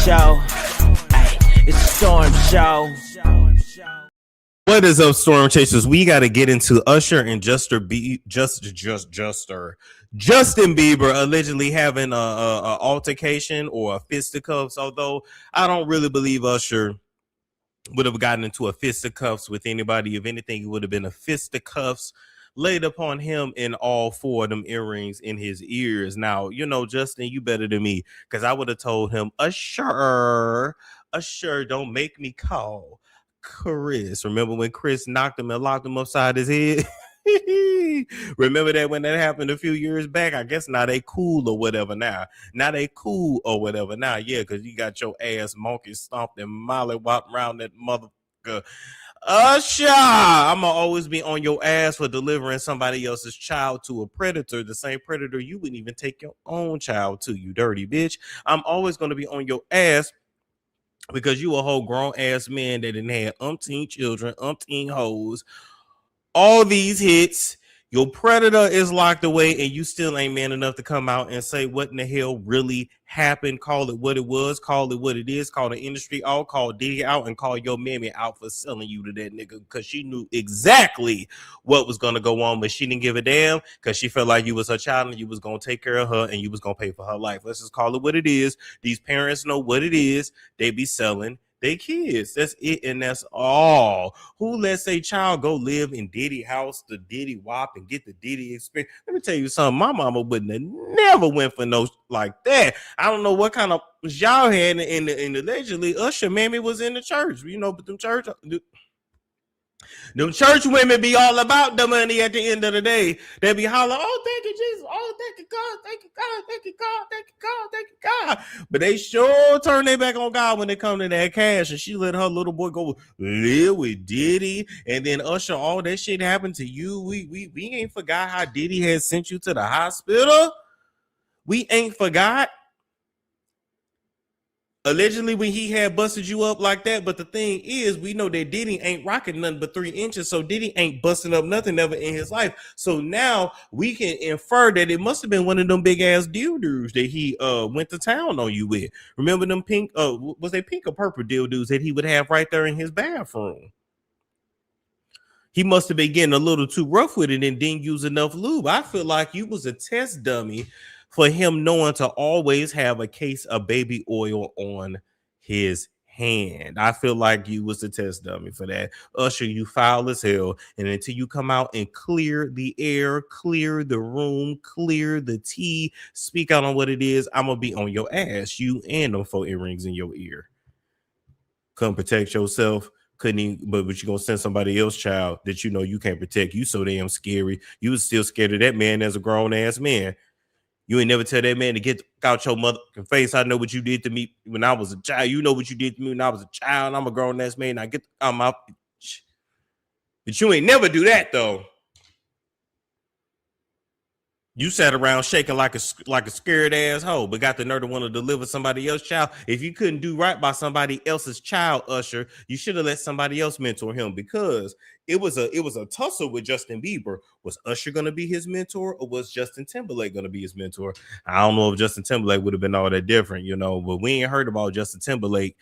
show. Ay, it's a storm show. What is up, Storm Chasers? We got to get into Usher and Justin Bieber allegedly having a altercation or a fisticuffs. Although I don't really believe Usher would have gotten into a fisticuffs with anybody. If anything, it would have been a fisticuffs laid upon him in all four of them earrings in his ears. Now, you know, Justin, you better than me, because I would have told him, Usher, don't make me call Chris. Remember when Chris knocked him and locked him upside his head? Remember that when that happened a few years back? I guess now they cool or whatever now. Yeah, because you got your ass monkey stomped and mollywopped around that motherfucker. Usher, I'ma always be on your ass for delivering somebody else's child to a predator, the same predator you wouldn't even take your own child to, you dirty bitch. I'm always gonna be on your ass because you a whole grown ass man that didn't have umpteen children, umpteen hoes, all these hits. Your predator is locked away and you still ain't man enough to come out and say what in the hell really happened. Call it what it was, call it what it is, call the industry out, call Diddy out, and call your mammy out for selling you to that nigga, because she knew exactly what was going to go on, but she didn't give a damn because she felt like you was her child and you was going to take care of her and you was going to pay for her life. Let's just call it what it is. These parents know what it is. They be selling they kids. That's it, and that's all. Who lets a child go live in Diddy house, the Diddy wop, and get the Diddy experience? Let me tell you something. My mama wouldn't have never went for no like that. I don't know what kind of y'all had in the allegedly Usher mammy was in the church. You know, but them church women be all about the money at the end of the day. They be hollering, oh, thank you, Jesus. Oh, thank you, God. Thank you, God. Thank you, God. Thank you, God. Thank you, God. But they sure turn their back on God when they come to that cash. And she let her little boy go live with Diddy. And then Usher, all that shit happened to you. We ain't forgot how Diddy had sent you to the hospital. We ain't forgot. Allegedly, when he had busted you up like that, but the thing is, we know that Diddy ain't rocking nothing but 3 inches, so Diddy ain't busting up nothing ever in his life. So now we can infer that it must have been one of them big ass dildos that he went to town on you with. Remember them pink? Was they pink or purple dildos that he would have right there in his bathroom? He must have been getting a little too rough with it and didn't use enough lube. I feel like you was a test dummy for him knowing to always have a case of baby oil on his hand. I feel like you was a test dummy for that. Usher, you foul as hell. And until you come out and clear the air, clear the room, clear the tea, speak out on what it is, I'm going to be on your ass, you and them 4 earrings in your ear. Come protect yourself. Couldn't even, but you're gonna send somebody else child that you know you can't protect. You so damn scary. You was still scared of that man as a grown ass man. You ain't never tell that man to get out your motherfucking face. I know what you did to me when I was a child. You know what you did to me when I was a child. I'm a grown ass man. I get out my, but you ain't never do that though. You sat around shaking like a scared asshole, but got the nerve to want to deliver somebody else's child. If you couldn't do right by somebody else's child, Usher, you should have let somebody else mentor him, because it was a tussle with Justin Bieber. Was Usher going to be his mentor, or was Justin Timberlake going to be his mentor? I don't know if Justin Timberlake would have been all that different, you know, but we ain't heard about Justin Timberlake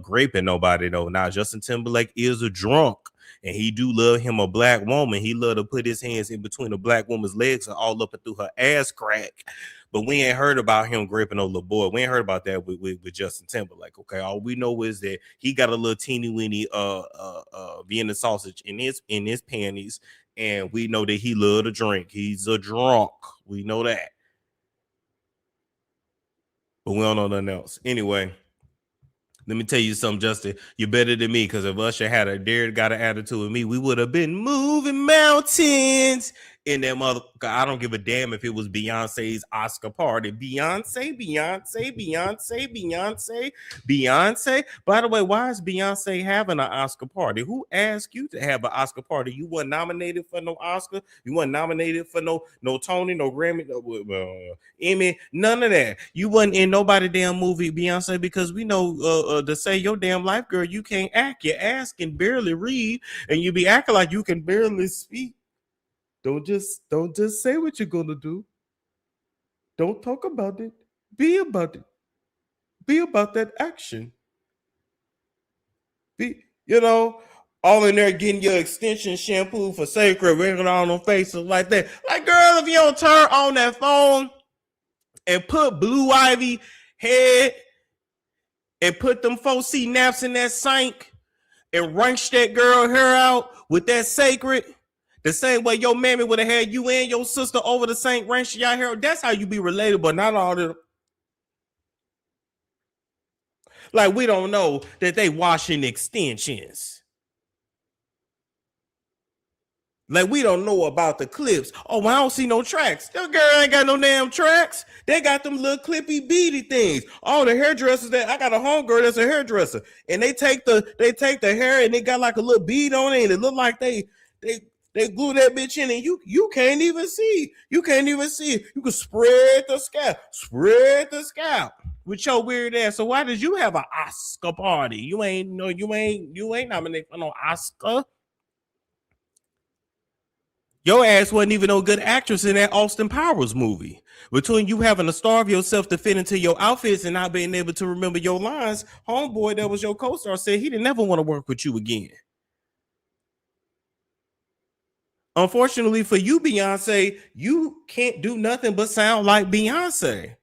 graping nobody though. Now Justin Timberlake is a drunk. And he do love him a black woman. He love to put his hands in between a black woman's legs and all up and through her ass crack. But we ain't heard about him gripping a little boy. We ain't heard about that with Justin Timberlake. Okay, all we know is that he got a little teeny weeny Vienna sausage in his panties, and we know that he love to drink. He's a drunk. We know that, but we don't know nothing else. Anyway. Let me tell you something, Justin. You're better than me, because if Usher had got an attitude with me, we would have been moving mountains in that mother. I don't give a damn if it was Beyonce's Oscar party. Beyonce. By the way, why is Beyonce having an Oscar party? Who asked you to have an Oscar party? You weren't nominated for no Oscar. You weren't nominated for no Tony, no Grammy, no Emmy, none of that. You wasn't in nobody damn movie, Beyonce, because we know to say your damn life, girl, you can't act. Your ass can barely read, and you be acting like you can barely speak. Don't just say what you're gonna do. Don't talk about it. Be about it. Be about that action. Be, all in there getting your extension shampoo for sacred, wriggling on them faces like that. Like, girl, if you don't turn on that phone and put Blue Ivy head and put them 4C naps in that sink and wrench that girl hair out with that sacred, the same way your mammy would have had you and your sister over the sink wrench y'all hair. That's how you be relatable, not all the. Like, we don't know that they washing extensions. Like, we don't know about the clips. Oh, I don't see no tracks. That girl ain't got no damn tracks. They got them little clippy beady things. All the hairdressers that I got a homegirl that's a hairdresser, and they take the hair and they got like a little bead on it, and it look like they glue that bitch in, and you can't even see. You can't even see. You can spread the scalp with your weird ass. So why did you have an Oscar party? You ain't nominated for no Oscar. Your ass wasn't even no good actress in that Austin Powers movie. Between you having to starve yourself to fit into your outfits and not being able to remember your lines, homeboy that was your co-star said he didn't ever want to work with you again. Unfortunately for you, Beyonce, you can't do nothing but sound like Beyonce.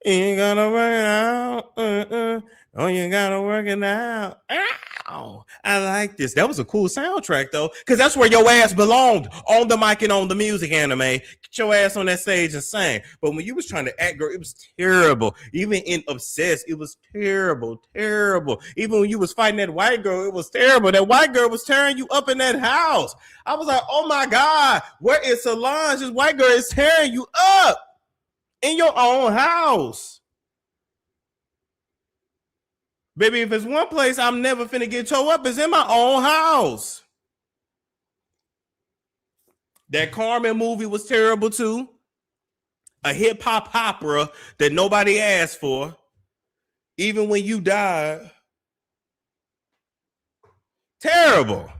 You gotta work it out. Oh, you gotta work it out. Ow. I like this. That was a cool soundtrack, though, because that's where your ass belonged, on the mic and on the music, Anime. Get your ass on that stage and sing. But when you was trying to act, girl, it was terrible. Even in Obsessed, it was terrible. Even when you was fighting that white girl, it was terrible. That white girl was tearing you up in that house. I was like, oh my God, where is Solange? This white girl is tearing you up in your own house. Baby, if it's one place I'm never finna get towed up, it's in my own house. That Carmen movie was terrible too. A hip hop opera that nobody asked for. Even when you died. Terrible.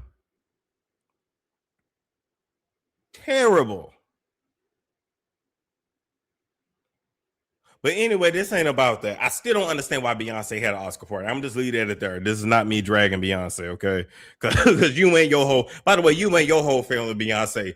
But anyway, this ain't about that. I still don't understand why Beyonce had an Oscar party. I'm just leaving it there. This is not me dragging Beyonce, okay? Because you ain't your whole. By the way, you ain't your whole family, Beyonce.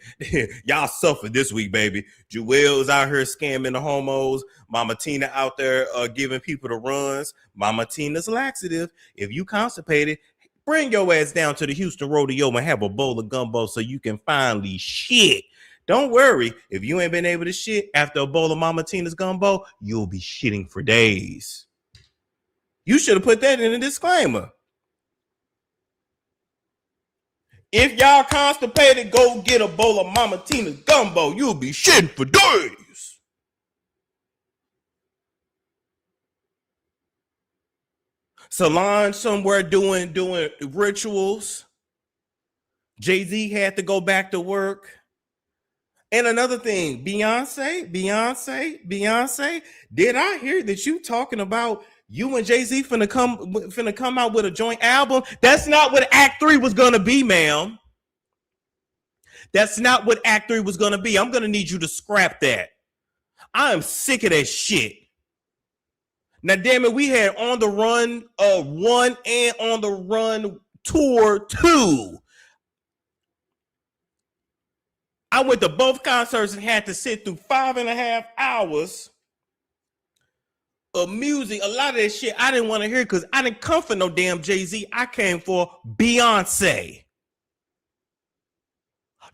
Y'all suffered this week, baby. Jewel's out here scamming the homos. Mama Tina out there giving people the runs. Mama Tina's laxative. If you constipated, bring your ass down to the Houston Rodeo and have a bowl of gumbo so you can finally shit. Don't worry, if you ain't been able to shit after a bowl of Mama Tina's gumbo, you'll be shitting for days. You should have put that in a disclaimer. If y'all constipated, go get a bowl of Mama Tina's gumbo. You'll be shitting for days. Solange somewhere doing rituals. Jay-Z had to go back to work. And another thing, Beyonce, did I hear that you talking about you and Jay-Z finna come out with a joint album? That's not what Act 3 was gonna be, ma'am. That's not what Act 3 was gonna be. I'm gonna need you to scrap that. I am sick of that shit. Now, damn it, we had On the Run 1 and On the Run Tour 2. I went to both concerts and had to sit through 5.5 hours of music. A lot of that shit I didn't want to hear because I didn't come for no damn Jay-Z. I came for Beyonce.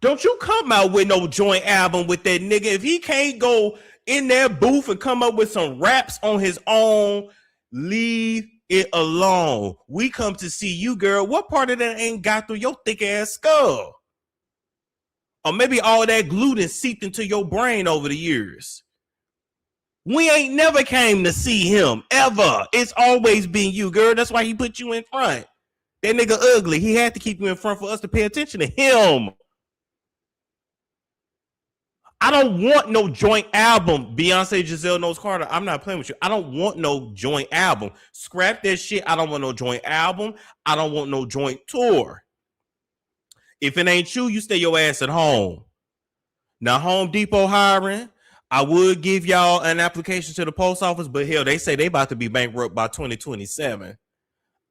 Don't you come out with no joint album with that nigga. If he can't go in that booth and come up with some raps on his own, leave it alone. We come to see you, girl. What part of that ain't got through your thick ass skull? Or maybe all that gluten seeped into your brain over the years. We ain't never came to see him, ever. It's always been you, girl. That's why he put you in front. That nigga ugly. He had to keep you in front for us to pay attention to him. I don't want no joint album. Beyonce, Giselle Knowles Carter. I'm not playing with you. I don't want no joint album. Scrap that shit. I don't want no joint album. I don't want no joint tour. If it ain't you, you stay your ass at home. Now, Home Depot hiring. I would give y'all an application to the post office, but hell, they say they about to be bankrupt by 2027.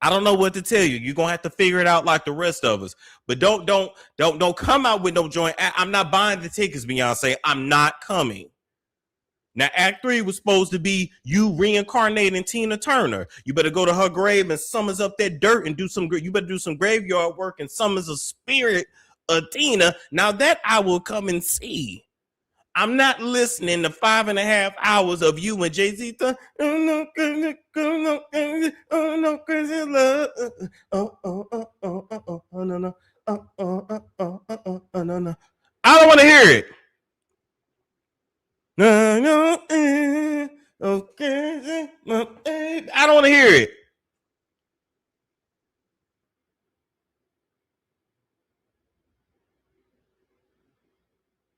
I don't know what to tell you. You're gonna have to figure it out like the rest of us. But don't come out with no joint. I'm not buying the tickets, Beyonce. I'm not coming. Now, Act 3 was supposed to be you reincarnating Tina Turner. You better go to her grave and summons up that dirt and do some. You better do some graveyard work and summons a spirit of Tina. Now that I will come and see. I'm not listening to 5.5 hours of you and Jay-Z. I don't want to hear it. I don't want to hear it.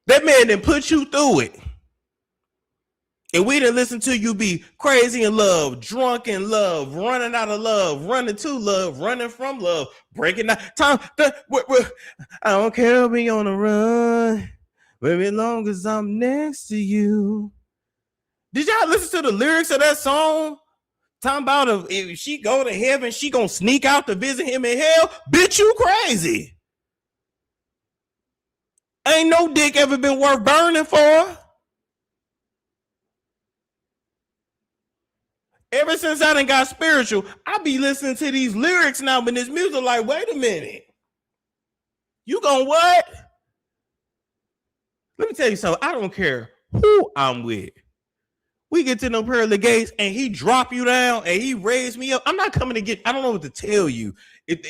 That man didn't put you through it. And we didn't listen to you be crazy in love, drunk in love, running out of love, running to love, running from love, breaking out. I don't care if we on the run, but as long as I'm next to you. Did y'all listen to the lyrics of that song? Talking about if she go to heaven, she gonna sneak out to visit him in hell? Bitch, you crazy. Ain't no dick ever been worth burning for. Ever since I done got spiritual, I be listening to these lyrics now, but this music like, wait a minute. You gonna what? Let me tell you something. I don't care who I'm with. We get to no pearly gates and he drop you down and he raised me up. I'm not coming to get, I don't know what to tell you.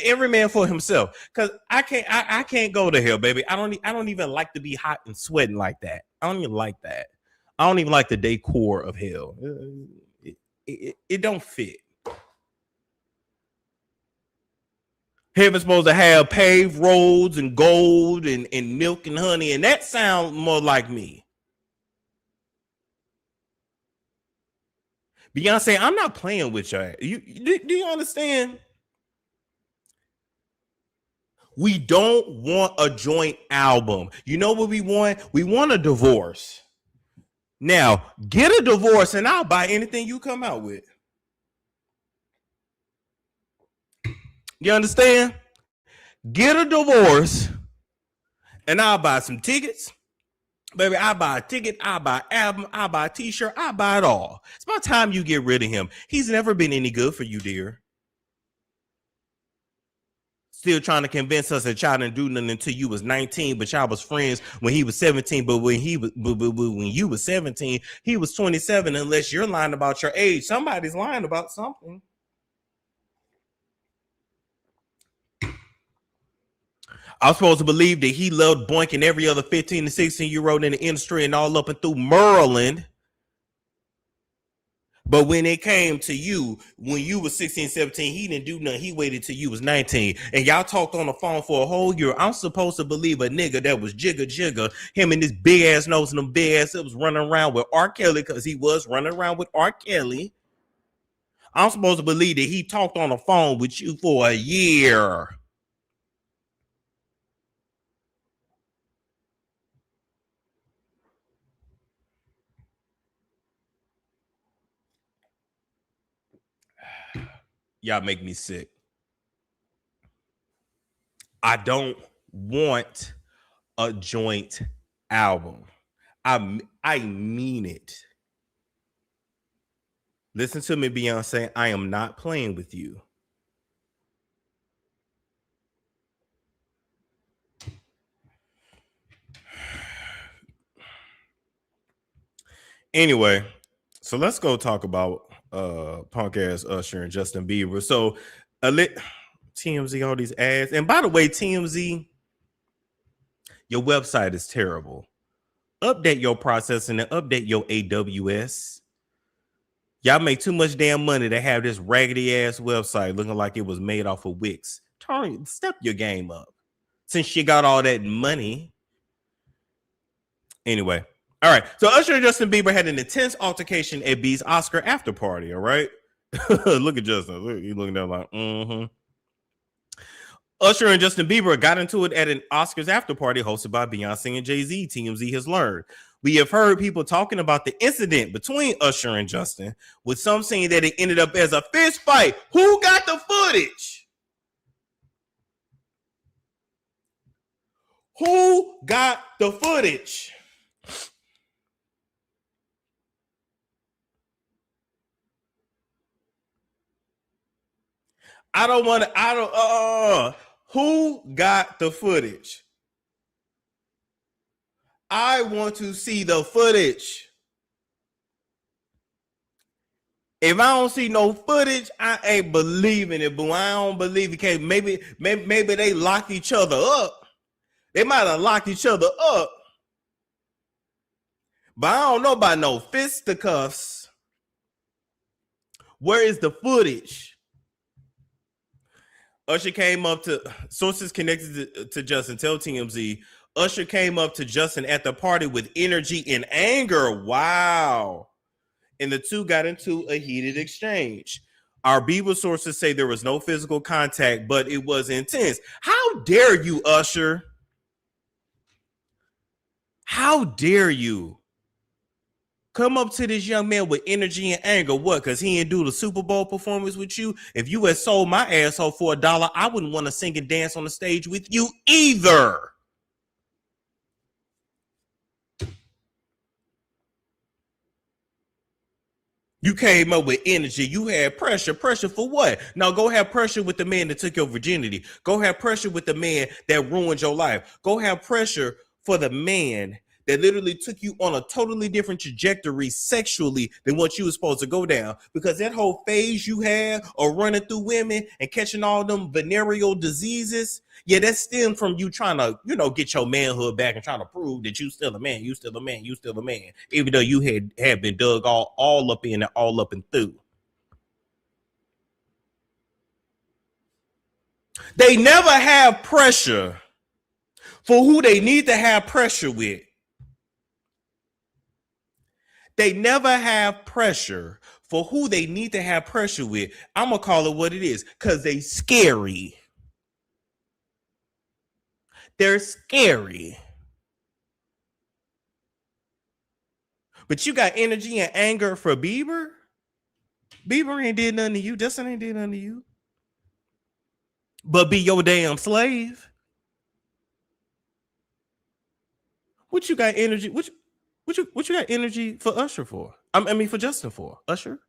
Every man for himself. Cause I can't go to hell, baby. I don't even like to be hot and sweating like that. I don't even like that. I don't even like the decor of hell. It don't fit. Heaven's supposed to have paved roads and gold and milk and honey, and that sounds more like me. Beyonce, I'm not playing with you. Do you understand? We don't want a joint album. You know what we want? We want a divorce. Now, get a divorce and I'll buy anything you come out with. You understand? Get a divorce and I'll buy some tickets. Baby, I buy a ticket, I buy an album, I buy a t-shirt, I buy it all. It's about time you get rid of him. He's never been any good for you, dear. Still trying to convince us that y'all didn't do nothing until you was 19, but y'all was friends when he was 17. But when you was 17, he was 27. Unless you're lying about your age, somebody's lying about something. I was supposed to believe that he loved boinking every other 15 to 16-year-old in the industry and all up and through Maryland. But when it came to you, when you was 16, 17, he didn't do nothing. He waited till you was 19. And y'all talked on the phone for a whole year. I'm supposed to believe a nigga that was jigger, him and this big ass nose and them big ass was running around with R. Kelly, because he was running around with R. Kelly. I'm supposed to believe that he talked on the phone with you for a year. Y'all make me sick. I don't want a joint album. I mean it. Listen to me, Beyonce. I am not playing with you. Anyway, so let's go talk about punk ass Usher and Justin Bieber. So TMZ, all these ads. And by the way, TMZ, your website is terrible. Update your processing and update your AWS. Y'all make too much damn money to have this raggedy ass website looking like it was made off of Wix. Step your game up. Since you got all that money. Anyway. All right. So Usher and Justin Bieber had an intense altercation at B's Oscar after party. All right. Look at Justin. Look, he's looking down like, Usher and Justin Bieber got into it at an Oscars after party hosted by Beyonce and Jay-Z, TMZ has learned. We have heard people talking about the incident between Usher and Justin, with some saying that it ended up as a fist fight. Who got the footage? Who got the footage? I don't want to. I don't. Who got the footage? I want to see the footage. If I don't see no footage, I ain't believing it, boo. I don't believe it. Okay, maybe they locked each other up. They might have locked each other up, but I don't know about no fisticuffs. Where is the footage? Usher came up to sources connected to Justin. Tell TMZ. Usher came up to Justin at the party with energy and anger. Wow. And the two got into a heated exchange. Our Bieber sources say there was no physical contact, but it was intense. How dare you, Usher? How dare you come up to this young man with energy and anger? What? Because he didn't do the Super Bowl performance with you? If you had sold my asshole for $1, I wouldn't want to sing and dance on the stage with you either. You came up with energy. You had pressure. Pressure for what? Now go have pressure with the man that took your virginity. Go have pressure with the man that ruined your life. Go have pressure for the man that literally took you on a totally different trajectory sexually than what you were supposed to go down. Because that whole phase you had of running through women and catching all them venereal diseases, yeah, that stemmed from you trying to, get your manhood back and trying to prove that you still a man, you still a man, you still a man, even though you had been dug all up in and all up and through. They never have pressure for who they need to have pressure with. They never have pressure for who they need to have pressure with. I'm going to call it what it is, because they scary. They're scary. But you got energy and anger for Bieber? Bieber ain't did nothing to you. Justin ain't did nothing to you. But be your damn slave. What you got energy? What you got energy for Usher for? I mean for Justin for? Usher?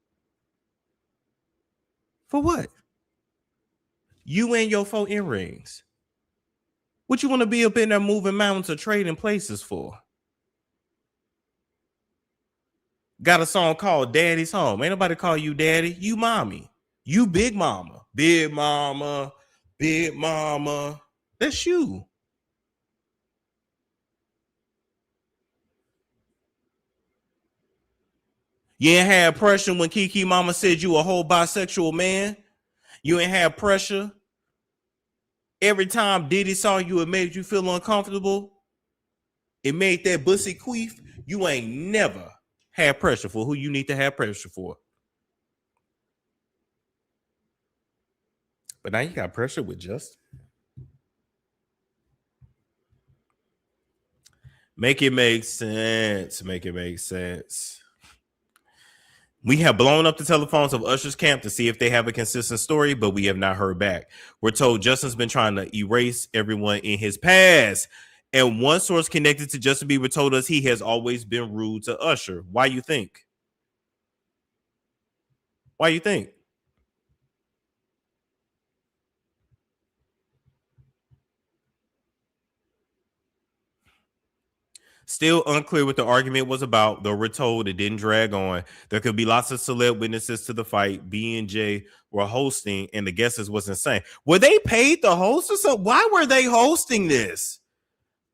For what? You and your 4 earrings. What you want to be up in there moving mountains or trading places for? Got a song called Daddy's Home. Ain't nobody call you daddy. You mommy. You big mama. Big mama. Big mama. That's you. You ain't had pressure when Kiki mama said you a whole bisexual man. You ain't had pressure. Every time Diddy saw you, it made you feel uncomfortable. It made that bussy queef. You ain't never had pressure for who you need to have pressure for. But now you got pressure with Justin. Make it make sense. Make it make sense. We have blown up the telephones of Usher's camp to see if they have a consistent story, but we have not heard back. We're told Justin's been trying to erase everyone in his past. And one source connected to Justin Bieber told us he has always been rude to Usher. Why you think? Why you think? Still unclear what the argument was about, though we're told it didn't drag on. There could be lots of celeb witnesses to the fight. B and J were hosting, and the guesses was insane. Were they paid to host or something? Why were they hosting this?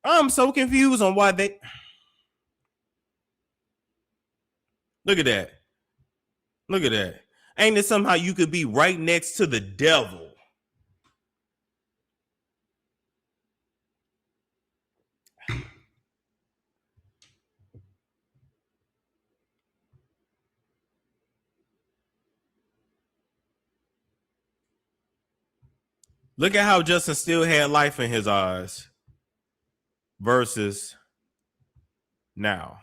I'm so confused on why they. Look at that. Look at that. Ain't it somehow you could be right next to the devil? Look at how Justin still had life in his eyes versus now.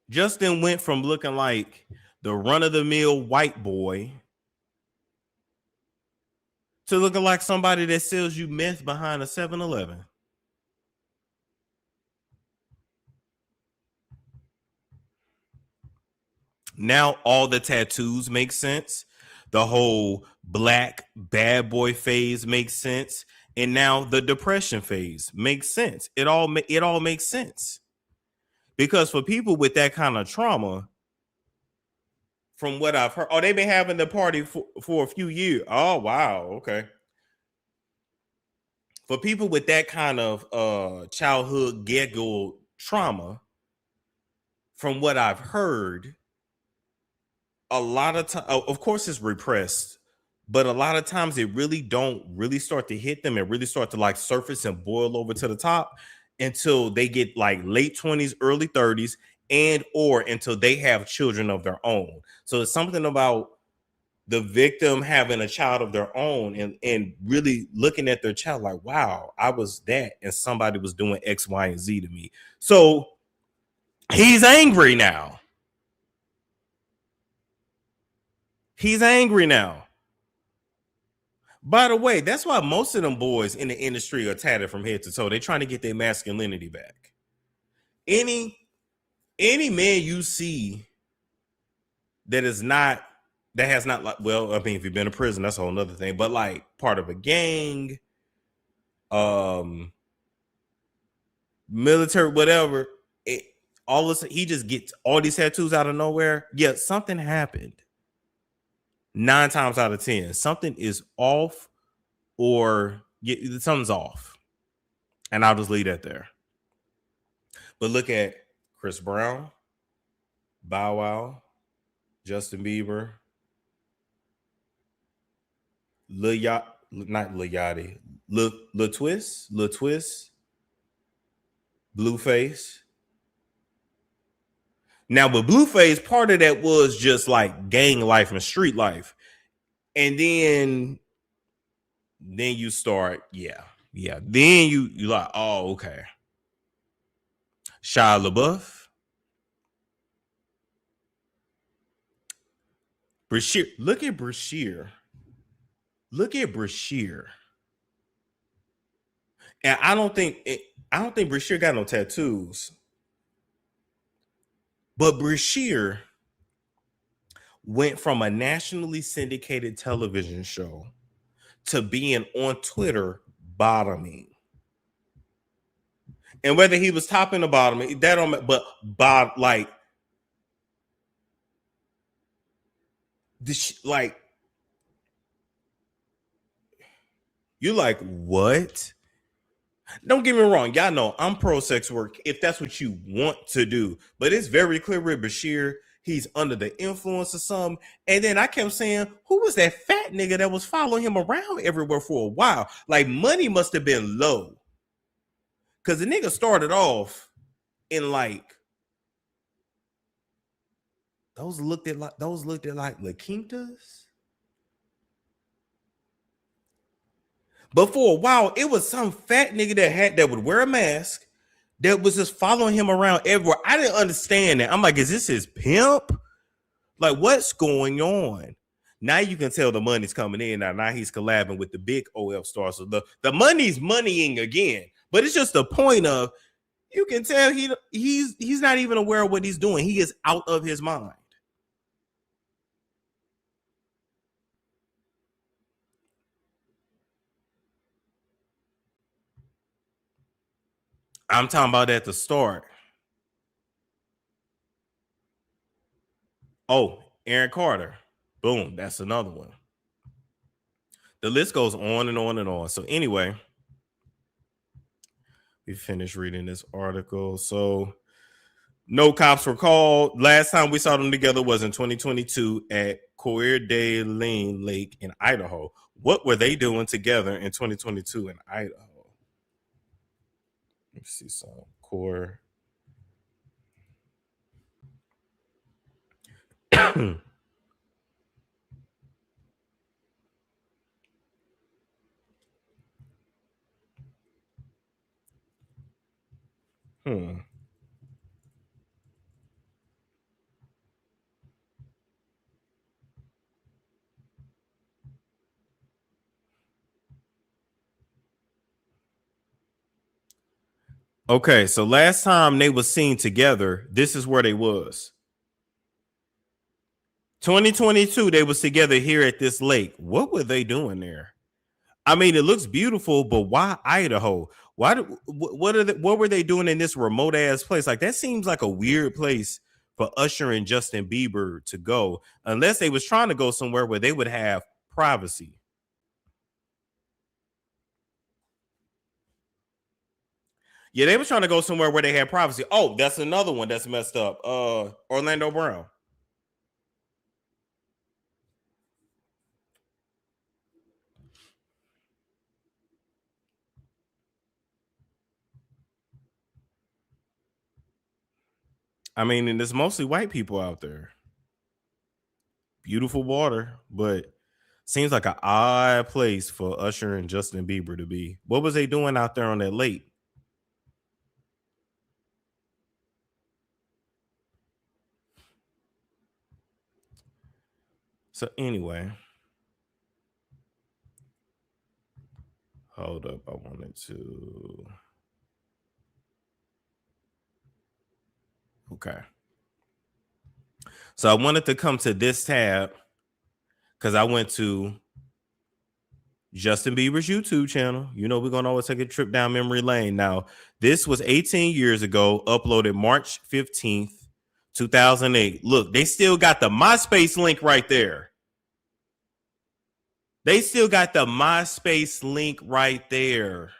Justin went from looking like the run-of-the-mill white boy to looking like somebody that sells you meth behind a 7-Eleven. Now all the tattoos make sense. The whole black bad boy phase makes sense. And now the depression phase makes sense. It all makes sense. Because for people with that kind of trauma, from what I've heard, they've been having the party for a few years. Oh, wow. Okay. For people with that kind of childhood ghetto trauma, from what I've heard, a lot of time, of course, it's repressed, but a lot of times it really don't really start to hit them and really start to like surface and boil over to the top until they get like late 20s, early 30s, and or until they have children of their own. So it's something about the victim having a child of their own and really looking at their child like, wow, I was that and somebody was doing X, Y, and Z to me. So he's angry now. He's angry now. By the way, that's why most of them boys in the industry are tatted from head to toe. They're trying to get their masculinity back. Any man you see that is not that has not like, well, I mean, if you've been to prison, that's a whole nother thing. But like part of a gang, military, whatever, all of a sudden he just gets all these tattoos out of nowhere. Yeah, something happened. 9 times out of 10, something is off, or something's off, and I'll just leave that there. But look at Chris Brown, Bow Wow, Justin Bieber, not Lil Yachty, Lil Twist, Blueface. Now, with Blueface, part of that was just like gang life and street life, and then you start, yeah. Then you like, oh, okay. Shia LaBeouf, Brashear. Look at Brashear. And I don't think Brashear got no tattoos. But Brashear went from a nationally syndicated television show to being on Twitter bottoming. And whether he was topping or bottoming, that don't, but like this, like you're like, what? Don't get me wrong, y'all know I'm pro sex work if that's what you want to do, but it's very clear with Bashir, he's under the influence of something. And then I kept saying, who was that fat nigga that was following him around everywhere for a while? Like money must have been low, because the nigga started off in like those looked at like La Quintas. But for a while, it was some fat nigga that would wear a mask that was just following him around everywhere. I didn't understand that. I'm like, is this his pimp? Like, what's going on? Now you can tell the money's coming in. Now he's collabing with the big OF stars. So the money's moneying again. But it's just the point of, you can tell he's not even aware of what he's doing. He is out of his mind. I'm talking about at the start. Oh, Aaron Carter. Boom. That's another one. The list goes on and on and on. So anyway, we finished reading this article. So no cops were called. Last time we saw them together was in 2022 at Coeur d'Alene Lake in Idaho. What were they doing together in 2022 in Idaho? Let me see some Coeur. Okay, so last time they was seen together, this is where they was. 2022, they was together here at this lake. What were they doing there? I mean, it looks beautiful, but why Idaho? Why? What were they doing in this remote ass place? Like that seems like a weird place for Usher and Justin Bieber to go, unless they was trying to go somewhere where they would have privacy. Yeah, they was trying to go somewhere where they had privacy. Oh, that's another one that's messed up. Orlando Brown. I mean, and there's mostly white people out there. Beautiful water, but seems like an odd place for Usher and Justin Bieber to be. What was they doing out there on that lake? So anyway, hold up. I wanted to. Okay. So I wanted to come to this tab because I went to Justin Bieber's YouTube channel. You know, we're going to always take a trip down memory lane. Now, this was 18 years ago, uploaded March 15th, 2008. Look, they still got the MySpace link right there. They still got the MySpace link right there.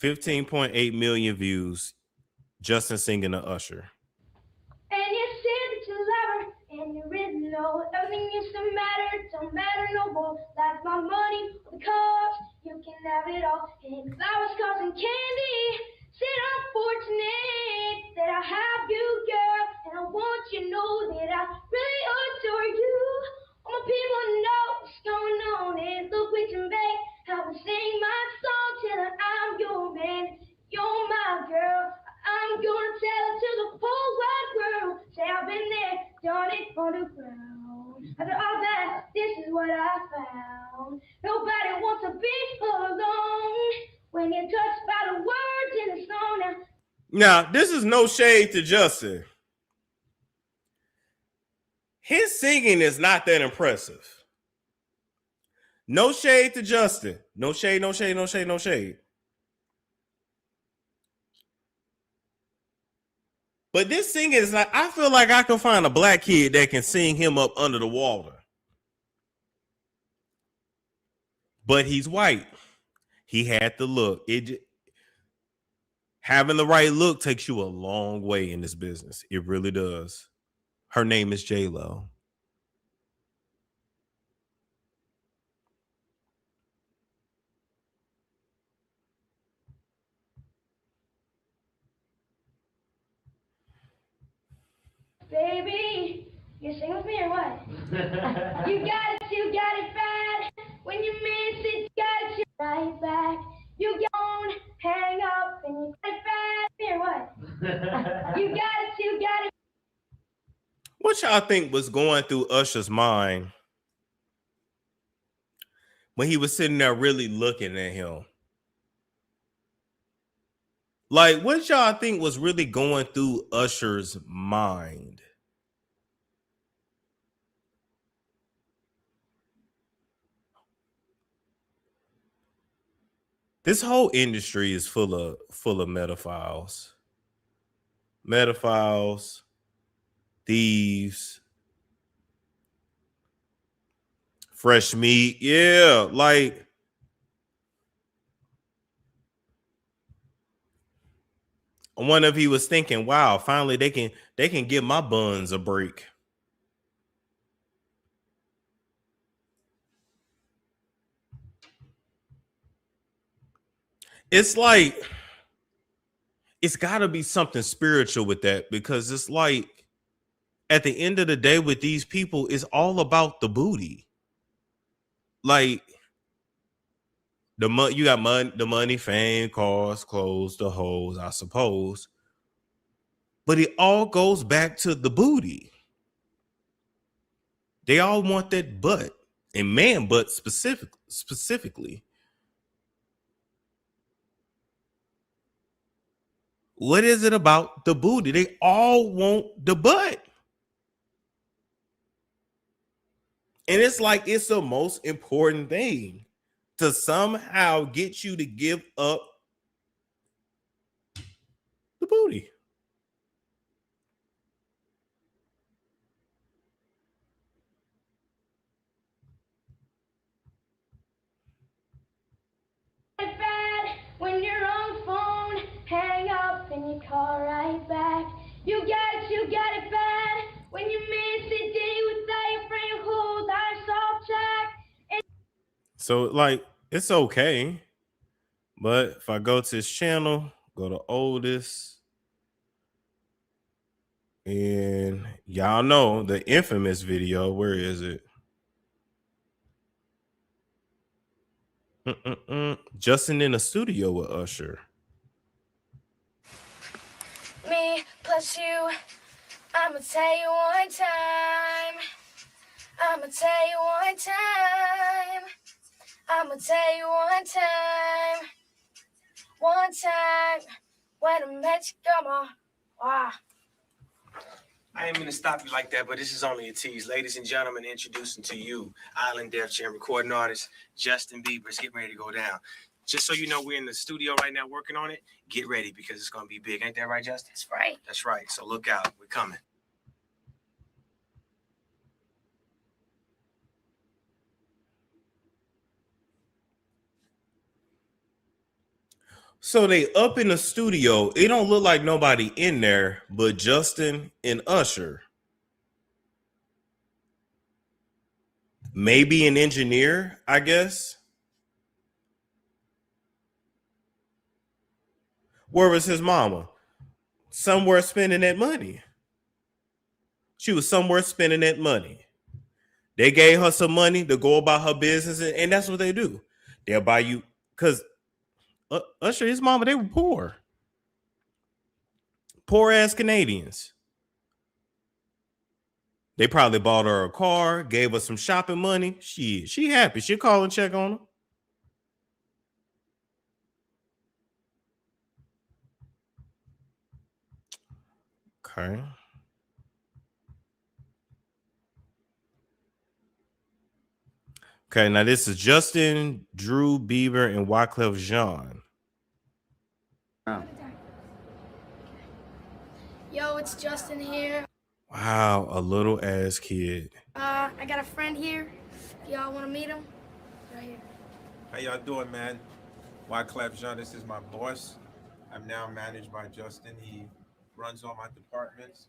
$15.8 million views. Justin singing to Usher. And you said that you love her, and you really know everything used to matter, don't matter no more. Like my money, or the cars, you can have it all. And flowers, cars, and candy. Said I'm fortunate that I have you, girl, and I want you to know that I really adore you. All my people know what's going on, and look we can make. Help me sing my song till I'm your man, you're my girl. I'm gonna tell it to the whole wide world. Say I've been there, done it for the ground. After all that, this is what I found. Nobody wants to be alone when you're touched by the words in the song. Now, this is no shade to Justin. His singing is not that impressive. No shade to Justin. No shade, no shade, no shade, no shade. But this singing is not, I feel like I can find a black kid that can sing him up under the water. But he's white. He had the look. Having the right look takes you a long way in this business. It really does. Her name is J-Lo. Baby, you sing with me or what? You got it bad. When you miss it, you got it right back. You don't hang up and you got it bad or what? You got it. What y'all think was going through Usher's mind when he was sitting there really looking at him? Like, what y'all think was really going through Usher's mind? This whole industry is full of pedophiles. Pedophiles, thieves, fresh meat. Yeah, like I wonder if he was thinking, wow, finally they can give my buns a break. It's like it's got to be something spiritual with that, because it's like at the end of the day with these people, it's all about the booty. Like you got the money, fame, cars, clothes, the hoes, I suppose. But it all goes back to the booty. They all want that butt, and man butt specifically. What is it about the booty? They all want the butt. And it's like it's the most important thing to somehow get you to give up the booty. Bad when you're on the phone, hang up and you call right back. You got it bad when you miss a day without your friend who that's all check. So like it's okay. But if I go to his channel, go to oldest, and y'all know the infamous video. Where is it? Justin in the studio with Usher. Me plus you, I'ma tell you one time. I'ma tell you one time. I'ma tell you one time. One time when I met you, come on. Wow. I ain't mean to stop you like that, but this is only a tease. Ladies and gentlemen, introducing to you Island Def Jam recording artist Justin Bieber. It's getting ready to go down. Just so you know, we're in the studio right now working on it. Get ready because it's going to be big. Ain't that right, Justin? That's right. That's right. So look out. We're coming. So they up in the studio. It don't look like nobody in there but Justin and Usher. Maybe an engineer, I guess. Where was his mama? Somewhere spending that money. She was somewhere spending that money. They gave her some money to go about her business, and that's what they do. They'll buy you, because Usher, his mama, they were poor. Poor ass Canadians. They probably bought her a car, gave her some shopping money. She happy. She'll call and check on her. Okay. Okay, now this is Justin, Drew, Bieber, and Wyclef Jean. Yo, it's Justin here. Wow, a little ass kid. I got a friend here. Y'all want to meet him? Right here. How y'all doing, man? Wyclef Jean, this is my boss. I'm now managed by Justin. He runs all my departments.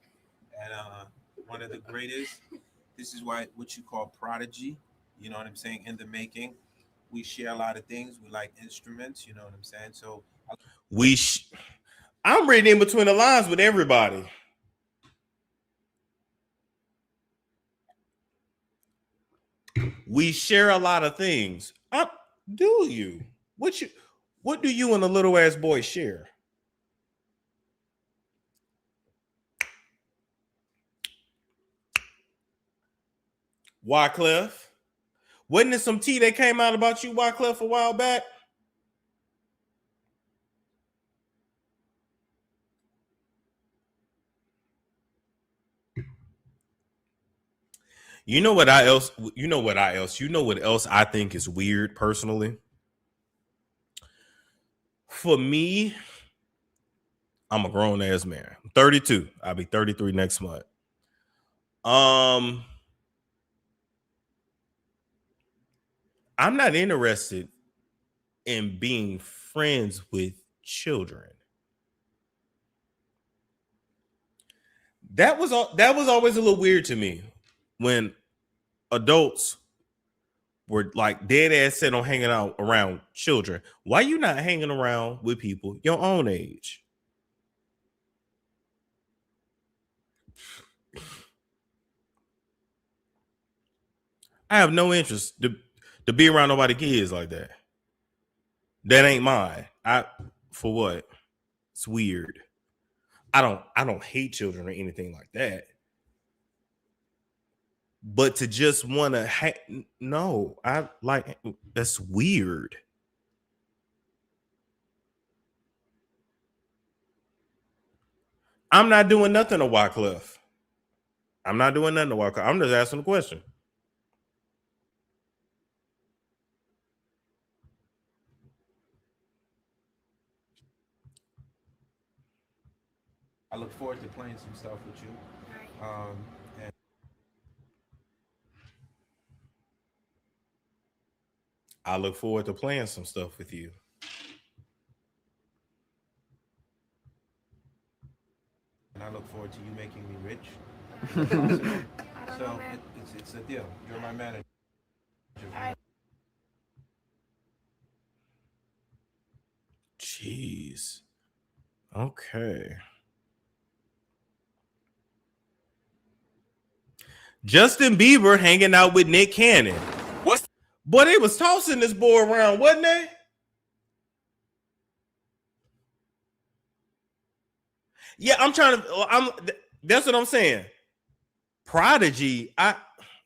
And one of the greatest, this is what you call prodigy. You know what I'm saying? In the making. We share a lot of things. We like instruments, you know what I'm saying? So I'm reading in between the lines with everybody. We share a lot of things. Do you? What do you and a little ass boy share? Wyclef? Wasn't there some tea that came out about you, Wyclef, a while back? You know what else I think is weird personally? For me, I'm a grown ass man. I'm 32. I'll be 33 next month. I'm not interested in being friends with children. That was always a little weird to me when adults were like dead ass set on hanging out around children. Why you not hanging around with people your own age? I have no interest to be around nobody kids like that. That ain't mine. For what? It's weird. I don't hate children or anything like that. But to just want to no, I like that's weird. I'm not doing nothing to Wyclef. I'm not doing nothing to Wyclef. I'm just asking the question. I look forward to playing some stuff with you. And I look forward to playing some stuff with you. I look forward to you making me rich. So it's a deal. You're my manager. Jeez. Okay. Justin Bieber hanging out with Nick Cannon. What's Boy, they was tossing this boy around, wasn't they? Yeah, that's what I'm saying. Prodigy,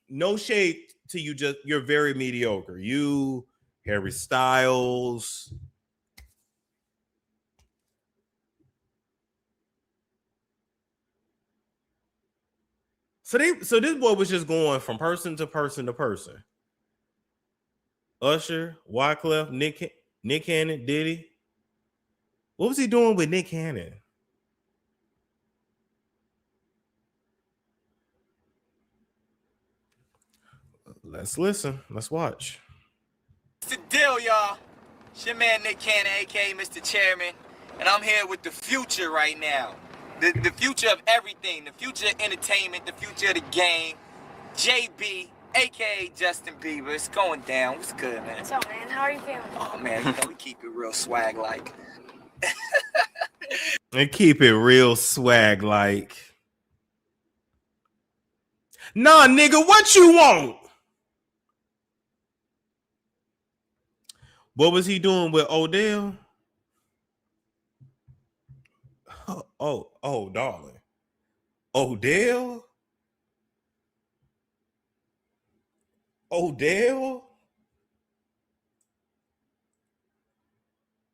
no shade to you, just you're very mediocre. You, Harry Styles. So this boy was just going from person to person to person. Usher, Wyclef, Nick Cannon, Diddy. What was he doing with Nick Cannon? Let's listen. Let's watch. the deal, y'all? It's your man Nick Cannon, aka Mr. Chairman, and I'm here with the future right now. The future of everything, the future of entertainment, the future of the game. JB, aka Justin Bieber. It's going down. What's good, man? What's up, man? How are you feeling? Oh man, you know we keep it real swag like. And keep it real swag like. Nah, nigga, what you want? What was he doing with Odell? Oh, darling. Odell? Odell?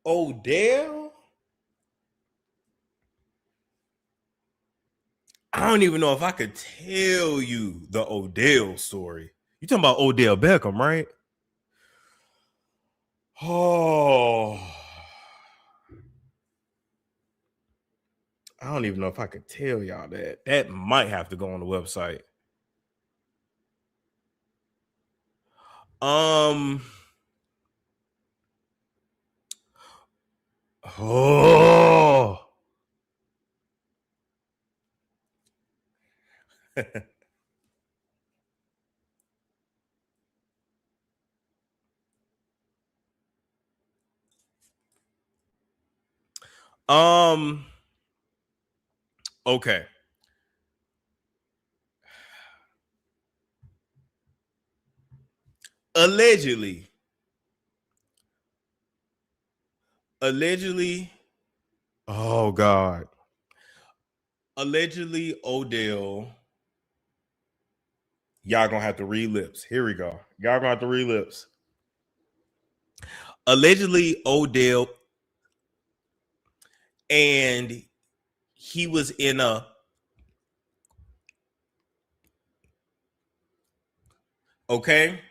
Odell? I don't even know if I could tell you the Odell story. You talking about Odell Beckham, right? Oh, I don't even know if I could tell y'all that. That might have to go on the website. Oh. Okay. Allegedly, oh God. Allegedly, Odell. Y'all gonna have to read lips. Here we go. Y'all gonna have to read lips. Allegedly, Odell, and he was in a okay.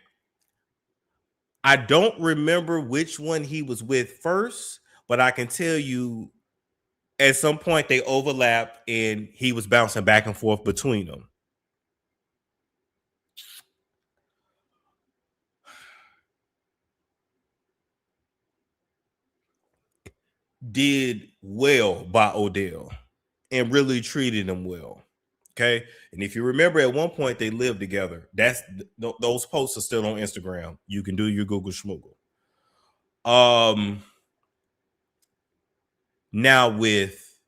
I don't remember which one he was with first, but I can tell you at some point they overlapped and he was bouncing back and forth between them. Did well by Odell and really treated him well. Okay. And if you remember, at one point they lived together. Those posts are still on Instagram. You can do your Google schmoogle. Now with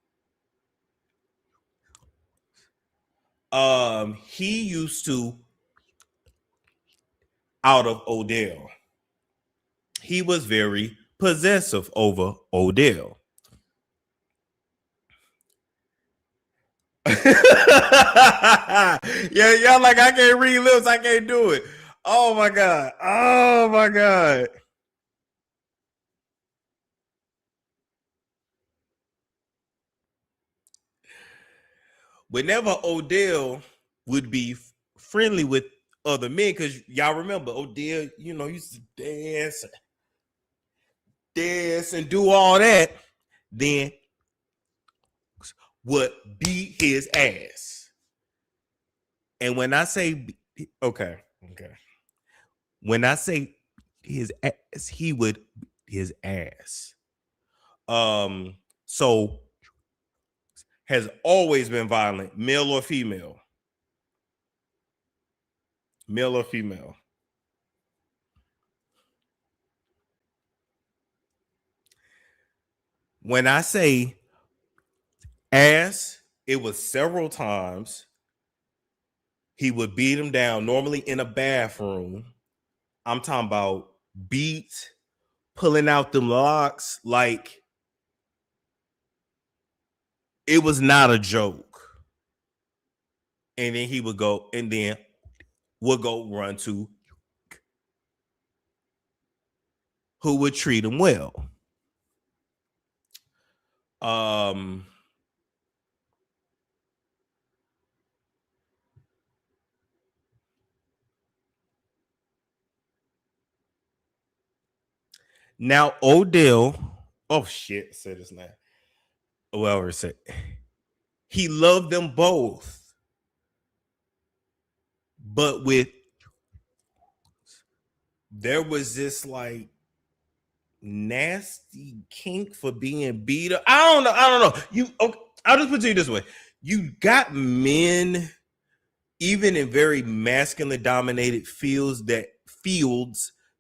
he used to out of Odell. He was very possessive over Odell. Yeah, y'all like I can't read lips, I can't do it. Oh my god. Oh my god. Whenever Odell would be friendly with other men, because y'all remember Odell, used to dance and do all that, then would beat his ass. And when I say okay, when I say his ass, he would beat his ass. So has always been violent, male or female. Male or female. When I say ass, it was several times. He would beat him down, normally in a bathroom. I'm talking about beat, pulling out them locks, like it was not a joke. And then he would go, and then would go run to who would treat him well. Now Odell, oh shit, said his name. Well, said he loved them both, but there was this like nasty kink for being beat up. I don't know. Okay, I'll just put it to you this way: you got men, even in very masculine dominated fields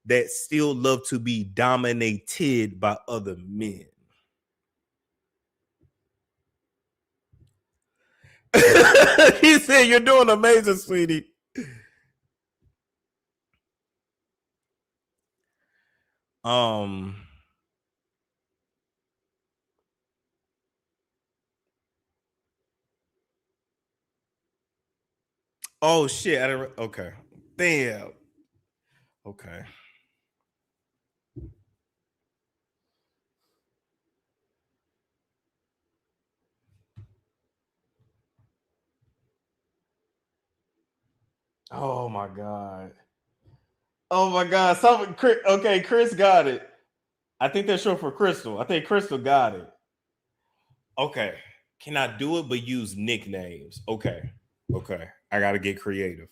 that still love to be dominated by other men. He said, "You're doing amazing, sweetie." Oh shit! Okay. Damn. Okay. Oh my god. Oh my god. Okay, Chris got it. I think that's short for Crystal. I think Crystal got it. Okay. Can I do it but use nicknames? Okay. I gotta get creative.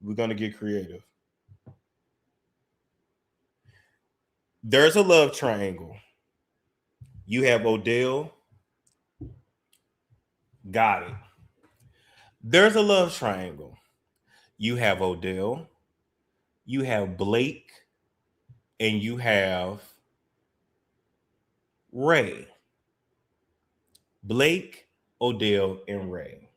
We're gonna get creative. There's a love triangle. You have Odell. Got it. There's a love triangle. You have Odell. You have Blake. And you have Ray. Blake, Odell, and Ray.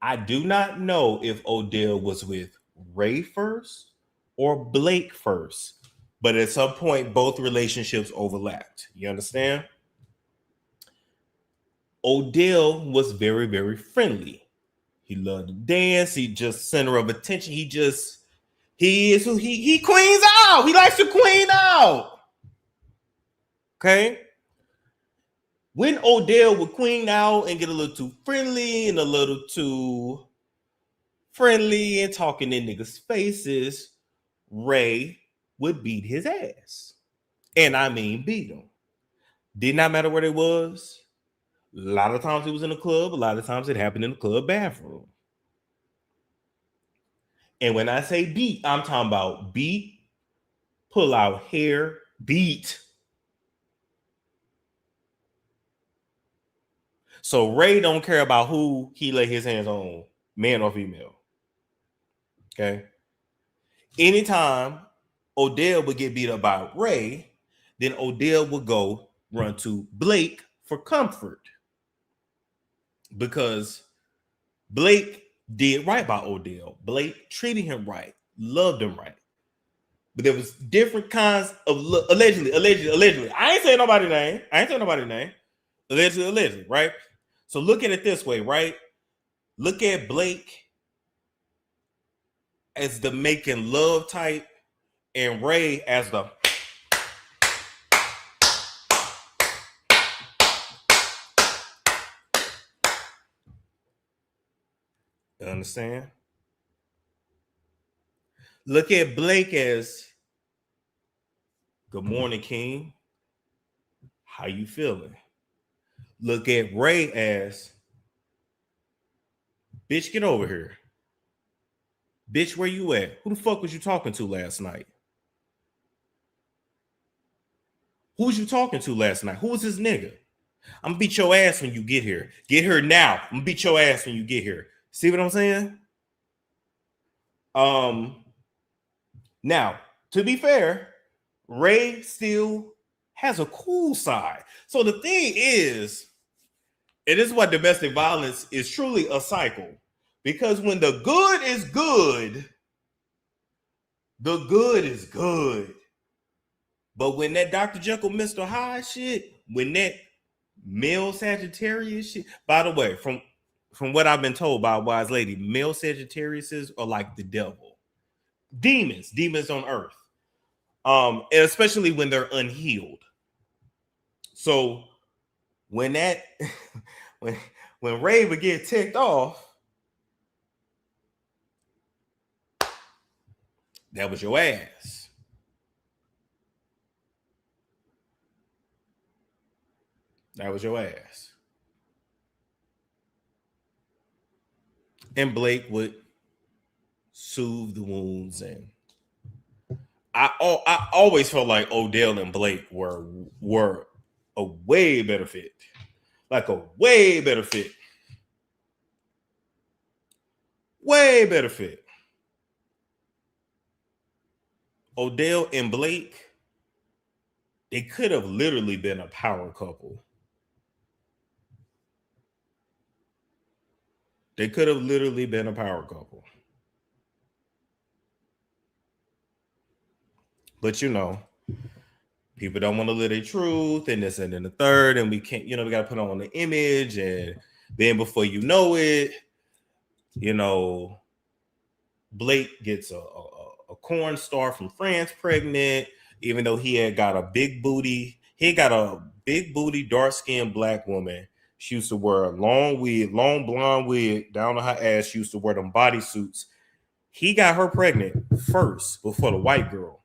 I do not know if Odell was with Ray first or Blake first, but at some point, both relationships overlapped. You understand? Odell was very, very friendly. He loved to dance. He just center of attention. He is who he queens out. He likes to queen out. Okay. When Odell would queen out and get a little too friendly and talking in niggas' faces, Ray would beat his ass. And I mean beat him. Did not matter where it was. A lot of times it was in a club. A lot of times it happened in the club bathroom. And when I say beat, I'm talking about beat, pull out hair, beat. So Ray don't care about who he lay his hands on, man or female. Okay. Anytime Odell would get beat up by Ray, then Odell would go run to Blake for comfort. Because Blake did right by Odell. Blake treated him right, loved him right. But there was different kinds of allegedly. I ain't saying nobody's name. Allegedly, right? So look at it this way, right? Look at Blake as the making love type and Ray as the you understand? Look at Blake as good morning, King. How you feeling? Look at Ray as bitch, get over here. Bitch, where you at? Who the fuck was you talking to last night? Who was you talking to last night? Who was this nigga? I'm gonna beat your ass when you get here. Get here now. I'm gonna beat your ass when you get here. See what I'm saying? Now, to be fair, Ray still has a cool side. So the thing is, and this is what domestic violence is truly a cycle. Because when the good is good, the good is good. But when that Dr. Jekyll, Mr. Hyde shit, when that male Sagittarius shit, by the way, from what I've been told by a wise lady, male Sagittariuses are like the devil. Demons on earth. And especially when they're unhealed. So when that when Ray would get ticked off, that was your ass. That was your ass. And Blake would soothe the wounds, and I always felt like Odell and Blake were a way better fit. Like a way better fit. Way better fit. Odell and Blake, they could have literally been a power couple. They could have literally been a power couple. But you know, people don't want to live their truth and this and then the third, and we can't, we got to put on the image, and then before you know it, Blake gets a corn star from France pregnant, even though he had got a big booty. He got a big booty, dark-skinned black woman. She used to wear a long blonde wig down to her ass. She used to wear them bodysuits. He got her pregnant first before the white girl.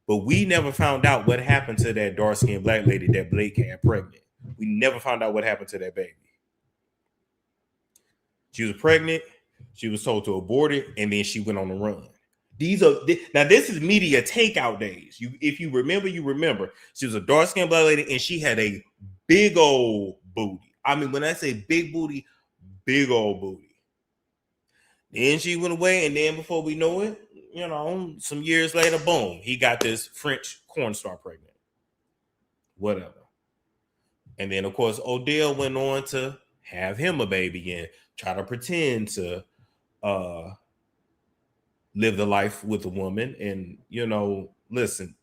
But we never found out what happened to that dark-skinned black lady that Blake had pregnant. We never found out what happened to that baby. She was pregnant. She was told to abort it, and then she went on the run. Now this is media takeout days. If you remember, you remember. She was a dark-skinned black lady, and she had a big old booty. I mean, when I say big booty, big old booty. Then she went away, and then before we know it, some years later, boom, he got this French corn star pregnant. Whatever. And then, of course, Odell went on to have him a baby and try to pretend to live the life with a woman. And, listen,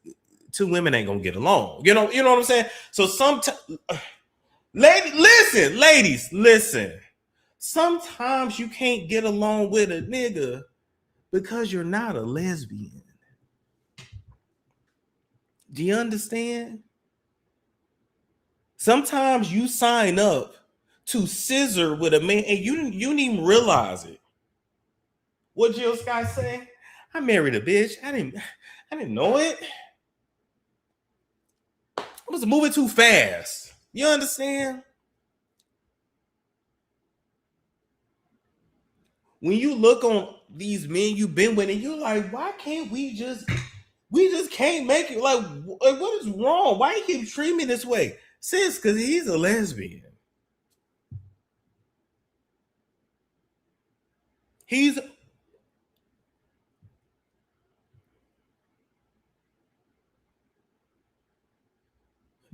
two women ain't going to get along. You know what I'm saying? So sometimes, ladies, listen. Sometimes you can't get along with a nigga because you're not a lesbian. Do you understand? Sometimes you sign up to scissor with a man and you didn't even realize it. What Jill Scott say? I married a bitch. I didn't know it. I was moving too fast. You understand? When you look on these men you've been with, and you're like, why can't we just can't make it? Like, what is wrong? Why you keep treating me this way? Sis, because he's a lesbian.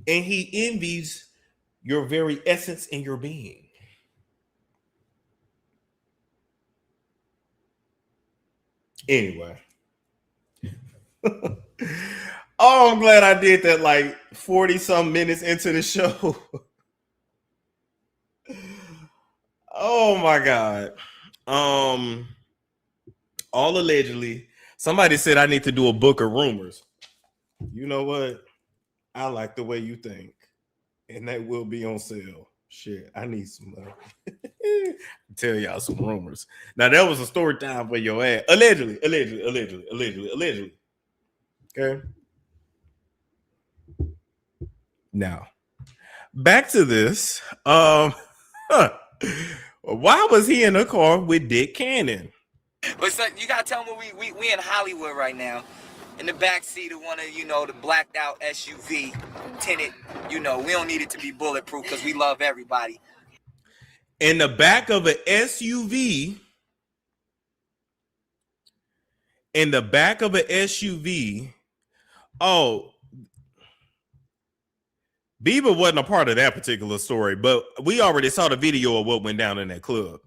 And he envies your very essence and your being. Anyway. Oh, I'm glad I did that like 40 some minutes into the show. Oh my God. Um, all allegedly. Somebody said I need to do a book of rumors. You know what? I like the way you think, and that will be on sale. Shit, I need some tell y'all some rumors. Now that was a story time for your ass. Allegedly. Okay. Now back to this. Why was he in a car with Dick Cannon? But son, you gotta tell them we in Hollywood right now. In the back seat of one of, the blacked out SUV tinted. We don't need it to be bulletproof because we love everybody. In the back of an SUV. In the back of an SUV. Oh, Bieber wasn't a part of that particular story, but we already saw the video of what went down in that club.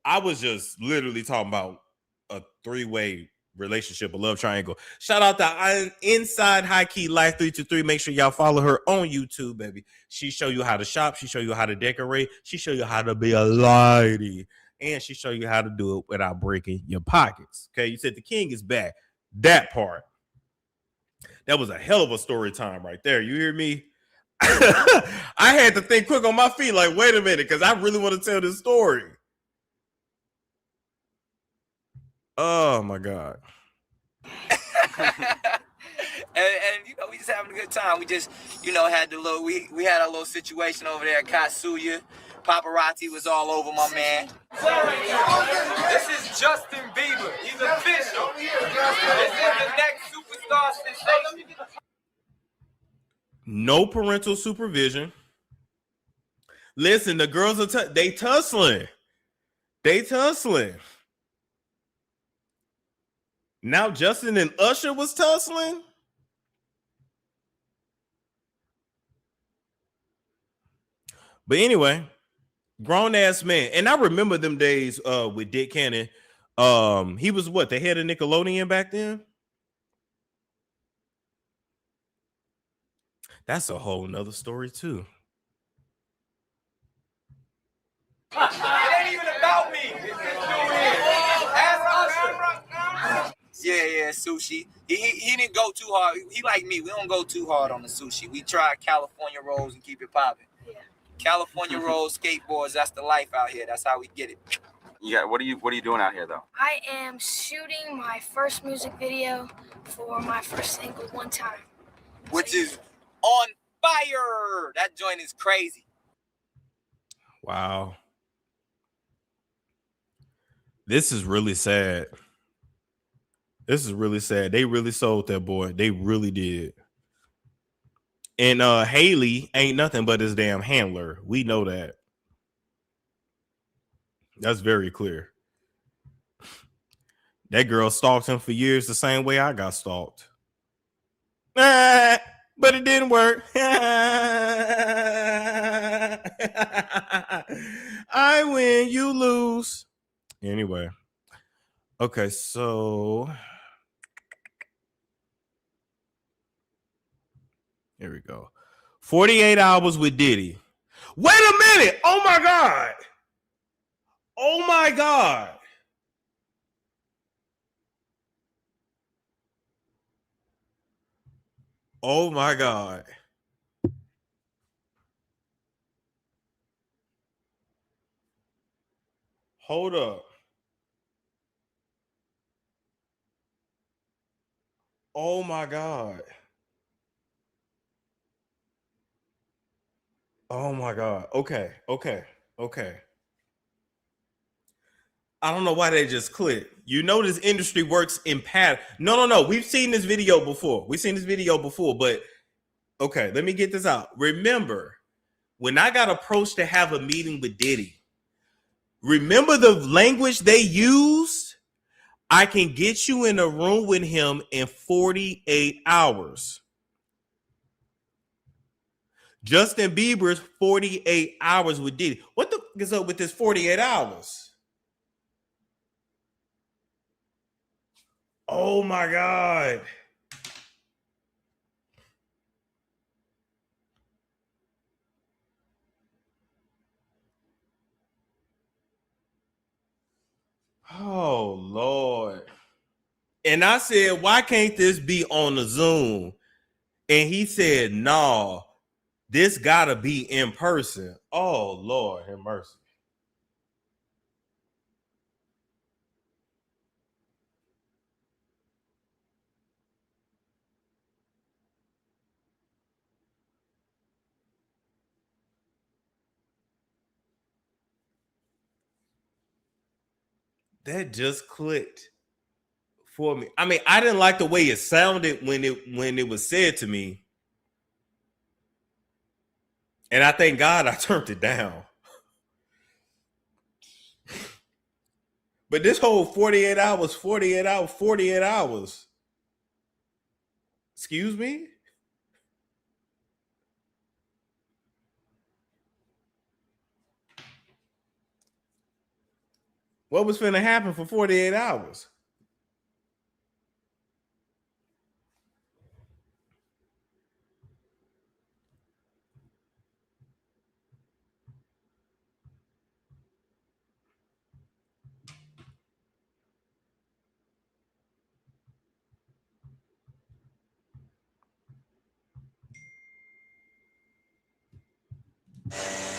I was just literally talking about a three-way relationship, a love triangle. Shout out to Inside High Key Life 323. Make sure y'all follow her on YouTube, baby. She show you how to shop. She show you how to decorate. She show you how to be a lady. And she show you how to do it without breaking your pockets. Okay, you said the king is back. That part. That was a hell of a story time right there. You hear me? I had to think quick on my feet, like, wait a minute, because I really want to tell this story. Oh my God. and we just having a good time. We just, had the little we had a little situation over there at Katsuya. Paparazzi was all over my man. This is Justin Bieber. He's official. This is the next superstar sensation. No parental supervision. Listen, the girls are they tussling. They tussling. Now Justin and Usher was tussling. But anyway, grown ass man. And I remember them days with Dick Cannon. He was what, the head of Nickelodeon back then? That's a whole nother story too. It ain't even about me. Yeah, sushi. He didn't go too hard. He like me. We don't go too hard on the sushi. We try California rolls and keep it popping. Yeah. California rolls, skateboards. That's the life out here. That's how we get it. Yeah. What are you doing out here though? I am shooting my first music video for my first single, One Time. Which is on fire. That joint is crazy. Wow. This is really sad. This is really sad. They really sold that boy. They really did. And Haley ain't nothing but his damn handler. We know that. That's very clear. That girl stalked him for years the same way I got stalked. But it didn't work. I win, you lose. Anyway. Okay, so here we go. 48 hours with Diddy. Wait a minute. Oh my God. Oh my God. Oh my God. Hold up. Oh my God. Oh my God. Okay. I don't know why they just clicked. You know this industry works in pattern. No. We've seen this video before. But okay, let me get this out. Remember, when I got approached to have a meeting with Diddy, remember the language they used? I can get you in a room with him in 48 hours. Justin Bieber's 48 hours with Diddy. What the fuck is up with this 48 hours? Oh my God. Oh Lord. And I said, why can't this be on the Zoom? And he said, no, this gotta be in person. Oh Lord, have mercy. That just clicked for me. I mean, I didn't like the way it sounded when it was said to me. And I thank God I turned it down. But this whole 48 hours, 48 hours, 48 hours. Excuse me? What was finna happen for 48 hours?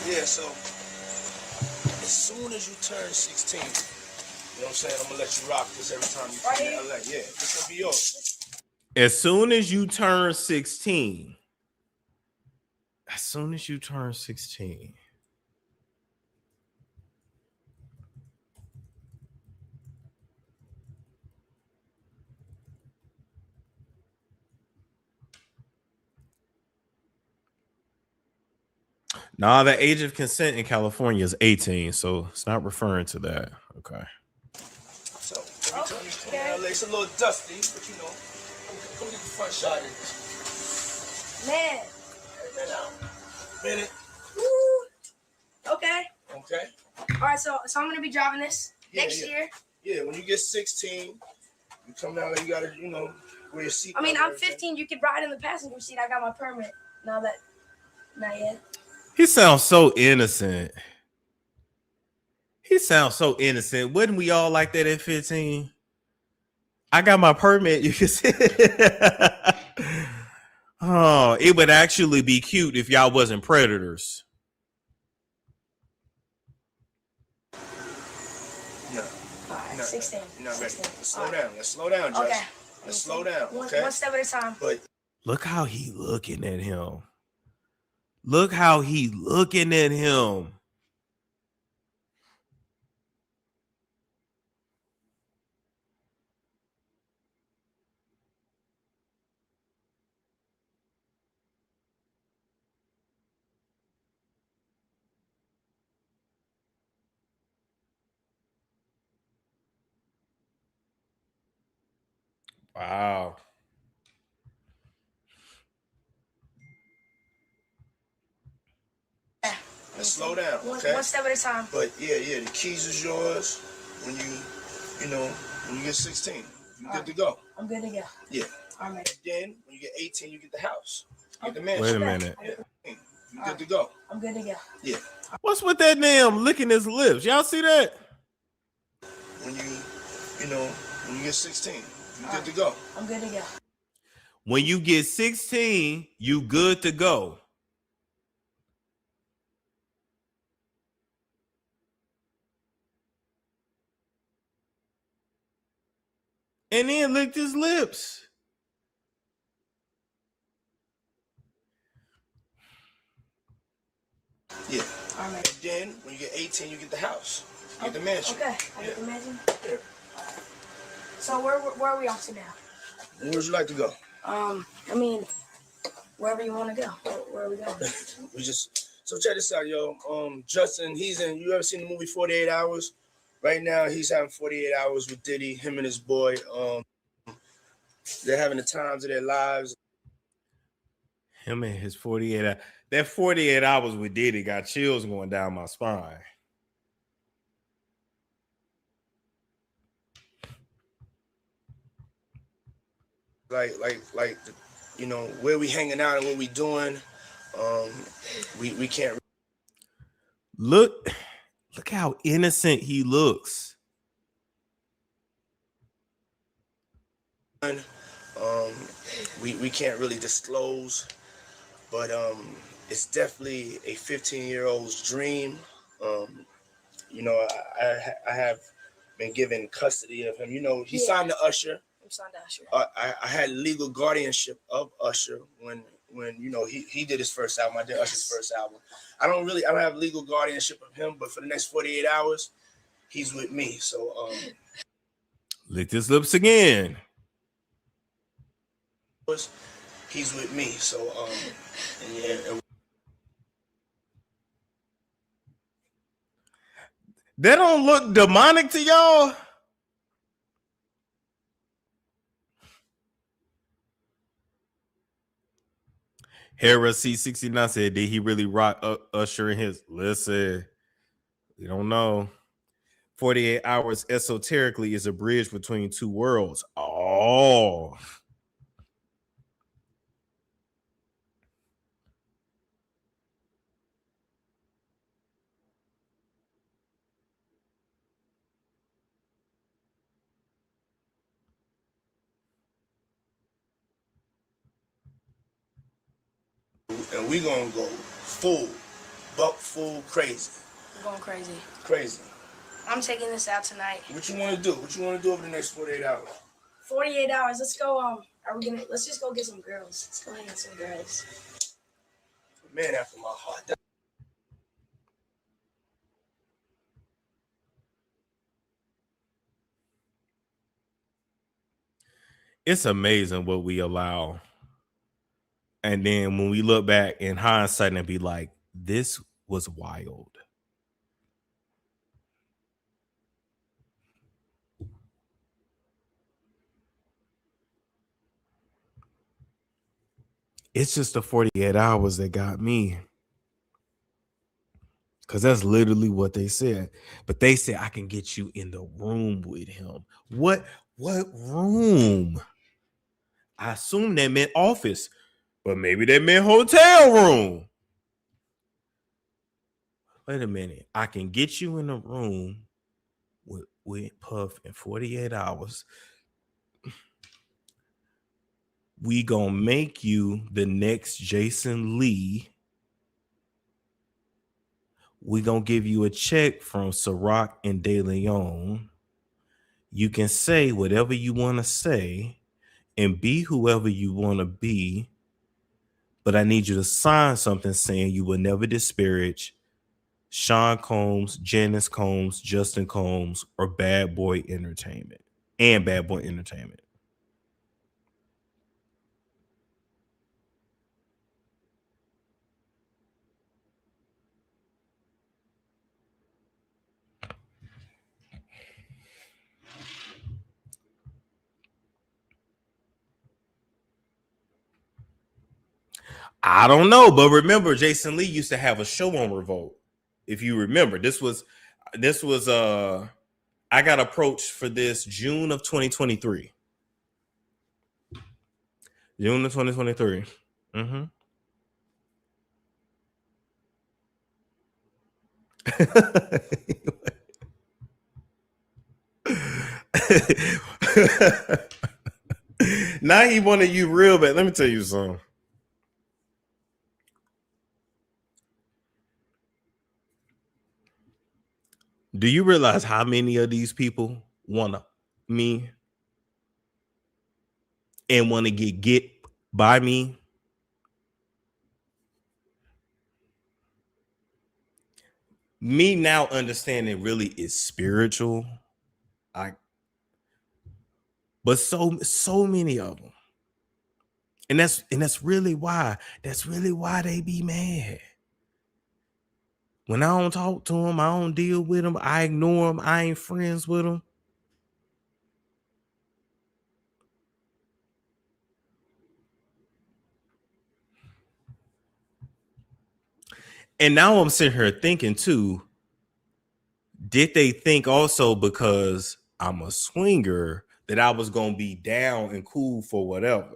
Yeah, so as soon as you turn 16, you know what I'm saying? I'm gonna let you rock this every time you come to LA. Yeah, this gonna be yours. As soon as you turn 16. As soon as you turn 16. Nah, the age of consent in California is 18, so it's not referring to that. Okay. So every time you come to LA, it's a little dusty, but you know, come get the front shot of this. Man. Minute. Woo. Okay. Okay. All right, so I'm gonna be driving this next year. Yeah, when you get 16, you come down there, you gotta, you know, wear your seat. I mean, I'm 15. You could ride in the passenger seat. I got my permit. Not yet. He sounds so innocent. He sounds so innocent. Wouldn't we all like that at 15? I got my permit. You can see. Oh, it would actually be cute if y'all wasn't predators. No. All right, No, 16. You're not ready. 16. Let's slow down. Let's slow down, Josh. Okay. Let's slow down. Okay. One step at a time. But Look how he looking at him. Look how he looking at him. Wow. let's slow down. Okay. One step at a time. But yeah, the keys is yours when you know, when you get 16. You good to go. I'm good to go. Yeah. All right. Then when you get 18, you get the house. You get the mansion. Wait a minute. Yeah. You good to go. I'm good to go. Yeah. What's with that damn licking his lips? Y'all see that? When you know, when you get 16, you good to go. I'm good to go. When you get 16, you good to go. And then licked his lips. Yeah. All right. And then when you get 18, you get the house. You get the mansion. Okay. I get the mansion. Yeah. So where are we off to now? Where would you like to go? I mean, wherever you want to go. Where are we going? So check this out, yo. Justin, you ever seen the movie 48 Hours? Right now, he's having 48 hours with Diddy, him and his boy. They're having the times of their lives. Him and his 48 hours. That 48 hours with Diddy got chills going down my spine. Like, you know, where we hanging out and what we doing. We can't. Look how innocent he looks. We can't really disclose, but it's definitely a 15-year-old's dream. Um, you know, I have been given custody of him. You know, he signed to Usher. I'm signed to Usher. I had legal guardianship of Usher when you know he did his first album. I did Usher's first album. I don't have legal guardianship of him, but for the next 48 hours, he's with me. So Lick his lips again. he's with me. So and yeah. That don't look demonic to y'all? Hera C69 said, did he really rock Usher in his? Listen, we don't know. 48 hours esoterically is a bridge between two worlds. Oh. And we gonna go full crazy. We're going crazy. Crazy. I'm taking this out tonight. What you wanna do? What you wanna do over the next 48 hours? 48 hours. Let's go. Let's just go get some girls. Let's go hang with some girls. Man after my heart. It's amazing what we allow. And then when we look back in hindsight and be like, this was wild. It's just the 48 hours that got me. Because that's literally what they said. But they said, I can get you in the room with him. What room? I assume that meant office, but maybe that meant hotel room. Wait a minute. I can get you in a room with Puff in 48 hours. We gonna make you the next Jason Lee. We gonna give you a check from Ciroc and De Leon. You can say whatever you want to say and be whoever you want to be, but I need you to sign something saying you will never disparage Sean Combs, Janice Combs, Justin Combs, or Bad Boy Entertainment. And Bad Boy Entertainment. I don't know, but remember, Jason Lee used to have a show on Revolt. If you remember, this was I got approached for this June of 2023. June of 2023. Mm-hmm. Now he wanted you real bad. Let me tell you something. Do you realize how many of these people want me and want to get by me? Me now understanding really is spiritual. But so many of them. And that's really why they be mad. When I don't talk to them, I don't deal with them, I ignore them, I ain't friends with them. And now I'm sitting here thinking too, did they think also because I'm a swinger that I was going to be down and cool for whatever?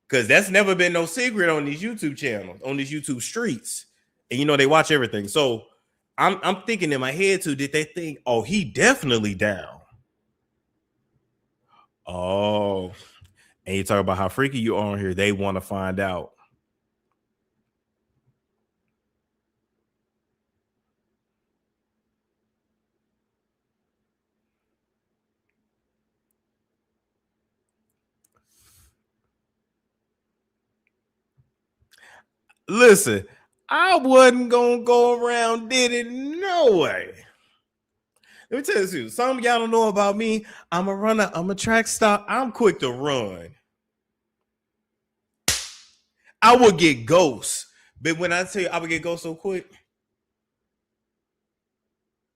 Because that's never been no secret on these YouTube channels, on these YouTube streets. And you know, they watch everything. So I'm thinking in my head too, did they think, oh, he definitely down? Oh, and you talk about how freaky you are on here. They want to find out. Listen, I wasn't gonna go around did it no way. Let me tell you something. Some of y'all don't know about me. I'm a runner. I'm a track star. I'm quick to run. I would get ghosts, but when I tell you I would get ghosts so quick,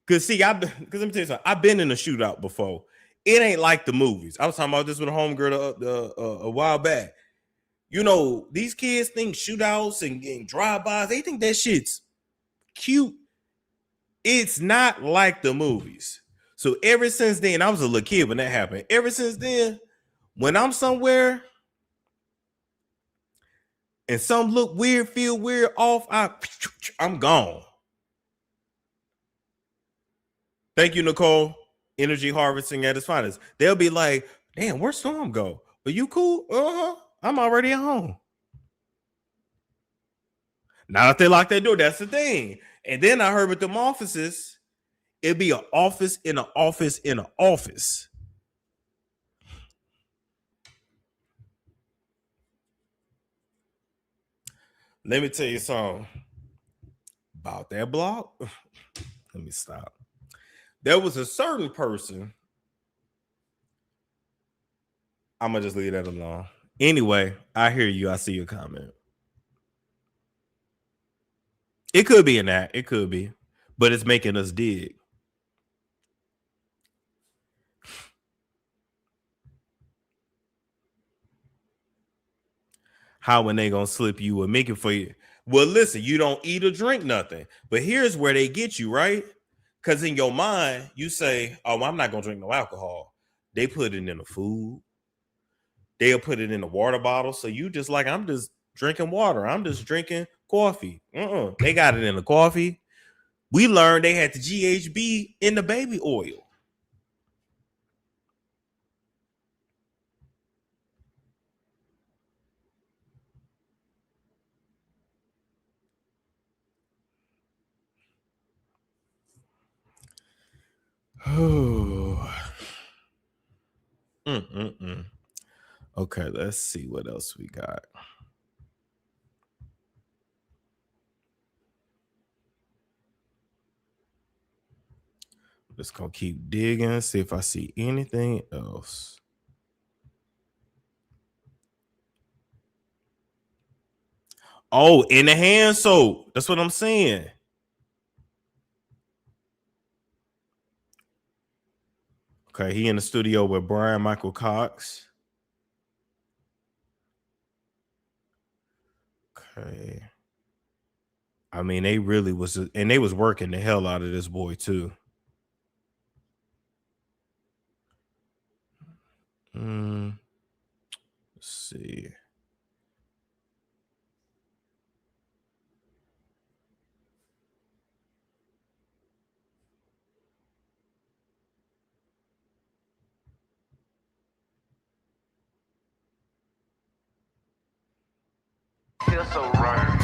because see, let me tell you something. I've been in a shootout before. It ain't like the movies. I was talking about this with a homegirl a while back. You know, these kids think shootouts and drive-bys, they think that shit's cute. It's not like the movies. So ever since then, I was a little kid when that happened. Ever since then, when I'm somewhere and some look weird, feel weird, off, I'm gone. Thank you, Nicole. Energy harvesting at its finest. They'll be like, damn, where'd Storm go? Are you cool? Uh-huh. I'm already at home. Now that they lock that door, that's the thing. And then I heard with them offices, it'd be an office in an office in an office. Let me tell you something about that block. Let me stop. There was a certain person. I'm going to just leave that alone. Anyway, I hear you. I see your comment. It could be an act. It could be. But it's making us dig. How when they going to slip you or make it for you? Well, listen, you don't eat or drink nothing. But here's where they get you, right? Because in your mind, you say, oh, I'm not going to drink no alcohol. They put it in the food. They'll put it in a water bottle. So you just like, I'm just drinking water. I'm just drinking coffee. They got it in the coffee. We learned they had the GHB in the baby oil. Oh. Okay, let's see what else we got. Just gonna keep digging, see if I see anything else. Oh, in the hand soap. That's what I'm saying. Okay, he in the studio with Brian Michael Cox. Okay. I mean, they really was, and they was working the hell out of this boy too. Let's see. Feel so right.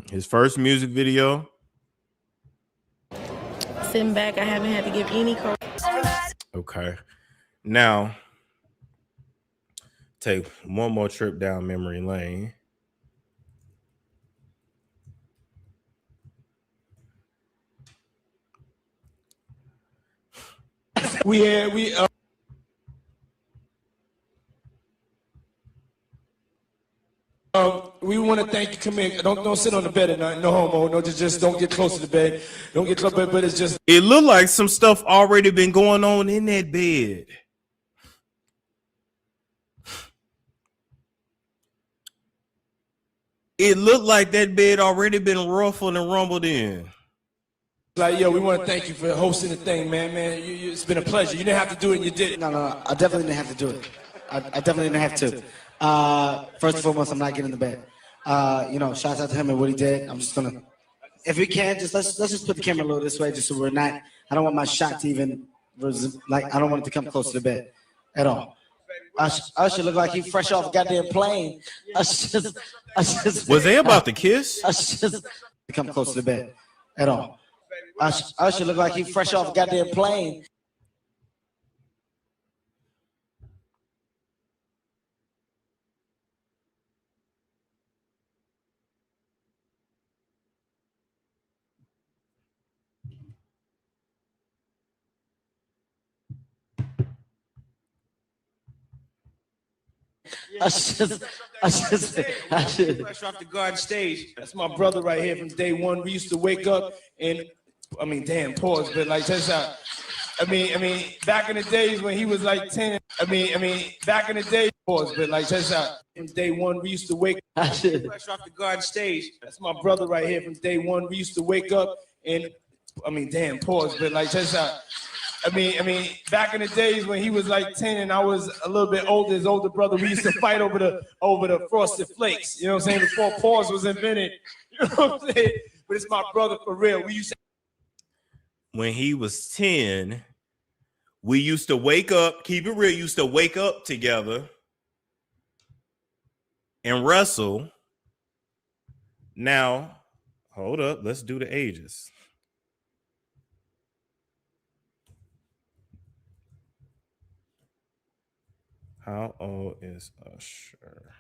His first music video. Sitting back, I haven't had to give any call. Okay. Now, take one more trip down memory lane. We want to thank you. Come here. Don't sit on the bed at night. No homo. No, just don't get close to the bed. Don't get close, but it's just. It looked like some stuff already been going on in that bed. It looked like that bed already been ruffled and rumbled in. Like, yo, we want to thank you for hosting the thing, man. It's been a pleasure. You didn't have to do it, and you did it. No, I definitely didn't have to do it. I definitely didn't have to. First and foremost, I'm not getting in the bed. Shouts out to him and what he did. I'm just gonna if we can, let's just put the camera a little this way, just so we're not. I don't want my shot to even like. I don't want it to come close to the bed at all. Usher look like he fresh off a goddamn plane. Usher Was they about to kiss? Usher to come close to the bed at all. Usher look like he fresh off a goddamn plane. Fresh off the garden stage. That's my brother right here from day one. We used to wake up and, I mean, damn, pause, but like, check this out. I mean, back in the days when he was like 10, back in the day, pause, but like, check this out. From day one, we used to wake up. Fresh off the garden stage. That's my brother right here from day one. We used to wake up and, I mean, damn, pause, but like, check this out. I mean, back in the days when he was like 10 and I was a little bit older, his older brother, we used to fight over the Frosted Flakes. You know what I'm saying? Before pause was invented. You know what I'm saying? But it's my brother for real. We used to. When he was 10, we used to wake up, keep it real, used to wake up together and wrestle. Now, hold up, let's do the ages. How old is Usher?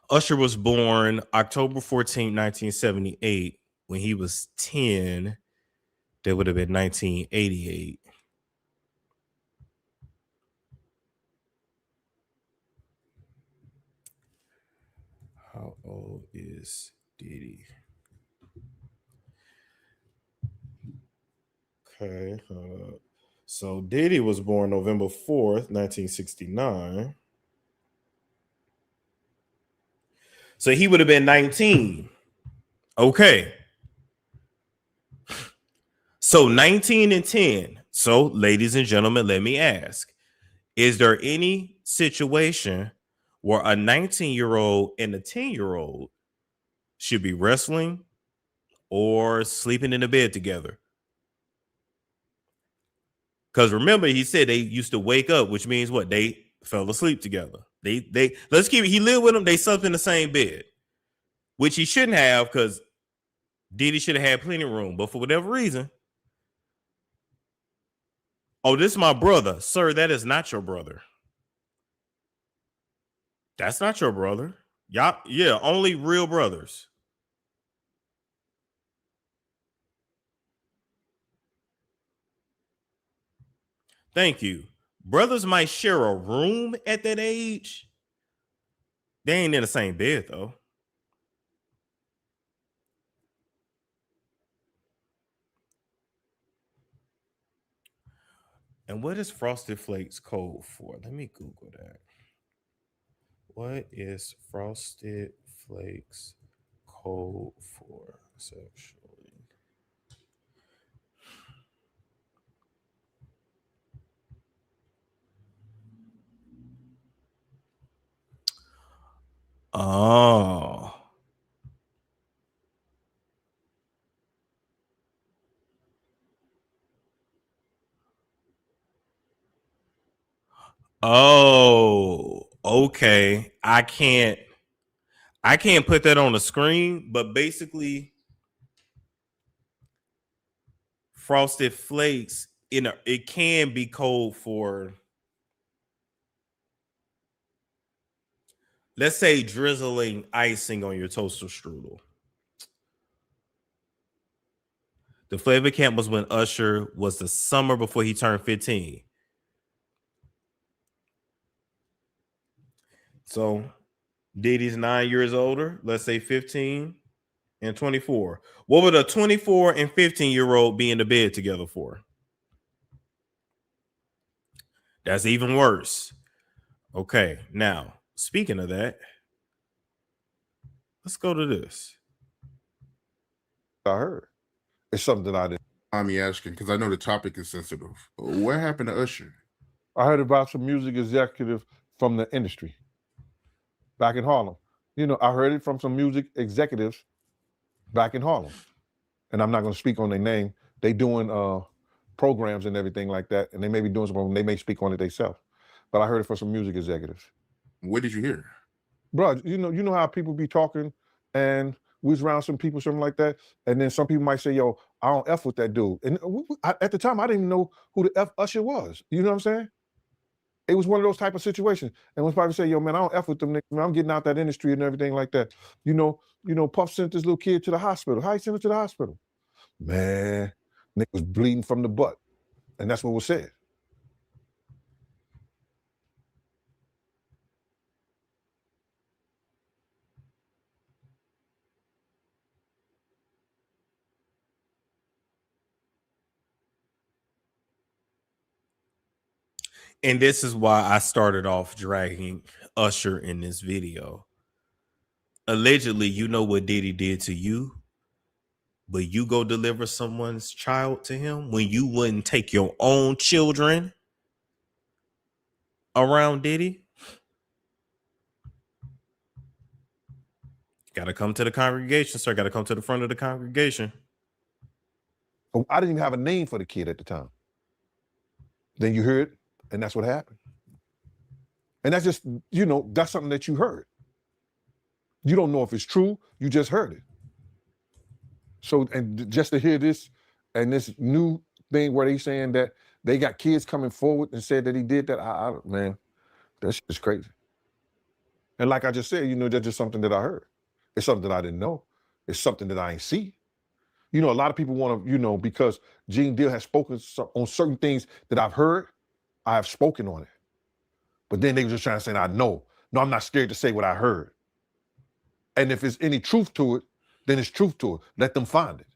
Usher was born October 14, 1978. When he was 10, that would have been 1988. How old is Diddy? Okay. So Diddy was born November 4th, 1969. So he would have been 19. Okay. So 19 and 10. So, ladies and gentlemen, let me ask, is there any situation where a 19-year-old and a 10-year-old should be wrestling or sleeping in the bed together? Because remember, he said they used to wake up, which means what? They fell asleep together. They let's keep it. He lived with them. They slept in the same bed, which he shouldn't have, because Diddy should have had plenty of room. But for whatever reason, oh, this is my brother, sir. That is not your brother. That's not your brother. Y'all, yeah, only real brothers. Thank you. Brothers might share a room at that age. They ain't in the same bed, though. And what is Frosted Flakes code for? Let me Google that. What is Frosted Flakes code for sexually? Oh. Oh, okay. I can't put that on the screen, but basically Frosted Flakes it can be code for, let's say, drizzling icing on your toaster strudel. The flavor camp was when Usher was the summer before he turned 15. So Diddy's 9 years older, let's say 15 and 24. What would a 24 and 15-year-old be in the bed together for? That's even worse. Okay, now, speaking of that, let's go to this. I heard. It's something that I didn't. I'm asking because I know the topic is sensitive. What happened to Usher? I heard about some music executive from the industry back in Harlem. You know, I heard it from some music executives back in Harlem. And I'm not going to speak on their name. They doing programs and everything like that, and they may be doing something. They may speak on it themselves. But I heard it from some music executives. What did you hear? Bro, you know how people be talking, and we was around some people, something like that, and then some people might say, "Yo, I don't F with that dude." And at the time, I didn't even know who the F Usher was. You know what I'm saying? It was one of those type of situations. And when somebody say, "Yo, man, I don't F with them niggas, man, I'm getting out that industry and everything like that." You know, Puff sent this little kid to the hospital. How he sent him to the hospital? Man, nigga was bleeding from the butt. And that's what was said. And this is why I started off dragging Usher in this video. Allegedly, you know what Diddy did to you, but you go deliver someone's child to him when you wouldn't take your own children around Diddy. Got to come to the congregation, sir. Got to come to the front of the congregation. I didn't even have a name for the kid at the time. Then you heard, and that's what happened. And that's just, that's something that you heard. You don't know if it's true. You just heard it. So, and just to hear this and this new thing where they saying that they got kids coming forward and said that he did that, man, that's just crazy. And like I just said, that's just something that I heard. It's something that I didn't know. It's something that I ain't see. A lot of people want to, because Gene Deal has spoken on certain things that I've heard, I have spoken on it. But then they were just trying to say, I know. No, I'm not scared to say what I heard. And if there's any truth to it, then it's truth to it. Let them find it.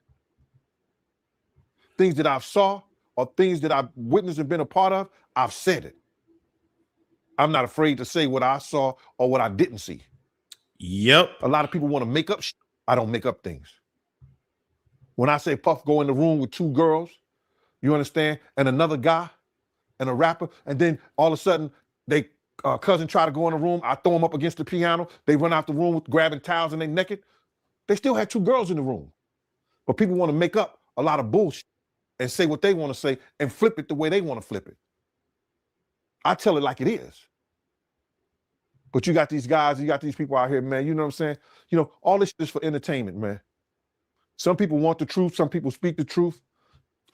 Things that I've saw or things that I've witnessed and been a part of, I've said it. I'm not afraid to say what I saw or what I didn't see. Yep. A lot of people want to make up. I don't make up things. When I say Puff go in the room with two girls, you understand, and another guy and a rapper, and then all of a sudden they cousin try to go in the room, I throw them up against the piano, they run out the room with grabbing towels and they naked. They still had two girls in the room. But people want to make up a lot of bullshit and say what they want to say and flip it the way they want to flip it. I tell it like it is. But you got these guys, you got these people out here, man, you know what I'm saying? All this is for entertainment, man. Some people want the truth. Some people speak the truth.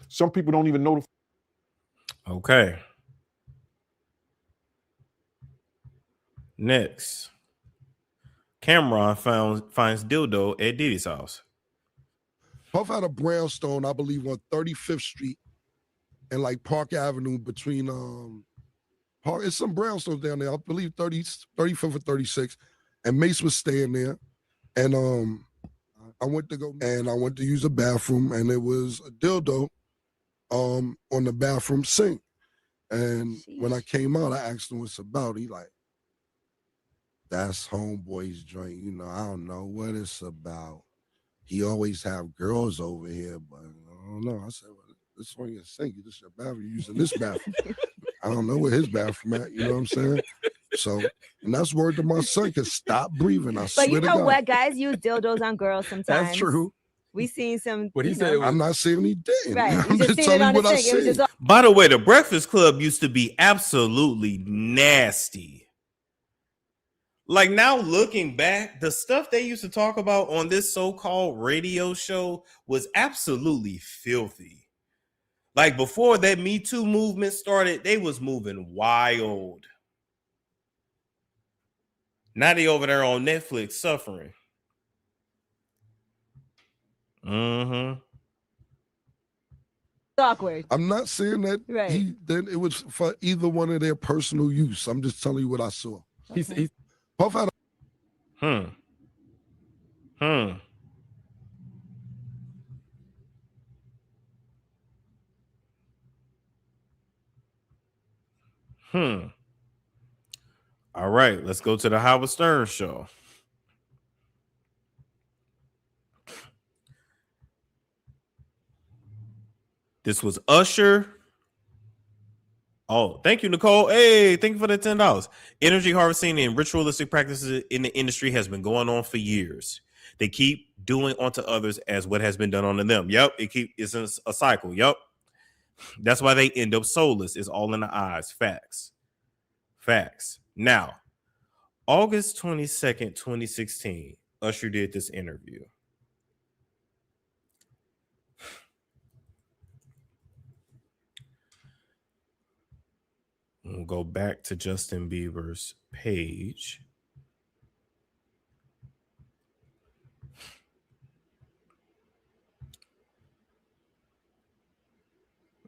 Some people don't even know the. Okay. Next. Cameron finds dildo at Diddy's house. Puff had a brownstone, I believe, on 35th Street and like Park Avenue between it's some brownstones down there. I believe 35th or 36th. And Mace was staying there. And I went to use a bathroom, and it was a dildo on the bathroom sink. And when I came out, I asked him what's about. He like, that's homeboy's joint. I don't know what it's about. He always have girls over here, but I don't know. I said, well, this on your sink. This is your bathroom. You're using this bathroom. I don't know where his bathroom at. You know what I'm saying? So, and that's word to my son, because stop breathing. I swear to God. But you know what? Guys use dildos on girls sometimes. That's true. We seen some. What he said. I'm not saying he didn't. Right. I'm just telling you what I said. By the way, the Breakfast Club used to be absolutely nasty. Like, now looking back, the stuff they used to talk about on this so-called radio show was absolutely filthy. Like, before that Me Too movement started, they was moving wild. Now they over there on Netflix suffering. Mm-hmm. Awkward. I'm not saying that then it was for either one of their personal use. I'm just telling you what I saw. Okay. Puff had All right, let's go to the Howard Stern show. This was Usher. Oh, thank you, Nicole. Hey, thank you for the $10. Energy harvesting and ritualistic practices in the industry has been going on for years. They keep doing onto others as what has been done onto them. Yep, it's a cycle. Yep. That's why they end up soulless. It's all in the eyes. Facts. Now, August 22nd, 2016, Usher did this interview. We'll go back to Justin Bieber's page.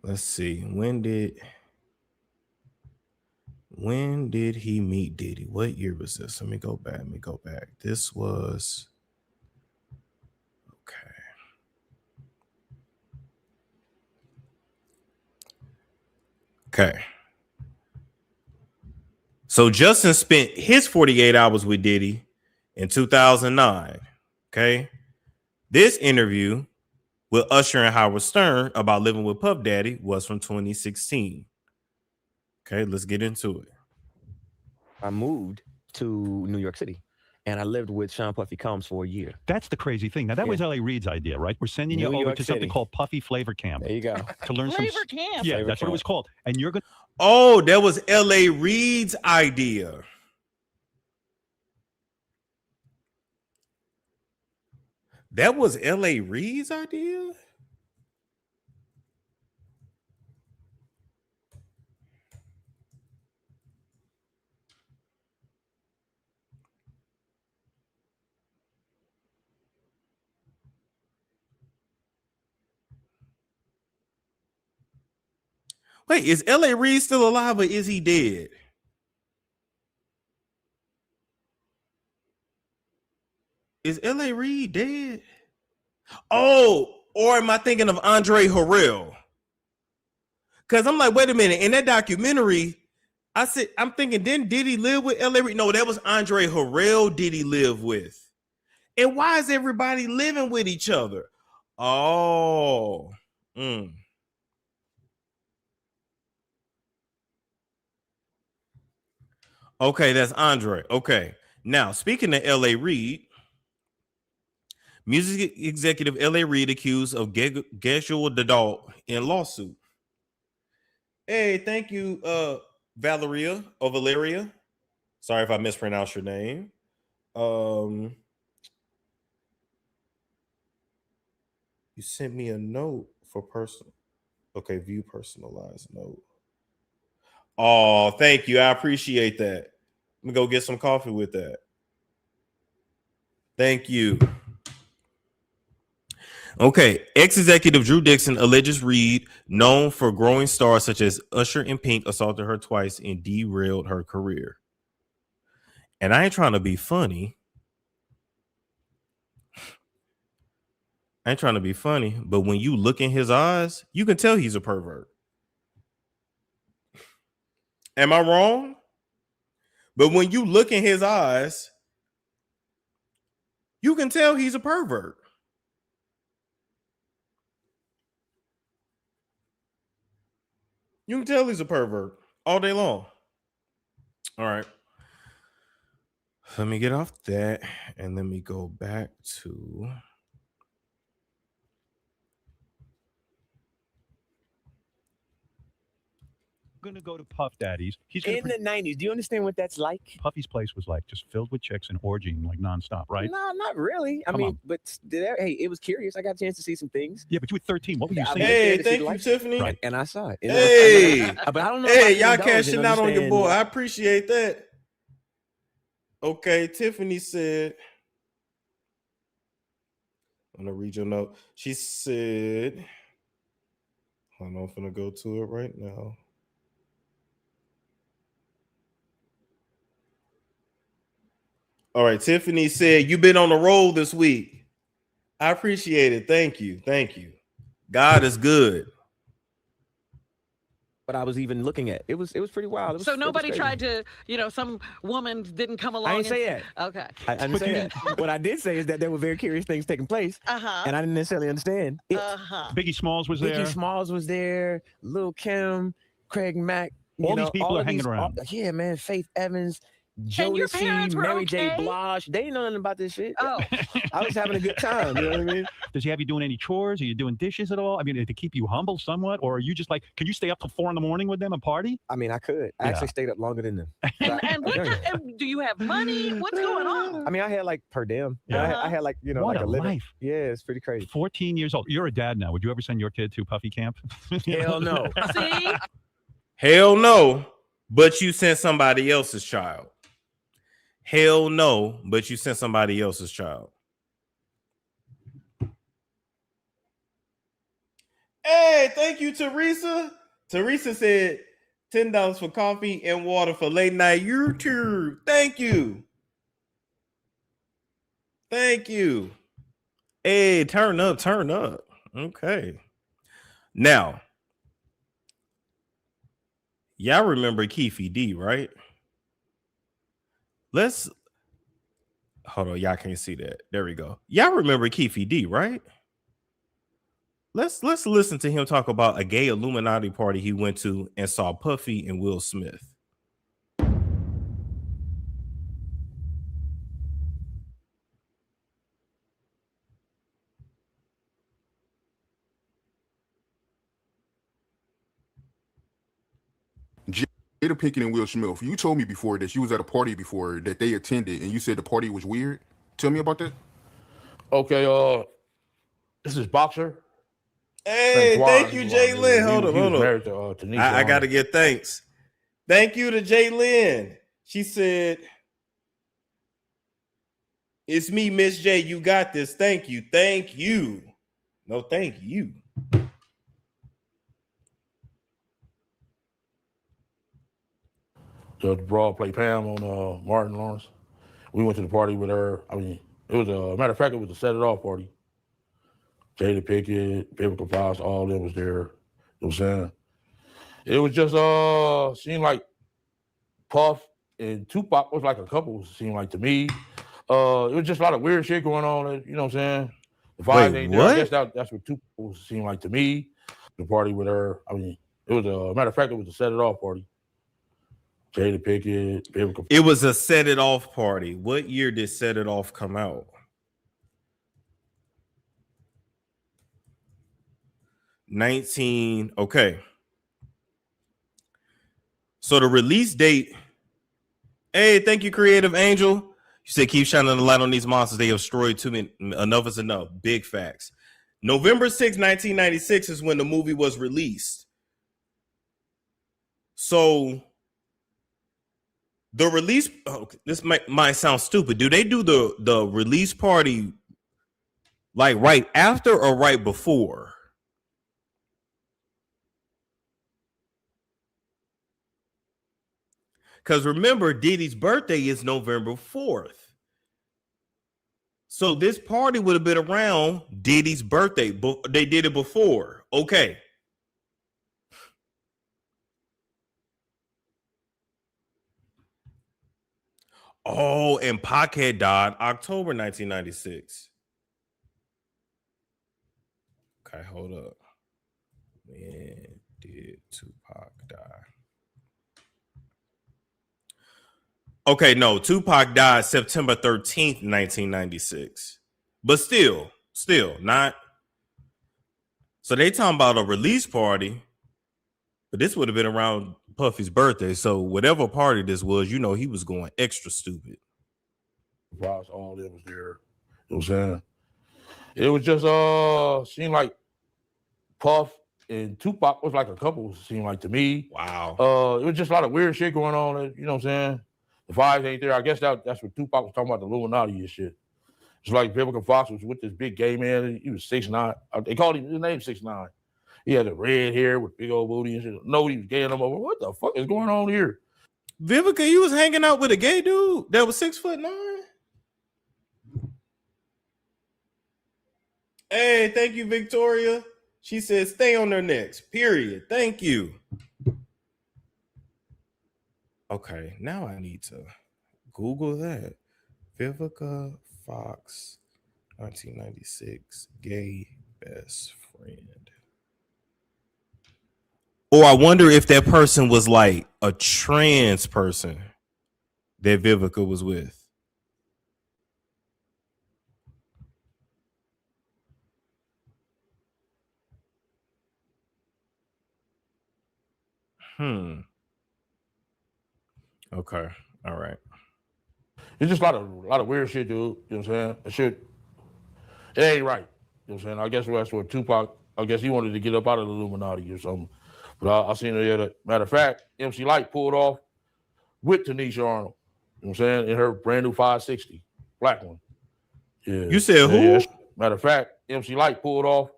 Let's see. When did he meet Diddy? What year was this? Let me go back. This was okay. So Justin spent his 48 hours with Diddy in 2009. Okay. This interview with Usher and Howard Stern about living with Puff Daddy was from 2016. Okay, let's get into it. I moved to New York City, and I lived with Sean Puffy Combs for a year. That's the crazy thing. Now, that was L.A. Reid's idea, right? We're sending you New over York to something City. called Puffy Flavor Camp. There you go. To learn Flavor some... Camp. Yeah, Flavor that's what Camp. it was called. And you're going to... Oh, that was L.A. Reid's idea. That was L.A. Reid's idea? Wait, is L.A. Reid still alive or is he dead? Is L.A. Reid dead? Oh, or am I thinking of Andre Harrell? Because I'm like, wait a minute. In that documentary, I'm thinking, didn't Diddy live with L.A. Reid? No, that was Andre Harrell Diddy live with. And why is everybody living with each other? Oh. Okay, that's Andre. Okay. Now, speaking of L.A. Reid, music executive L.A. Reid accused of sexual assault in lawsuit. Hey, thank you, Valeria. Sorry if I mispronounced your name. You sent me a note for personal. Okay, view personalized note. Oh, thank you. I appreciate that. Let me go get some coffee with that. Thank you. Okay, ex-executive Drew Dixon alleges Reid, known for growing stars such as Usher and Pink, assaulted her twice and derailed her career. And I ain't trying to be funny. But when you look in his eyes, you can tell he's a pervert. Am I wrong? But when you look in his eyes, you can tell he's a pervert. You can tell he's a pervert all day long. All right. Let me get off that and let me go back to... going to go to Puff Daddy's. He's In the 90s. Do you understand what that's like? Puffy's place was like just filled with chicks and orgying like nonstop, right? No, not really. I mean, but hey, it was curious. I got a chance to see some things. Yeah, but you were 13. What were you I saying? Hey, thank you, Tiffany. Right. And I saw it. Hey, but I don't know. Hey, y'all cashing out on your boy. I appreciate that. Okay, Tiffany said, I'm gonna read your note. She said, hold on, I'm gonna go to it right now. All right, Tiffany said, you've been on the roll this week. I appreciate it. Thank you. God is good. But I was even looking at it was pretty wild. So nobody tried to, some woman didn't come along. I didn't say that. Okay. I didn't say that. What I did say is that there were very curious things taking place, and I didn't necessarily understand it. Biggie Smalls was there. Biggie Smalls was there. Lil' Kim, Craig Mack. All these people are hanging around. Yeah, man. Faith Evans. And your parents Jodeci, were Mary J. okay? Blige. They didn't know nothing about this shit. Oh. I was having a good time. You know what I mean? Does he have you doing any chores? Are you doing dishes at all? I mean, to keep you humble somewhat, or are you just like, can you stay up till 4 a.m. with them and party? I mean, I could. I actually stayed up longer than them. And what and do you have money? What's going on? I mean, I had like per diem. Yeah. I had like, you know, What like a a living. life. Yeah, it's pretty crazy. 14 years old. You're a dad now. Would you ever send your kid to Puffy camp? Hell no. See? Hell no, but you sent somebody else's child. Hell no, but you sent somebody else's child. Hey, thank you, Teresa. Teresa said $10 for coffee and water for late night YouTube. Thank you. Thank you. Hey, turn up, turn up. Okay. Now, y'all remember Keefe D, right? Let's hold on. Y'all can't see that. There we go. Y'all remember Keefe D, right? Let's listen to him talk about a gay Illuminati party he went to and saw Puffy and Will Smith. Jada Pinkett and Will Smith. You told me before that you was at a party before that they attended, and you said the party was weird. Tell me about that. Okay, this is Boxer. Hey, thank you, Jay Lynn. Hold He was on. married to Tanisha. I got to get thanks. Thank you to Jay Lynn. She said, "It's me, Miss J. You got this. Thank you. Thank you. No, thank you." The broad play Pam on Martin Lawrence. We went to the party with her. I mean, it was a matter of fact, it was a set it off party. Jada Pinkett, Biblical Fox, all of them was there. You know what I'm saying? It was just seemed like Puff and Tupac was like a couple, seemed like to me. It was just a lot of weird shit going on, you know what I'm saying? The vibes ain't there. I guess that's what Tupac seemed like to me. The party with her. I mean, it was a matter of fact, it was a set it off party. Jada Pinkett, Biblical. It was a Set It Off party. What year did Set It Off come out? 19. Okay. So the release date. Hey, thank you, Creative Angel. You said keep shining the light on these monsters. They have destroyed too many. Enough is enough. Big facts. November 6, 1996 is when the movie was released. So the release, this might sound stupid. Do they do the release party like right after or right before? Because remember, Diddy's birthday is November 4th. So this party would have been around Diddy's birthday. But they did it before. Okay. Oh, and Pac had died October 1996. Okay, hold up. When did Tupac die? Okay, no, Tupac died September 13th, 1996. But still not. So they talking about a release party, but this would have been around Puffy's birthday. So whatever party this was, you know, he was going extra stupid. Ross, all that was there. You know what I'm saying? It was just seemed like Puff and Tupac was like a couple, seemed like to me. Wow. It was just a lot of weird shit going on, you know what I'm saying? The vibes ain't there. I guess that's what Tupac was talking about, the Illuminati and shit. It's like Biblical Fox was with this big gay man. He was 6'9". They called him, his name 6'9". He had the red hair with big old booty and shit. No, he was gay and I'm over. What the fuck is going on here? Vivica, you was hanging out with a gay dude that was 6'9"? Hey, thank you, Victoria. She says stay on their necks. Period. Thank you. Okay, now I need to Google that. Vivica Fox, 1996, gay best friend. Or I wonder if that person was like a trans person. that Vivica was with? Okay. All right. It's just a lot of weird shit, dude. You know what I'm saying? It ain't right. You know what I'm saying? I guess that's what Tupac, I guess he wanted to get up out of the Illuminati or something. But I seen it the matter of fact, MC Light pulled off with Tanisha Arnold. You know what I'm saying? In her brand new 560, black one. Yeah. You said who? Yeah. Matter of fact, MC Light pulled off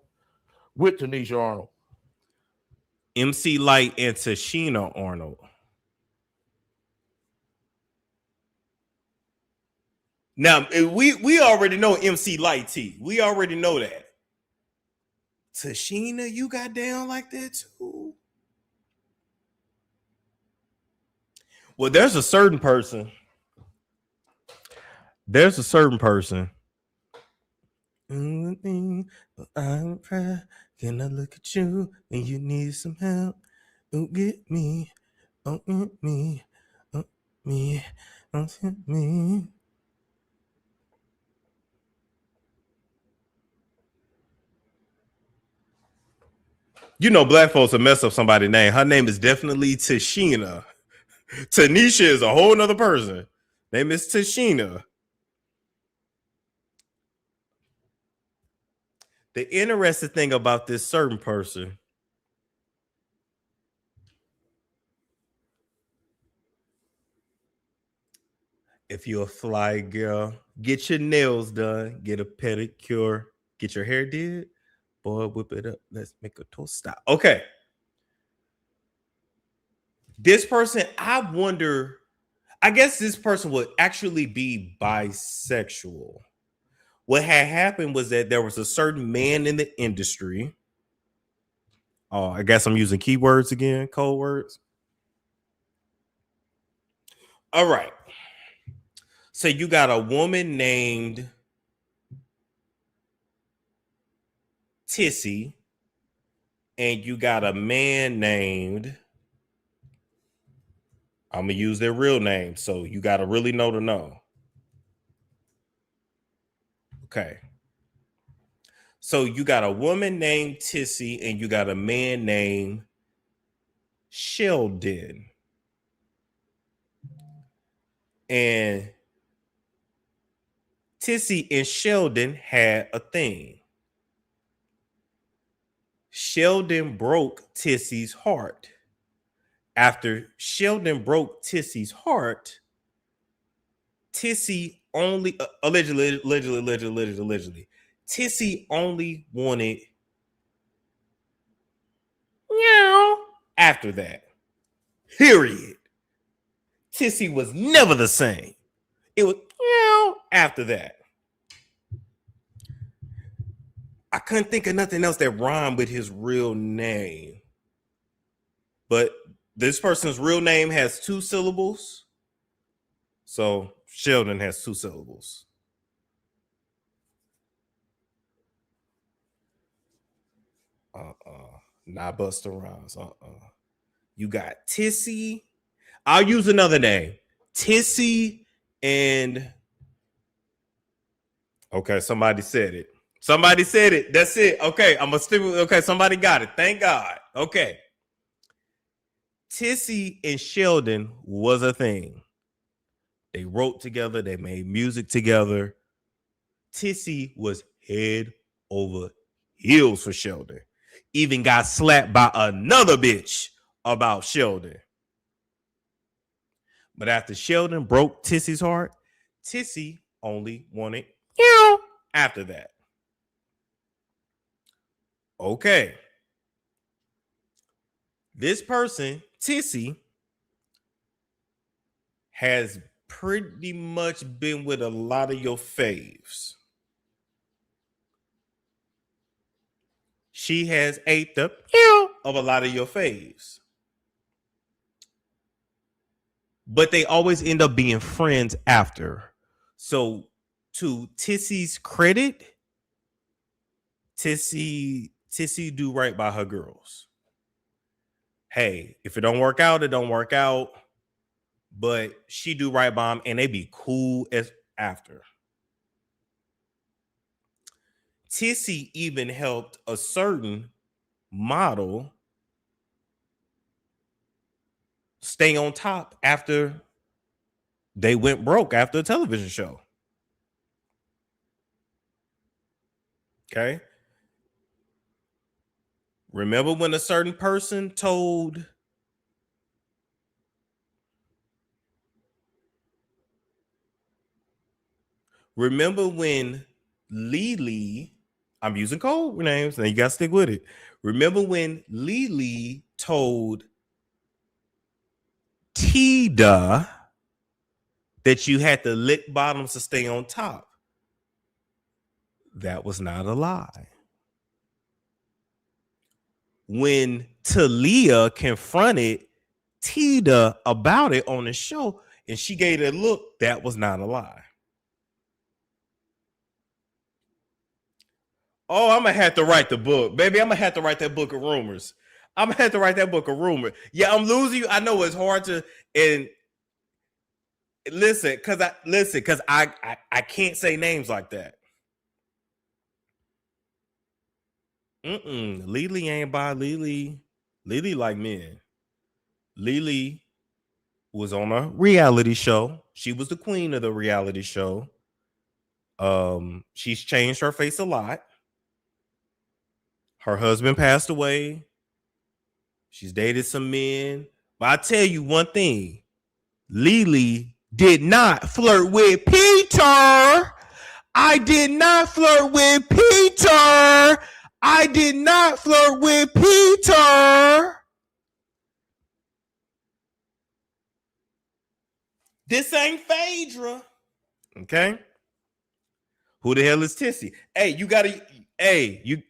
with Tanisha Arnold. MC Light and Tashina Arnold. Now we already know MC Light T. We already know that. Tashina, you got down like that too. Well, there's a certain person. I'm proud. Can I look at you and you need some help? Don't get me. Don't get me. Don't me. Don't get me. You know, black folks will mess up somebody's name. Her name is definitely Tashina. Tanisha is a whole nother person. Name is Tashina. The interesting thing about this certain person, if you're a fly girl, get your nails done, get a pedicure, get your hair did, boy, whip it up. Let's make a toast stop. Okay. This person, I wonder, I guess this person would actually be bisexual. What had happened was that there was a certain man in the industry. Oh, I guess I'm using keywords again, code words. All right. So you got a woman named Tissy, and you got a man named, I'm going to use their real name, so you got to really know to know. Okay. So you got a woman named Tissy, and you got a man named Sheldon. And Tissy and Sheldon had a thing. Sheldon broke Tissy's heart. After Sheldon broke Tissy's heart, Tissy only allegedly, Tissy only wanted meow after that. Period. Tissy was never the same. It was meow after that. I couldn't think of nothing else that rhymed with his real name. But this person's real name has 2 syllables. So Sheldon has 2 syllables. Not Busta Rhymes. You got Tissy. I'll use another name. Tissy and okay, somebody said it. Somebody said it. That's it. Okay, I'm gonna stick with okay, somebody got it. Thank God. Okay. Tissy and Sheldon was a thing. They wrote together, they made music together. Tissy was head over heels for Sheldon. Even got slapped by another bitch about Sheldon. But after Sheldon broke Tissy's heart, Tissy only wanted after that. Okay. This person, Tissy, has pretty much been with a lot of your faves. She has ate the of a lot of your faves. But they always end up being friends after. So to Tissy's credit, Tissy do right by her girls. Hey, if it don't work out, it don't work out. but she do right by him, and they be cool as after. Tissy even helped a certain model stay on top after they went broke after a television show. Okay. Remember when a certain person told Remember when Lily, I'm using code names, and you gotta stick with it. Remember when Lily told Tida that you had to lick bottoms to stay on top? That was not a lie. When Talia confronted Tida about it on the show and she gave it a look, that was not a lie. Oh, I'm gonna have to write the book, baby. I'm gonna have to write that book of rumors. I'm gonna have to write that book of rumor. Yeah, I'm losing you. I know it's hard to and listen, because I can't say names like that. Lily ain't by Lily like men. Lily was on a reality show. She was the queen of the reality show. She's changed her face a lot. Her husband passed away. She's dated some men. But I tell you one thing, Lily did not flirt with Peter. I did not flirt with Peter. I did not flirt with Peter. This ain't Phaedra. Okay. Who the hell is Tissy? Hey, you gotta. Hey, you.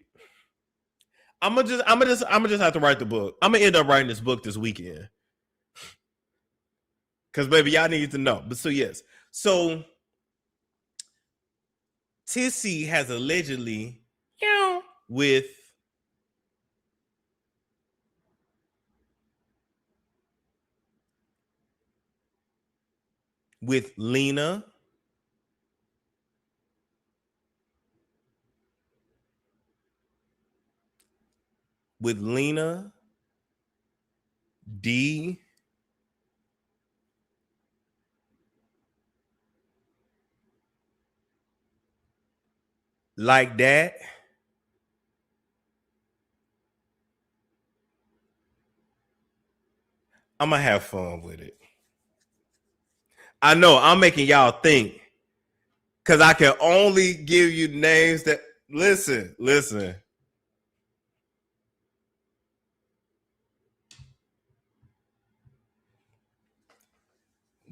I'm gonna just have to write the book. I'm gonna end up writing this book this weekend. Cause baby, y'all need to know. But so yes, so Tissy has allegedly, with Lena. With Lena D. Like that. I'm gonna have fun with it. I know I'm making y'all think because I can only give you names that listen.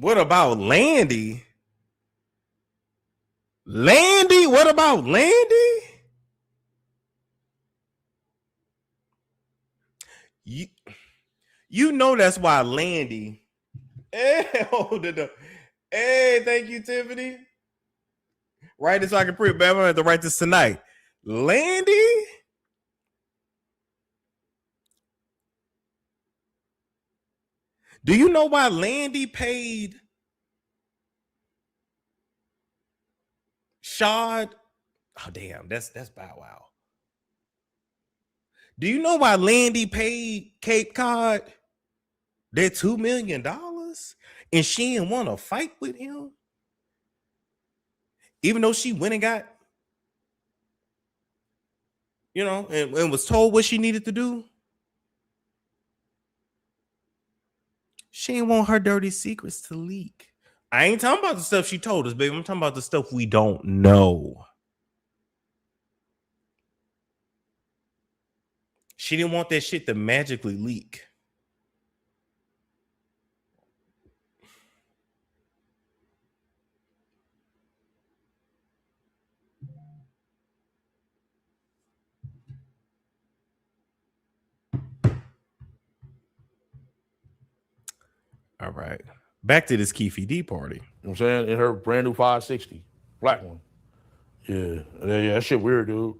What about Landy? Landy? What about Landy? You know that's why Landy. Hey, hold it up. Hey, thank you, Tiffany. Write this so I can print, baby. I'm gonna have to write this tonight. Landy? Do you know why Landy paid Shad? Oh, damn, that's Bow Wow. Do you know why Landy paid Cape Cod that $2 million and she didn't want to fight with him? Even though she went and got, and was told what she needed to do. She didn't want her dirty secrets to leak. I ain't talking about the stuff she told us, baby. I'm talking about the stuff we don't know. She didn't want that shit to magically leak. All right. Back to this Keefe D party. You know what I'm saying? In her brand new 560, black one. Yeah, that shit weird, dude.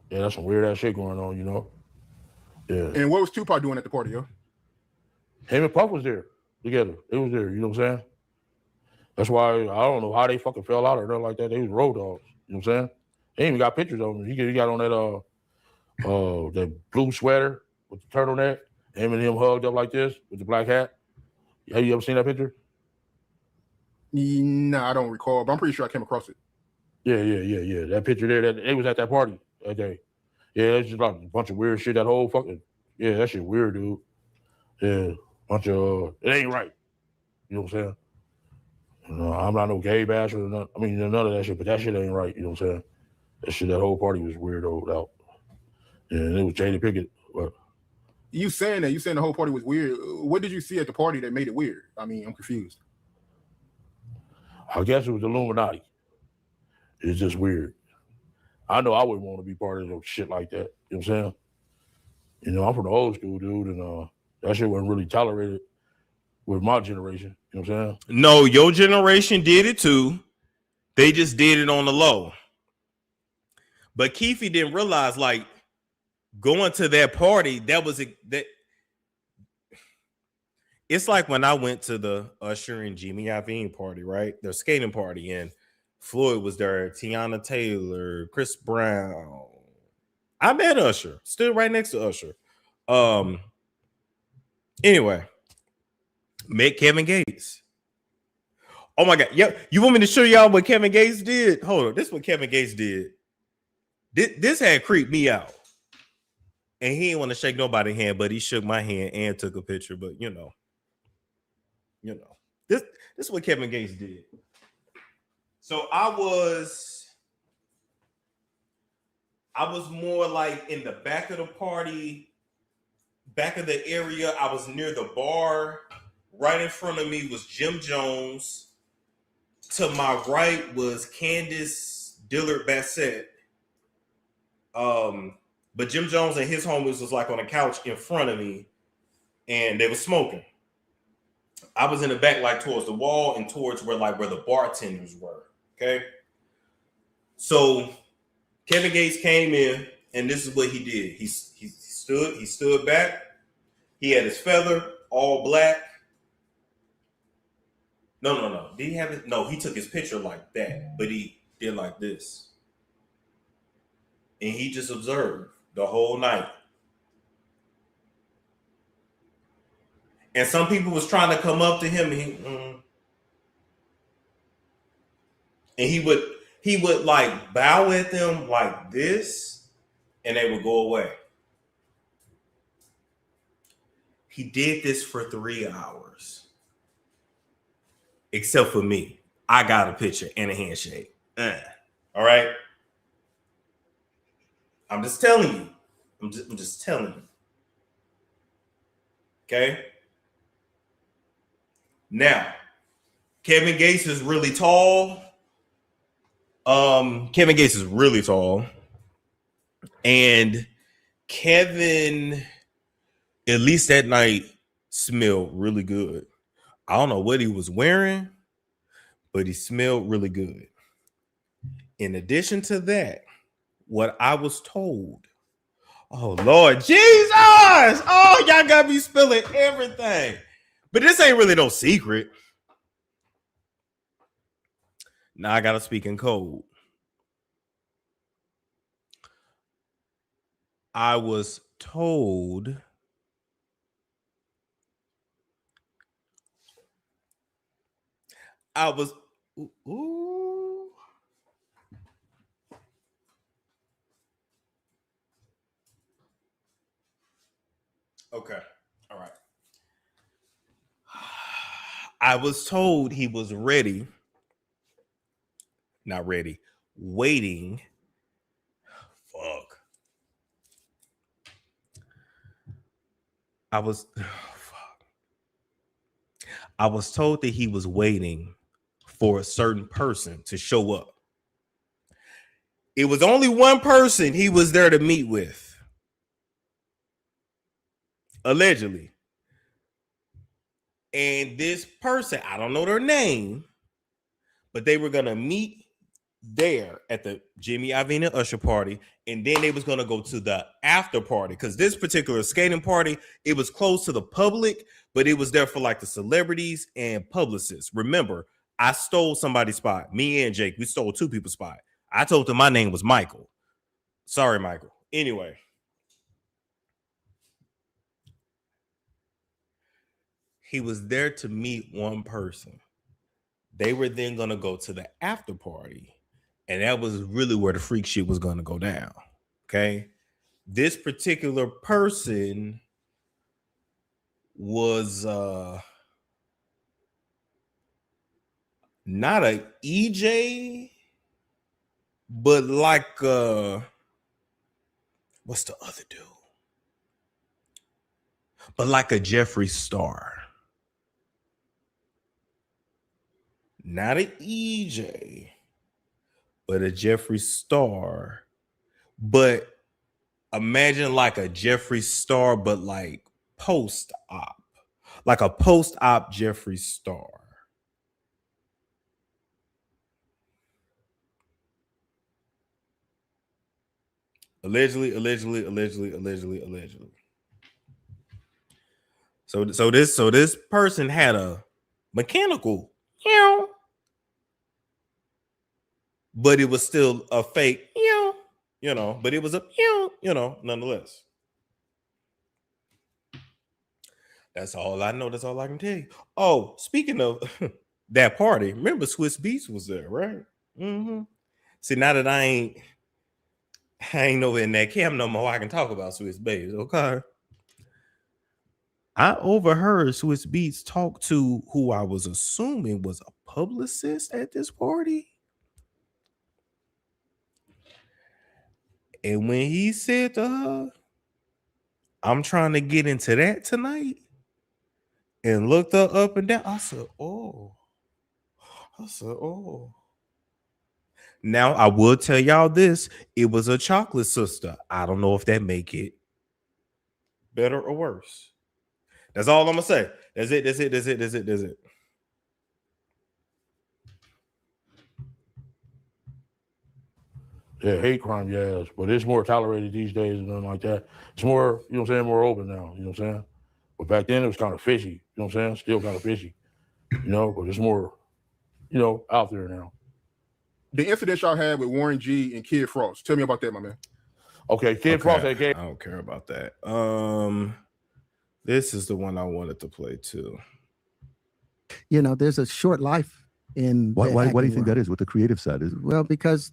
Yeah, that's some weird ass shit going on, Yeah. And what was Tupac doing at the party, yo? Him and Puff was there. together. They was there. You know what I'm saying? That's why I don't know how they fucking fell out or nothing like that. They was road dogs. You know what I'm saying? They even got pictures of them. He got on that blue sweater with the turtleneck. Him and him hugged up like this with the black hat. Have you ever seen that picture? Nah, I don't recall, but I'm pretty sure I came across it. Yeah. That picture there, they was at that party that day. Yeah, it's just like a bunch of weird shit. That whole fucking, that shit weird, dude. Yeah, bunch of, it ain't right. You know what I'm saying? I'm not no gay basher or nothing. I mean, none of that shit, but that shit ain't right. You know what I'm saying? That whole party was weirdo out. Yeah, and it was Jada Pinkett. But You saying the whole party was weird. What did you see at the party that made it weird? I mean, I'm confused. I guess it was Illuminati. It's just weird. I know I wouldn't want to be part of no shit like that. You know what I'm saying? You know, I'm from the old school, dude, and that shit wasn't really tolerated with my generation. You know what I'm saying? No, your generation did it too. They just did it on the low. But Keefe didn't realize, like, going to that party, that. It's like when I went to the Usher and Jimmy Iovine party, right? Their skating party, and Floyd was there, Tiana Taylor, Chris Brown. I met Usher, stood right next to Usher. Anyway, met Kevin Gates. Oh my God. Yeah, you want me to show y'all what Kevin Gates did? Hold on. This is what Kevin Gates did. This had creeped me out. And he didn't want to shake nobody's hand, but he shook my hand and took a picture. But you know. This is what Kevin Gates did. So I was more like in the back of the party, back of the area. I was near the bar. Right in front of me was Jim Jones. To my right was Candace Dillard Bassett. But Jim Jones and his homies was like on a couch in front of me, and they were smoking. I was in the back, like towards the wall and towards where the bartenders were. Okay. So Kevin Gates came in, and this is what he did. He stood back. He had his feather all black. No. Did he have it? No, he took his picture like that, but he did like this. And he just observed the whole night. And some people was trying to come up to him, and he would like bow at them like this, and they would go away. He did this for 3 hours. Except for me. I got a picture and a handshake. All right. I'm just telling you. I'm just telling you. Okay. Now, Kevin Gates is really tall. Kevin Gates is really tall. And Kevin, at least that night, smelled really good. I don't know what he was wearing, but he smelled really good. In addition to that, what I was told, oh Lord Jesus, oh y'all got me spilling everything, but this ain't really no secret. Now I gotta speak in code. I was told ooh. Okay. All right. I was told he was ready. Not ready. Waiting. Fuck. I was told that he was waiting for a certain person to show up. It was only one person he was there to meet with. Allegedly. And this person, I don't know their name, but they were going to meet there at the Jimmy Iovine Usher party, and then they was going to go to the after party, because this particular skating party, it was closed to the public, but it was there for like the celebrities and publicists. Remember, I stole somebody's spot. Me and Jake, we stole two people's spot. I told them my name was Michael. Sorry, Michael. Anyway, he was there to meet one person. They were then going to go to the after party, and that was really where the freak shit was going to go down. Okay. This particular person was not a EJ, but like what's the other dude? But like a Jeffree Star. Not an EJ, but a Jeffree Star. But imagine like a Jeffree Star, but like post-op. Like a post-op Jeffree Star. Allegedly. So this person had a mechanical, but it was still a fake, but it was a, nonetheless. That's all I know. That's all I can tell you. Oh, speaking of that party, remember Swiss Beats was there, right? Mm-hmm. See, now that I ain't over in that camp no more, I can talk about Swiss Babes, okay? I overheard Swiss Beats talk to who I was assuming was a publicist at this party. And when he said to her, I'm trying to get into that tonight, and looked her up and down, I said, oh. Now, I will tell y'all this. It was a chocolate sister. I don't know if that make it better or worse. That's all I'm going to say. That's it. Yeah, hate crime, yes, but it's more tolerated these days and nothing like that. It's more, you know what I'm saying, more open now, you know what I'm saying? But back then it was kind of fishy, you know what I'm saying? Still kind of fishy, but it's more, out there now. The incident y'all had with Warren G and Kid Frost. Tell me about that, my man. Okay, Kid Frost. I don't care about that. This is the one I wanted to play too. There's a short life in. Why do you think that is? With the creative side, is well because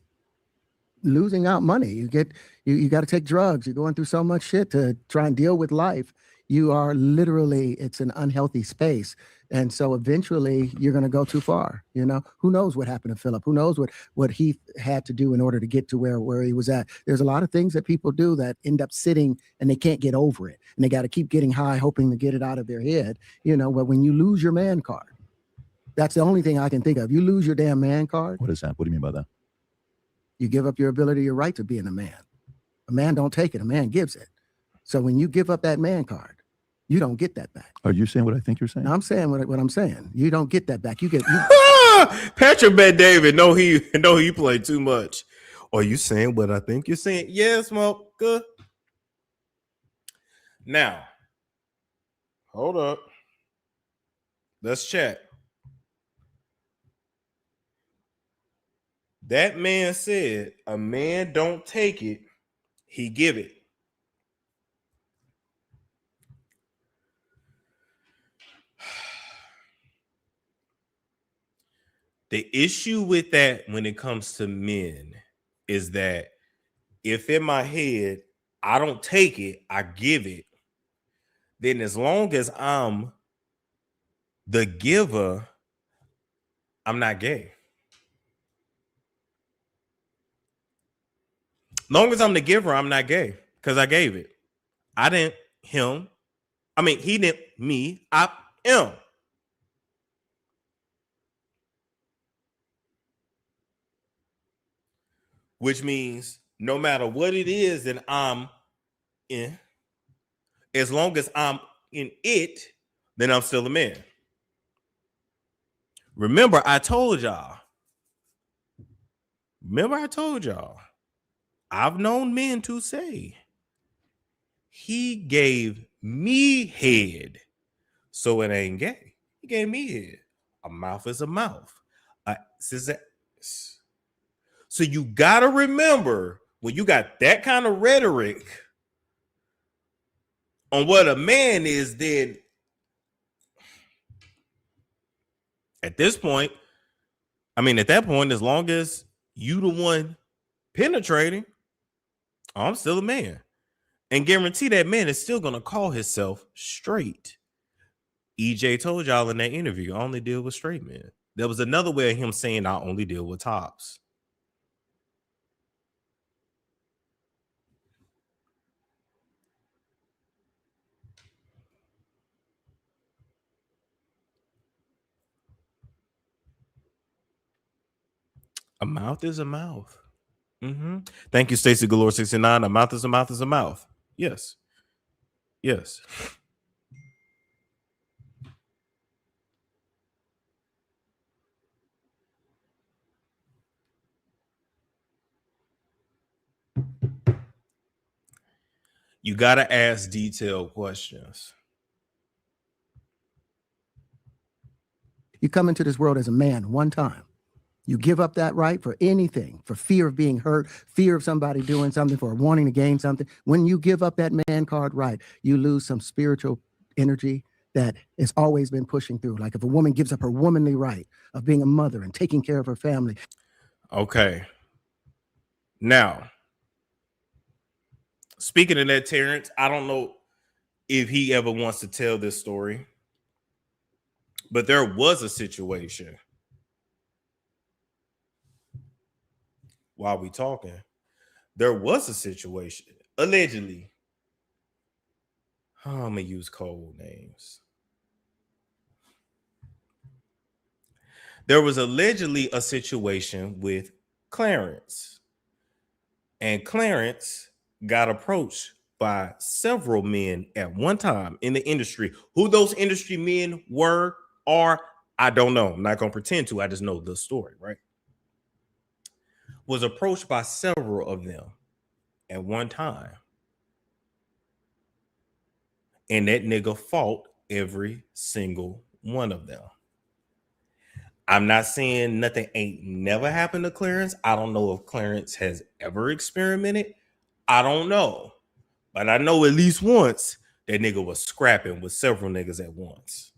losing out money, you got to take drugs. You're going through so much shit to try and deal with life. You are literally, it's an unhealthy space. And so eventually you're going to go too far. Who knows what happened to Philip? Who knows what he had to do in order to get to where he was at? There's a lot of things that people do that end up sitting and they can't get over it. And they got to keep getting high, hoping to get it out of their head. But when you lose your man card, that's the only thing I can think of. You lose your damn man card. What is that? What do you mean by that? You give up your ability, your right to being a man. A man don't take it. A man gives it. So when you give up that man card, you don't get that back. Are you saying what I think you're saying? No, I'm saying what I'm saying. You don't get that back. You get Patrick Bet David. No, he played too much. Are you saying what I think you're saying? Yes, Smoker. Now, hold up. Let's chat. That man said, a man don't take it, he give it. The issue with that when it comes to men is that if in my head, I don't take it, I give it, then as long as I'm the giver, I'm not gay. Long as I'm the giver, I'm not gay because I gave it. I didn't him. I mean, he didn't me. I am. Which means no matter what it is that I'm in, as long as I'm in it, then I'm still a man. Remember, I told y'all. I've known men to say, he gave me head So it ain't gay. He gave me head. A mouth is a mouth. So you gotta remember when you got that kind of rhetoric on what a man is, then at this point, at that point, as long as you the one penetrating, I'm still a man. And guarantee that man is still gonna call himself straight. EJ told y'all in that interview, I only deal with straight men. There was another way of him saying I only deal with tops. A mouth is a mouth. Thank you, Stacy Galore 69. A mouth is a mouth is a mouth. Yes. Yes. You got to ask detailed questions. You come into this world as a man one time. You give up that right for anything, for fear of being hurt, fear of somebody doing something, for wanting to gain something. When you give up that man card right, you lose some spiritual energy that has always been pushing through. Like if a woman gives up her womanly right of being a mother and taking care of her family. Okay. Now, speaking of that, Terrence, I don't know if he ever wants to tell this story, but there was a situation while we talking. There was a situation, allegedly. I'm going to use code names. There was allegedly a situation with Clarence. And Clarence got approached by several men at one time in the industry. Who those industry men were, are, I don't know. I'm not going to pretend to. I just know the story, right? Was approached by several of them at one time. And that nigga fought every single one of them. I'm not saying nothing ain't never happened to Clarence. I don't know if Clarence has ever experimented. I don't know. But I know at least once that nigga was scrapping with several niggas at once.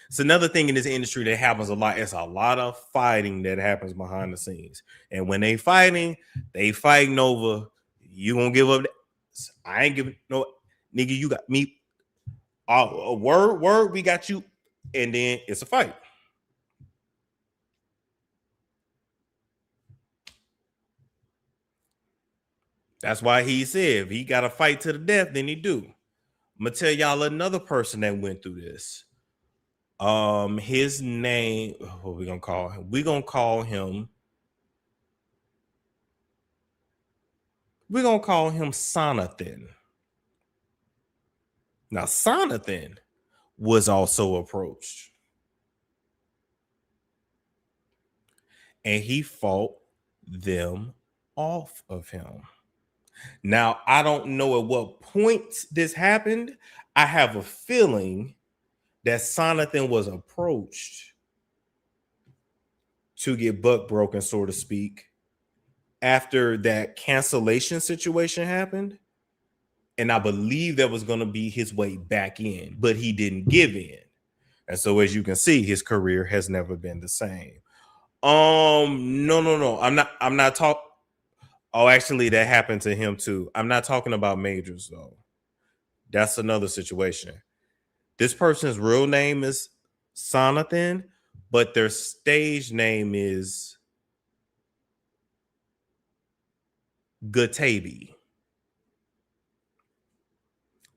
It's another thing in this industry that happens a lot. It's a lot of fighting that happens behind the scenes. And when they fighting over, you gonna give up. I ain't giving no, nigga, you got me. Word, we got you. And then it's a fight. That's why he said if he got to fight to the death, then he do. I'm gonna tell y'all another person that went through this. His name, what we gonna call him? We're gonna call him Sonathan. Now, Sonathan was also approached. And he fought them off of him. Now, I don't know at what point this happened. I have a feeling that Sonathan was approached to get buck broken, so to speak, after that cancellation situation happened. And I believe that was going to be his way back in, but he didn't give in. And so, as you can see, his career has never been the same. No. I'm not talking. Oh, actually, that happened to him too. I'm not talking about Majors, though. That's another situation. This person's real name is Sonathan, but their stage name is Gatabi.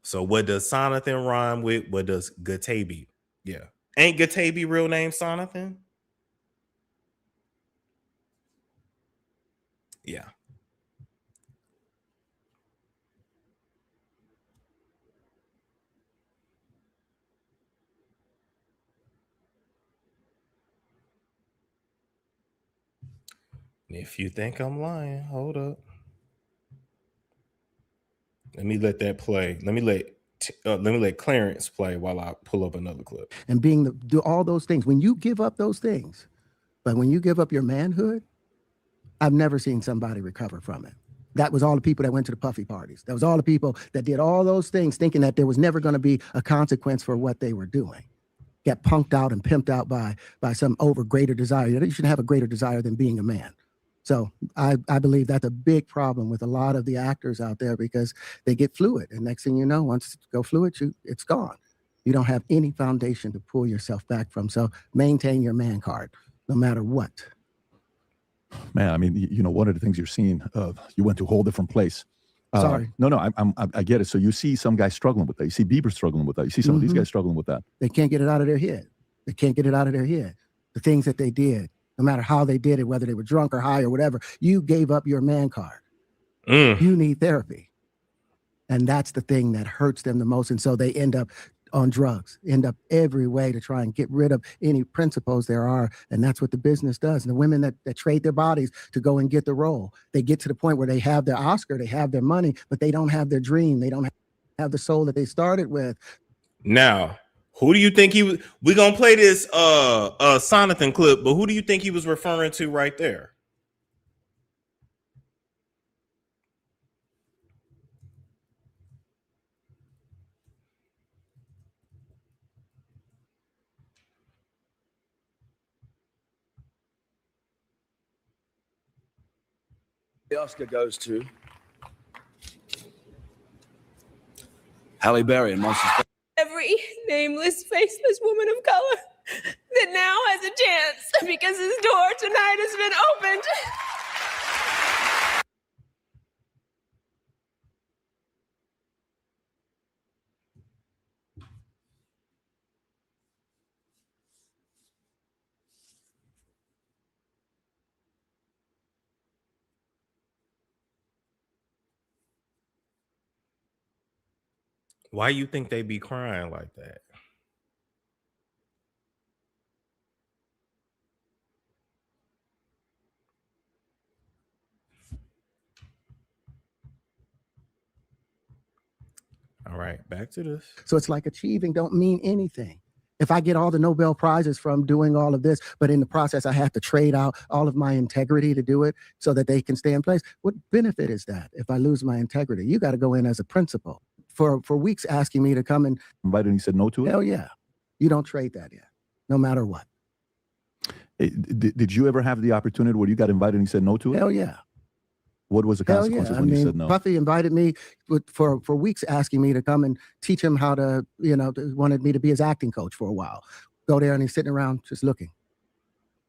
So what does Sonathan rhyme with? What does Gatabi? Yeah. Ain't Gatabi real name Sonathan? Yeah. If you think I'm lying, hold up. Let me let that play. Let me let Let me let Clarence play while I pull up another clip. And do all those things. When you give up those things, but when you give up your manhood, I've never seen somebody recover from it. That was all the people that went to the puffy parties. That was all the people that did all those things thinking that there was never going to be a consequence for what they were doing. Get punked out and pimped out by some greater desire. You shouldn't have a greater desire than being a man. So I believe that's a big problem with a lot of the actors out there because they get fluid. And next thing you know, once you go fluid, it's gone. You don't have any foundation to pull yourself back from. So maintain your man card, no matter what. Man, I mean, you know, one of the things you're seeing, you went to a whole different place. Sorry. No, I get it. So you see some guys struggling with that. You see Bieber struggling with that. You see some of these guys struggling with that. They can't get it out of their head. They can't get it out of their head. The things that they did, no matter how they did it, whether they were drunk or high or whatever, you gave up your man card. You need therapy. And that's the thing that hurts them the most. And so they end up on drugs, end up every way to try and get rid of any principles there are. And that's what the business does. And the women that trade their bodies to go and get the role, they get to the point where they have their Oscar, they have their money, but they don't have their dream. They don't have the soul that they started with. Now, who do you think he was? We're going to play this Sonathan clip, but who do you think he was referring to right there? The Oscar goes to Halle Berry and Monsters. Every nameless, faceless woman of color that now has a chance because his door tonight has been opened. Why you think they be crying like that? All right, back to this. So it's like achieving don't mean anything. If I get all the Nobel Prizes from doing all of this, but in the process, I have to trade out all of my integrity to do it so that they can stay in place. What benefit is that if I lose my integrity? You got to go in as a principal. For weeks asking me to come and invited and you said no to it? Hell yeah. You don't trade that yet, no matter what. Did you ever have the opportunity where you got invited and you said no to it? Hell yeah. What was the consequences when you said no? Puffy invited me for weeks asking me to come and teach him how to, wanted me to be his acting coach for a while. Go there and he's sitting around just looking.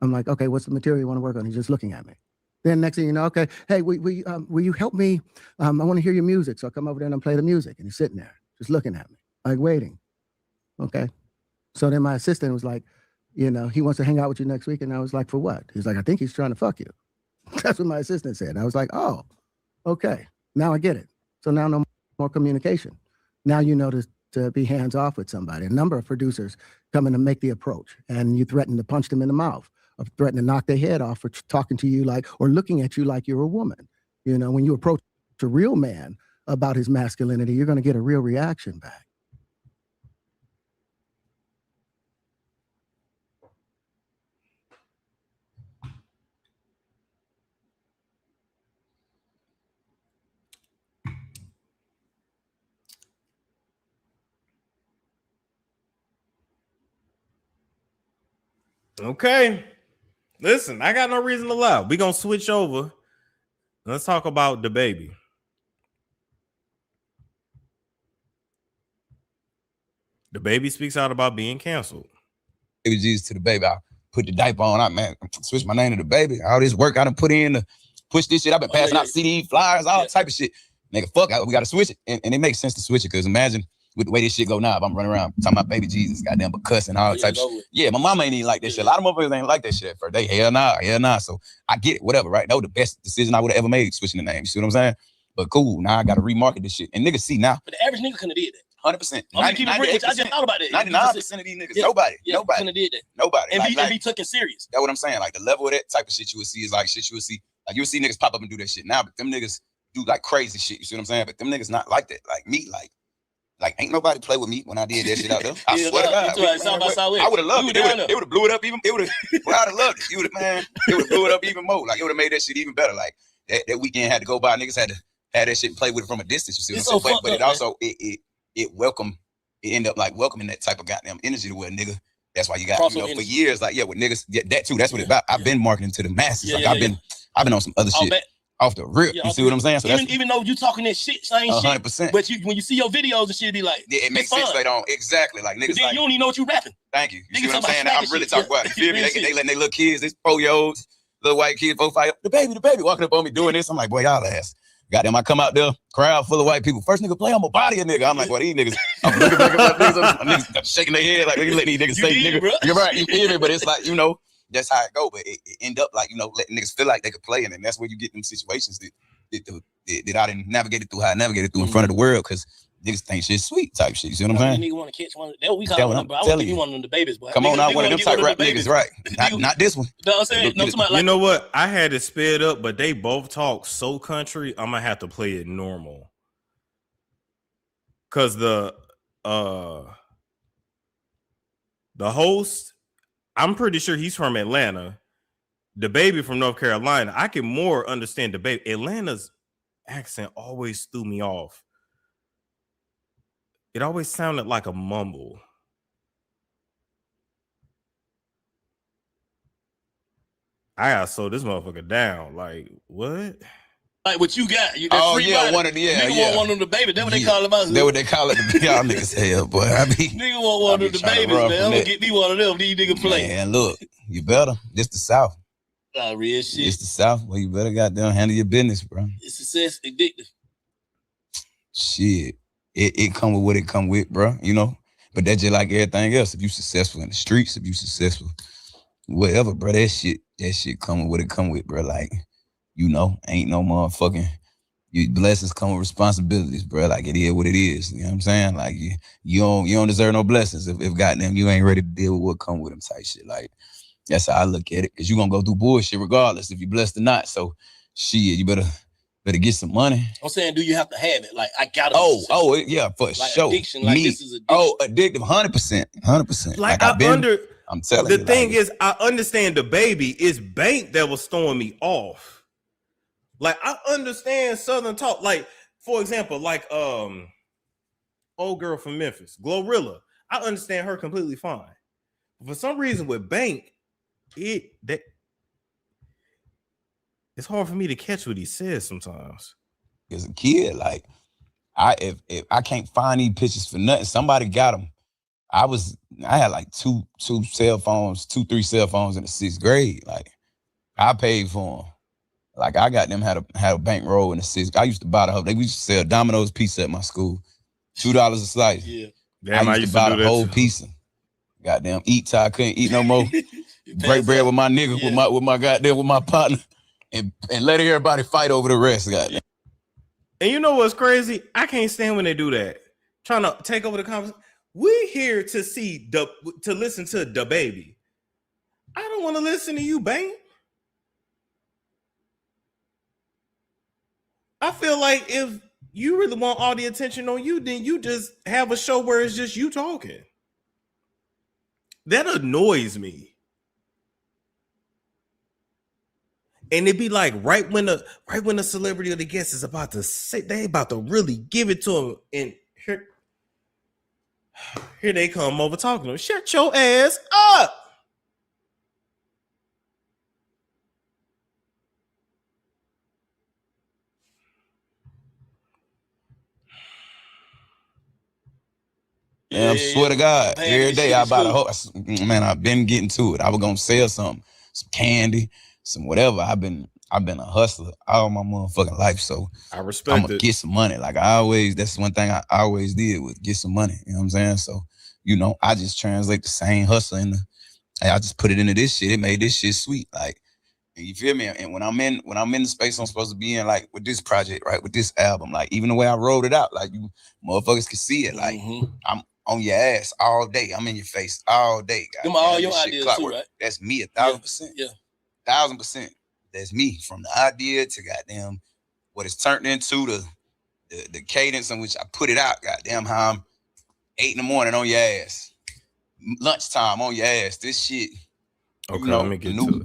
I'm like, okay, what's the material you want to work on? He's just looking at me. Then next thing you know, okay, hey, will you help me? I want to hear your music. So I come over there and play the music. And he's sitting there just looking at me, like waiting. Okay. So then my assistant was like, he wants to hang out with you next week. And I was like, for what? He's like, I think he's trying to fuck you. That's what my assistant said. And I was like, oh, okay. Now I get it. So now no more communication. Now you know to be hands off with somebody. A number of producers come in to make the approach and you threaten to punch them in the mouth or threaten to knock their head off for talking to you or looking at you like you're a woman. When you approach a real man about his masculinity, you're going to get a real reaction back. Okay. Listen, I got no reason to lie. We're going to switch over. Let's talk about the baby. The baby speaks out about being canceled. It was Jesus to the baby. I put the diaper on. I switched my name to the baby. All this work I done put in to push this shit. I've been passing out CD, flyers, all type of shit. Nigga, fuck, we got to switch it. And it makes sense to switch it because imagine with the way this shit go now, if I'm running around talking about baby Jesus, goddamn, but cussing, all type of shit. Yeah, my mama ain't even like that shit. A lot of motherfuckers ain't like that shit at first. They hell nah. So I get it, whatever, right? That was the best decision I would have ever made, switching the name. You see what I'm saying? But cool, now I got to remarket this shit. And niggas see now. But the average nigga couldn't have did that. 100%. I just thought about that. 99% of these niggas, nobody. Couldn't have did that. Nobody. And be taken serious. That's what I'm saying. Like the level of that type of shit you would see is like shit you would see. Like you would see niggas pop up and do that shit now, but them niggas do like crazy shit. You see what I'm saying? But them niggas not like that. Like me, like Like, ain't nobody play with me when I did that shit out there. I Yeah, swear to God. I would have loved it. It would have blew it up even. It would have. Well, I'd have loved it. It would have blew it up even more. Like, it would have made that shit even better. Like, that weekend had to go by. Niggas had to have that shit and play with it from a distance. You see what I'm saying? But it also, it welcomed, it ended up like welcoming that type of goddamn energy to where nigga. That's why you got, you know, for years, like, yeah, with niggas, that too. That's what it's about. I've been marketing to the masses. Like, I've been on some other shit. Off the rip, you see what I'm saying? So even though you talking that shit, same 100%. shit, but when you see your videos and shit, be like, it makes sense. They don't exactly like niggas. Like, you don't even know what you rapping. Thank you. You Niggas see what I'm saying? talking I'm really shit. talking about it. You feel me? They letting their little kids, this 4-year-olds, little white kids, 4, 5, the baby walking up on me doing this. I'm like, boy, y'all ass. Goddamn, I come out there, crowd full of white people. First nigga play, I'm gonna body a nigga. I'm like, well, these niggas, I'm looking back at my niggas shaking their head like, you let these niggas say nigga. You're right, you feel me? But it's like, you know, that's how it go. But it end up like, you know, letting niggas feel like they could play in it. And that's where you get them situations that I didn't navigate it through how I navigated through in front of the world, because niggas think shit's sweet type shit. You see what I'm saying? Nigga want to catch one. That we call them, bro. I want to be one of them the babies, boy. Come on, not one of them type rap niggas, right? Not this one. No, I'm saying, You know what? I had it sped up, but they both talk so country. I'm gonna have to play it normal, cause the host, I'm pretty sure he's from Atlanta. The baby from North Carolina. I can more understand the baby. Atlanta's accent always threw me off. It always sounded like a mumble. I gotta slow this motherfucker down. Like, what? Like what you got? You oh free yeah, body. one of the Nigga want one of the babies. That's what they call them out. That's what they call it. Y'all niggas hell, boy. Nigga want one of the babies, man. I'm gonna get me one of them. These niggas play. Man, look, you better. This the South. Real shit. It's the South. Well, you better goddamn handle your business, bro. It's success addictive. Shit, it come with what it come with, bro. You know, but that's just like everything else. If you successful in the streets, if you successful, whatever, bro, that shit come with what it come with, bro. Like, you know, ain't no motherfucking. Your blessings come with responsibilities, bro. Like, it is what it is. You know what I'm saying? Like, you don't deserve no blessings if goddamn you ain't ready to deal with what come with them type shit. Like, that's how I look at it. Cause you gonna go through bullshit regardless if you blessed or not. So shit, you better get some money. I'm saying, do you have to have it? Like, I gotta. Yeah, for like sure. Addiction, like this is addictive, 100%. Like, I'm telling you. The thing is, I understand the baby is Bank that was throwing me off. Like, I understand Southern talk. Like, for example, like old girl from Memphis, Glorilla. I understand her completely fine. For some reason with Bank, it's hard for me to catch what he says sometimes. As a kid, like, if I can't find these pictures for nothing, somebody got them. I had like two, 3 cell phones in the 6th grade. Like, I paid for them. Like, I got them had a bankroll in the 6th. I used to buy the whole. They used to sell Domino's pizza at my school, $2 a slice. Yeah, damn, I used to buy the whole pizza. Goddamn, eat till I couldn't eat no more. Break bread with my nigga, with my partner, and let everybody fight over the rest. Goddamn. And you know what's crazy? I can't stand when they do that. Trying to take over the conversation. We here to listen to the baby. I don't want to listen to you, Bang. I feel like if you really want all the attention on you, then you just have a show where it's just you talking. That annoys me. And it'd be like right when the celebrity or the guest is about to say, they about to really give it to him, and here they come over talking to him. Shut your ass up. I swear to God, every day I buy the whole. Man, I've been getting to it. I was gonna sell something, some candy, some whatever. I've been a hustler all my motherfucking life, so I respect I'm gonna get some money. Like, that's one thing I always did, was get some money. You know what I'm saying? So, you know, I just translate the same hustle I just put it into this shit. It made this shit sweet. Like, you feel me? And when I'm in the space I'm supposed to be in, like with this project, right, with this album, like even the way I rolled it out, like you motherfuckers can see it. Like, I'm on your ass all day. I'm in your face all day. Them all your ideas too, right? That's me 1,000%. Yeah. 1,000%. That's me, from the idea to goddamn what it's turned into, the cadence in which I put it out. Goddamn, how 8 in the morning on your ass. Lunchtime on your ass. This shit. Okay, you know, let me get to it.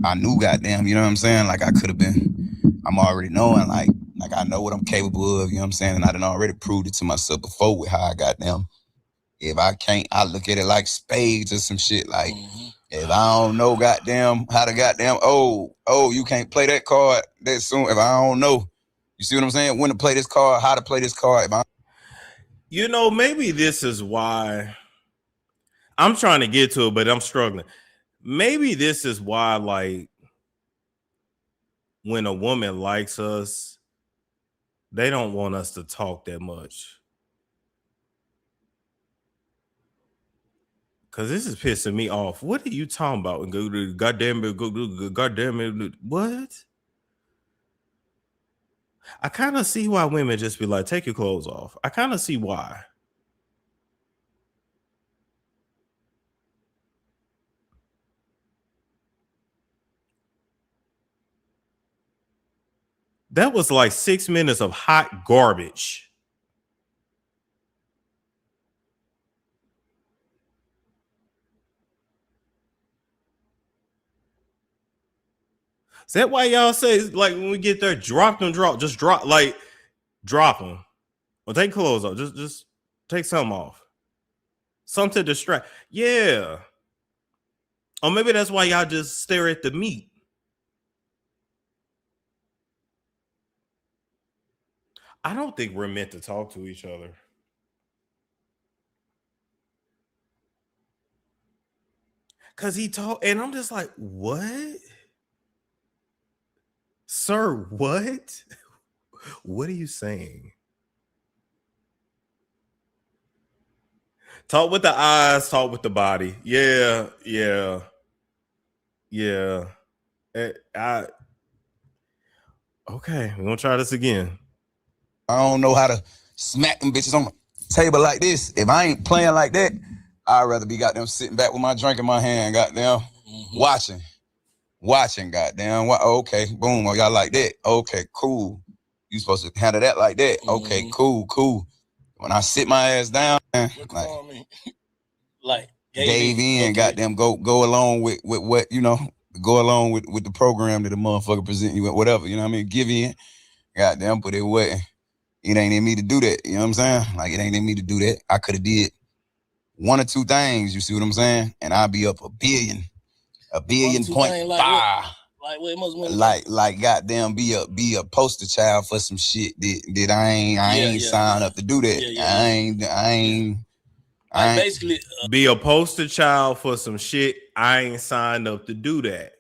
I knew, goddamn, you know what I'm saying? Like, I could have been, I'm already knowing, like I know what I'm capable of, you know what I'm saying? And I done already proved it to myself before with how I got them. If I can't, I look at it like spades or some shit. Like, if I don't know goddamn how to goddamn, you can't play that card that soon. If I don't know, you see what I'm saying? When to play this card, how to play this card. If I You know, maybe this is why I'm trying to get to it, but I'm struggling. Maybe this is why, like, when a woman likes us, they don't want us to talk that much. Cause this is pissing me off. What are you talking about? Goddamn it, goddamn it. What? I kind of see why women just be like, take your clothes off. I kind of see why. That was like 6 minutes of hot garbage. Is that why y'all say, like, when we get there, drop them, just drop them. Or take clothes off. Just take something off. Something to distract. Yeah. Or maybe that's why y'all just stare at the meat. I don't think we're meant to talk to each other. Cause he talked, and I'm just like, what? Sir, what? What are you saying? Talk with the eyes, talk with the body. Yeah. Okay, we're gonna try this again. I don't know how to smack them bitches on the table like this. If I ain't playing like that, I'd rather be goddamn sitting back with my drink in my hand, goddamn, watching, goddamn. Okay, boom, oh, y'all like that? Okay, cool. You supposed to handle that like that? Okay, cool. When I sit my ass down, like gave in, goddamn, go along with what, you know, go along with the program that the motherfucker present you with, whatever, you know what I mean? Give in, goddamn, but it wasn't. It ain't in me to do that. You know what I'm saying? Like, it ain't in me to do that. I could have did one or two things, you see what I'm saying? And I'll be up $1 billion, $1.5 billion. Like goddamn be a poster child for some shit that I ain't signed up to do that. I ain't basically be a poster child for some shit. I ain't signed up to do that.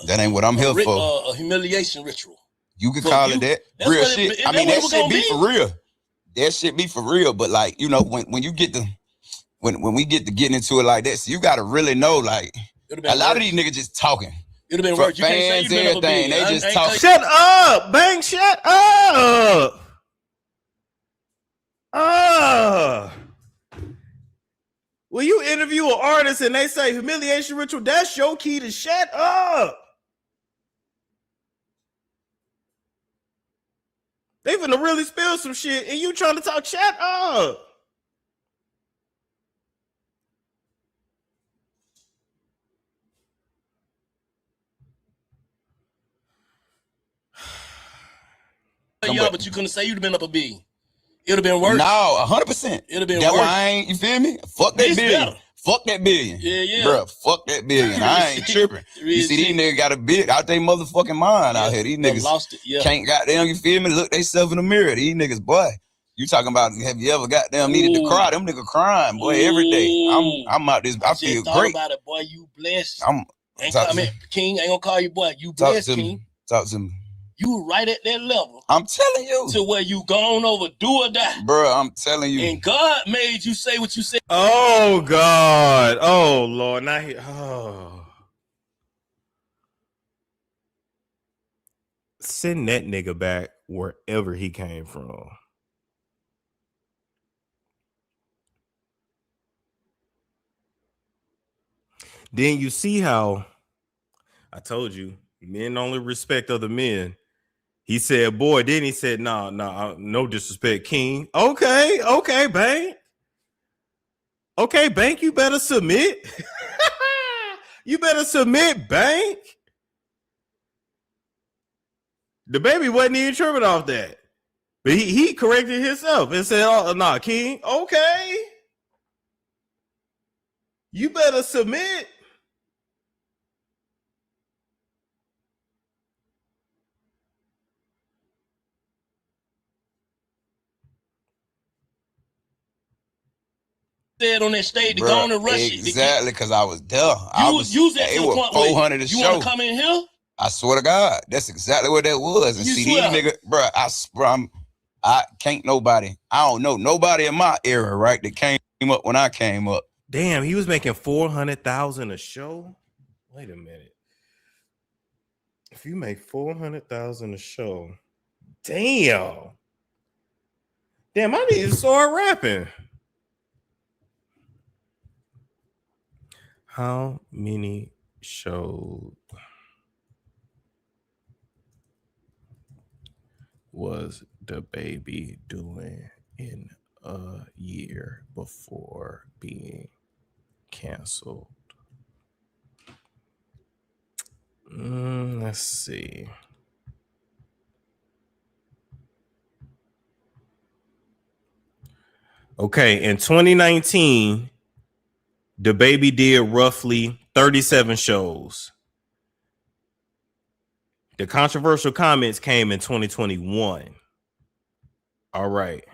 That ain't what I'm here for. A humiliation ritual. You could call it that. Real shit. I mean, that shit be for real. That shit be for real. But like, you know, when you get to when we get to getting into it like that, so you gotta really know, like, a lot of these niggas just talking. It'd have been worse. You can't say you've been up a everything. They just talk. Shut up, Bang. Shut up. When you interview an artist and they say humiliation ritual, that's your key to shut up. They finna really spill some shit and you trying to talk, shut up. Yeah, but you couldn't say you'd have been up $1 billion. It would have been worse. No, 100%. It would have been worse. worse. Why I ain't, you feel me? Fuck that billion. Better. Fuck that billion. Yeah. Bro, fuck that billion. I ain't tripping. You see, these niggas got a bit out their motherfucking mind out here. These niggas lost it. Can't goddamn, you feel me? Look themselves in the mirror. These niggas, boy. You talking about, have you ever goddamn needed to cry? Them niggas crying, boy, every day. I'm out this, I feel great. About it, boy, you blessed. King, I ain't gonna call you boy. You blessed, King. Talk to me. You right at that level. I'm telling you. To where you gone over, do or die. Bro, I'm telling you. And God made you say what you said. Oh, God. Oh, Lord. Now he, Send that nigga back wherever he came from. Then you see how I told you, men only respect other men He said, boy, then he said, no disrespect, King. Okay, Bank. Okay, Bank, you better submit. You better submit, Bank. The baby wasn't even tripping off that. But he corrected himself and said, oh, nah, King, okay. You better submit. Said on that stage to Bruh, go on and rush exactly, because I was there. You was at it the was point 400 where a you show. want to come in here? I swear to God, that's exactly what that was. And You see, swear? these niggas, bruh, I can't nobody. I don't know nobody in my era, right, that came up when I came up. Damn, he was making $400,000 a show. Wait a minute. If you make $400,000 a show, damn, I need to start rapping. How many shows was the baby doing in a year before being canceled? Let's see. Okay, in 2019, the baby did roughly 37 shows. The controversial comments came in 2021. All right.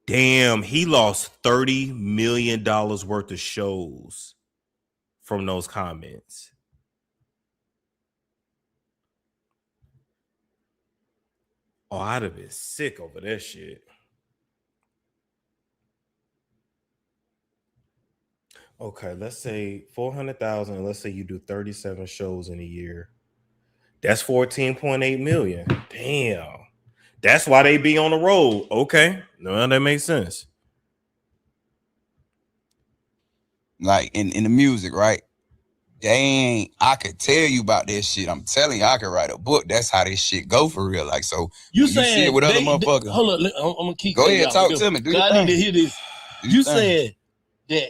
Damn, he lost $30 million worth of shows from those comments. Oh, I'd have been sick over that shit. Okay, let's say 400,000. Let's say you do 37 shows in a year. That's 14.8 million. Damn. That's why they be on the road. Okay. No, that makes sense. Like in the music, right? I could tell you about this shit. I'm telling you, I could write a book. That's how this shit go for real. Like, so You when saying see it with other motherfuckers. Hold on, I'm gonna keep. Go ahead, talk to me. Do your I thing. need to hear this. You said that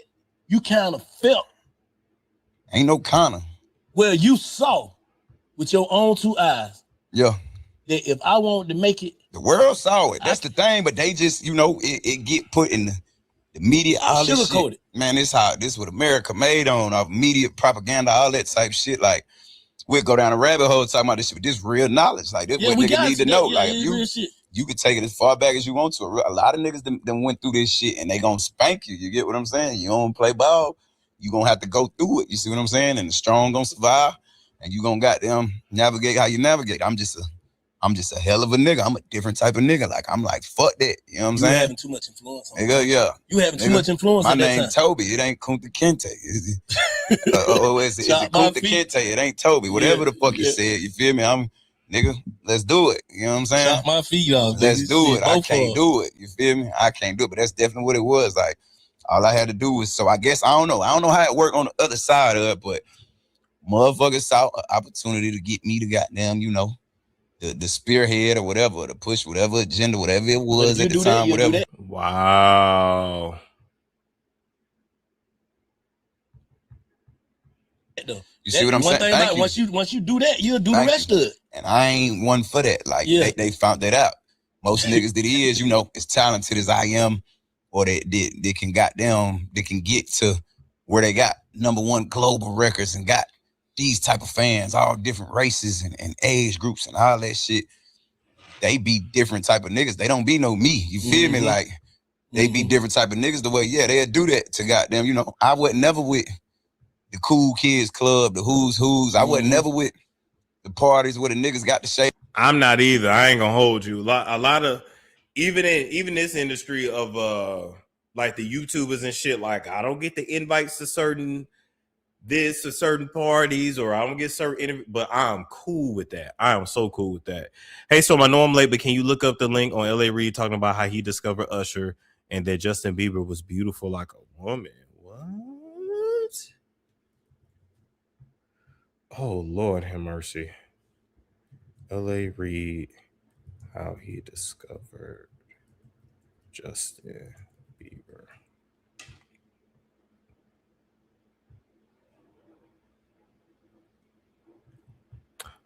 you kind of felt. Ain't no kind of. Well, you saw with your own two eyes. Yeah. That if I wanted to make it, the world saw it. That's the thing, but they just, it get put in the media, all this shit. Man, this what America made on of media propaganda, all that type shit. Like, we'll go down a rabbit hole talking about this shit, but this real knowledge. Like, this what niggas need to know. Like, you can take it as far back as you want to. A lot of niggas them went through this shit and they gonna spank you. You get what I'm saying? You don't play ball, you gonna have to go through it. You see what I'm saying? And the strong gonna survive, and you gonna goddamn navigate how you navigate. I'm just a hell of a nigga. I'm a different type of nigga. Like, I'm like, fuck that. You know what I'm saying? You having too much influence. Nigga, yeah. You having too much influence. My at that name time. Toby. It ain't Kunta Kinte. Is it Kunta Kinte? It ain't Toby. Whatever the fuck you said. You feel me? I'm nigga. Let's do it. You know what I'm saying? Chop my feet off. Let's do it. I can't do it. You feel me? I can't do it. But that's definitely what it was. Like, all I had to do was. So I guess I don't know how it worked on the other side of it, but motherfuckers saw an opportunity to get me to goddamn, the spearhead or whatever, to push whatever agenda, whatever it was at the time, whatever. Wow. You see what I'm saying? One thing about once you do that, you'll do the rest of it. And I ain't one for that. Like, they found that out. Most niggas that is, as talented as I am, or they can they can get to where they got #1 global records and got these type of fans, all different races and age groups and all that shit. They be different type of niggas. They don't be no me. You feel me? Like, they be different type of niggas the way, they'll do that to goddamn, I wasn't never with the cool kids club, the who's. I wasn't never with the parties where the niggas got the shape. I'm not either. I ain't gonna hold you. A lot of even this industry of like the YouTubers and shit, like, I don't get the invites to certain parties, or I don't get certain but I'm cool with that. I am so cool with that. Hey, so I know I'm late, but can you look up the link on LA Reid talking about how he discovered Usher and that Justin Bieber was beautiful like a woman? What? Oh, Lord have mercy. L.A. Reid, how he discovered Justin Bieber.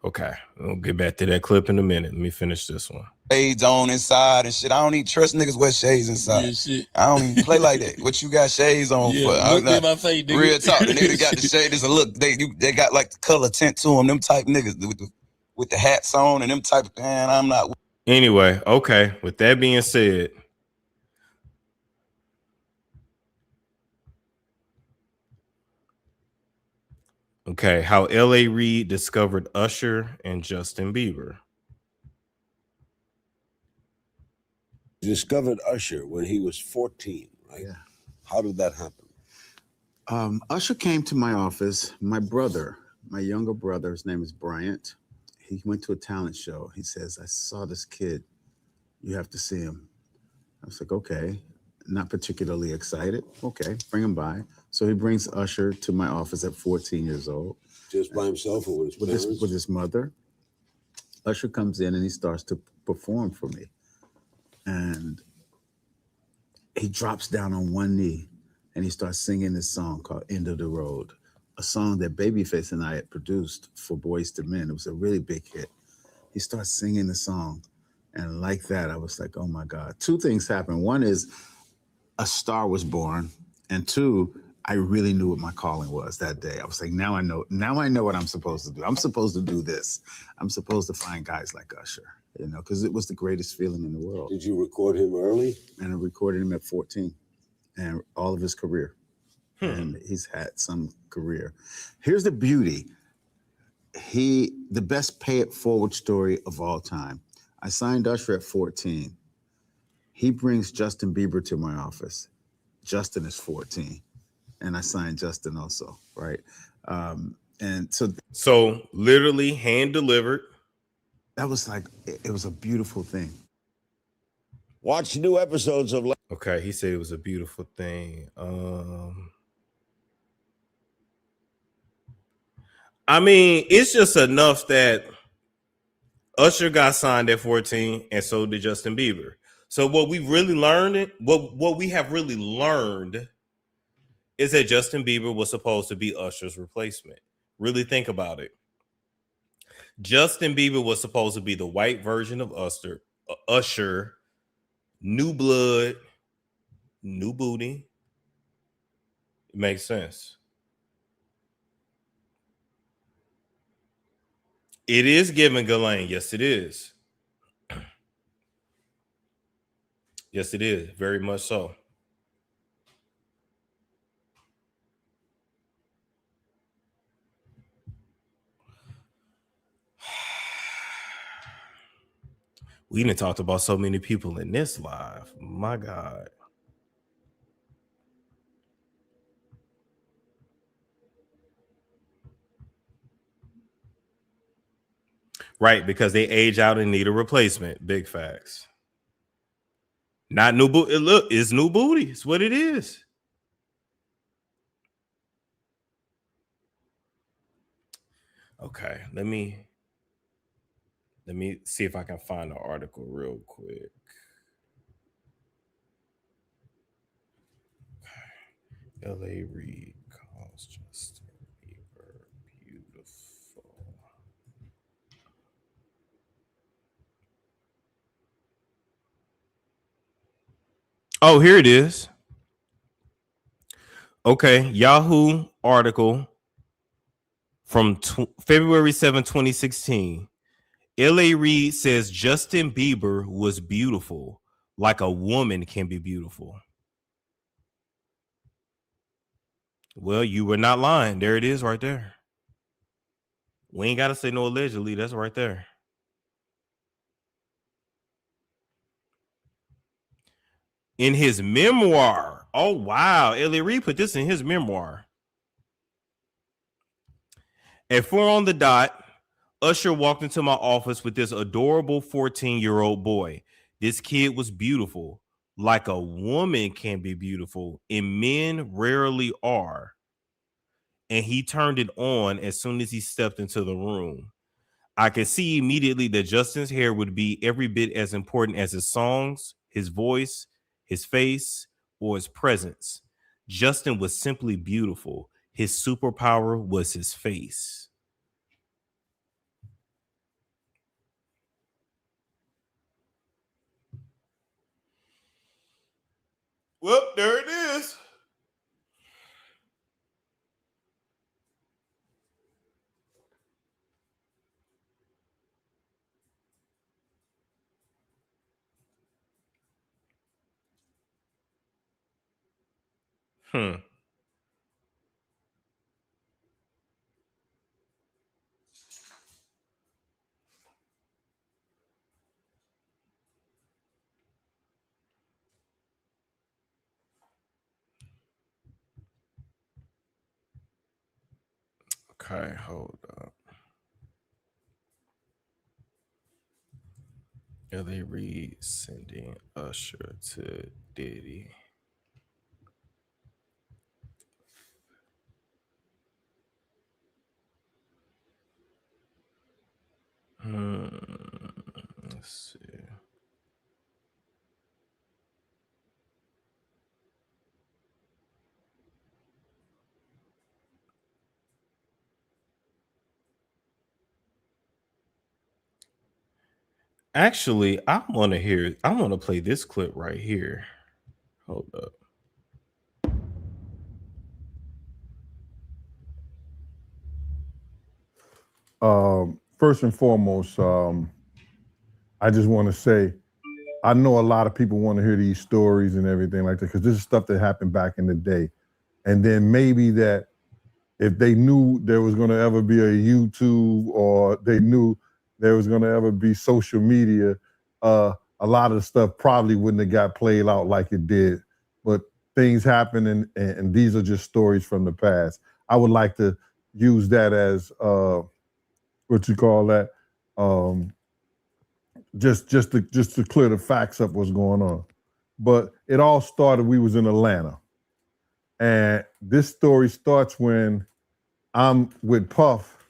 Okay, we'll get back to that clip in a minute. Let me finish this one. Shades on inside and shit. I don't even trust niggas wear shades inside. Real shit. I don't even play like that. What you got shades on for? Look at my face, nigga. Real talk. The nigga that got the shades a look. They got like the color tint to them. Them type niggas with the hats on and them type. Man, I'm not. Anyway, okay. With that being said, okay, how L.A. Reid discovered Usher and Justin Bieber. He discovered Usher when he was 14, right? Yeah. How did that happen? Usher came to my office. My brother, my younger brother, his name is Bryant. He went to a talent show. He says, I saw this kid. You have to see him. I was like, okay. Not particularly excited. Okay, bring him by. So he brings Usher to my office at 14 years old. Just by himself or with his parents? With his mother. Usher comes in and he starts to perform for me. And he drops down on one knee and he starts singing this song called End of the Road, a song that Babyface and I had produced for Boyz II Men. It was a really big hit. He starts singing the song. And like that, I was like, oh my God. Two things happened. One is a star was born. And two, I really knew what my calling was that day. I was like, now I know what I'm supposed to do. I'm supposed to do this. I'm supposed to find guys like Usher. You know, because it was the greatest feeling in the world. Did you record him early? And I recorded him at 14 and all of his career. And he's had some career. Here's the beauty. The best pay it forward story of all time. I signed Usher at 14. He brings Justin Bieber to my office. Justin is 14. And I signed Justin also, right? And so literally hand delivered. That was like, it was a beautiful thing. Watch new episodes of... Okay, he said it was a beautiful thing. I mean, it's just enough that Usher got signed at 14 and so did Justin Bieber. So what we really learned, what we have really learned is that Justin Bieber was supposed to be Usher's replacement. Really think about it. Justin Bieber was supposed to be the white version of Usher, new blood, new booty. It makes sense. It is giving Ghislaine. Yes, it is. Yes, it is. Very much so. We didn't talk about so many people in this live. My God. Right, because they age out and need a replacement. Big facts. Not new booty. Look, it's new booty. It's what it is. Okay, let me see if I can find the article real quick. L.A. Reid calls Justin Bieber beautiful. Oh, here it is. Okay, Yahoo article from February 7, 2016. L.A. Reid says Justin Bieber was beautiful, like a woman can be beautiful. Well, you were not lying. There it is right there. We ain't got to say no allegedly. That's right there. In his memoir. Oh, wow. L.A. Reid put this in his memoir. At 4 on the dot, Usher walked into my office with this adorable 14-year-old boy. This kid was beautiful, like a woman can be beautiful, and men rarely are. And he turned it on as soon as he stepped into the room. I could see immediately that Justin's hair would be every bit as important as his songs, his voice, his face, or his presence. Justin was simply beautiful. His superpower was his face. Well, there it is. Hmm. Okay, hold up. Ellie Reid sending Usher to Diddy. Let's see. Actually, I want to play this clip right here. Hold up. First and foremost, I just want to say, I know a lot of people want to hear these stories and everything like that, because this is stuff that happened back in the day. And then maybe that if they knew there was going to ever be a YouTube, or they knew there was going to ever be social media, a lot of the stuff probably wouldn't have got played out like it did. But things happen, and these are just stories from the past. I would like to use that as what you call that, just to clear the facts up what's going on. But it all started, we was in Atlanta. And this story starts when I'm with Puff,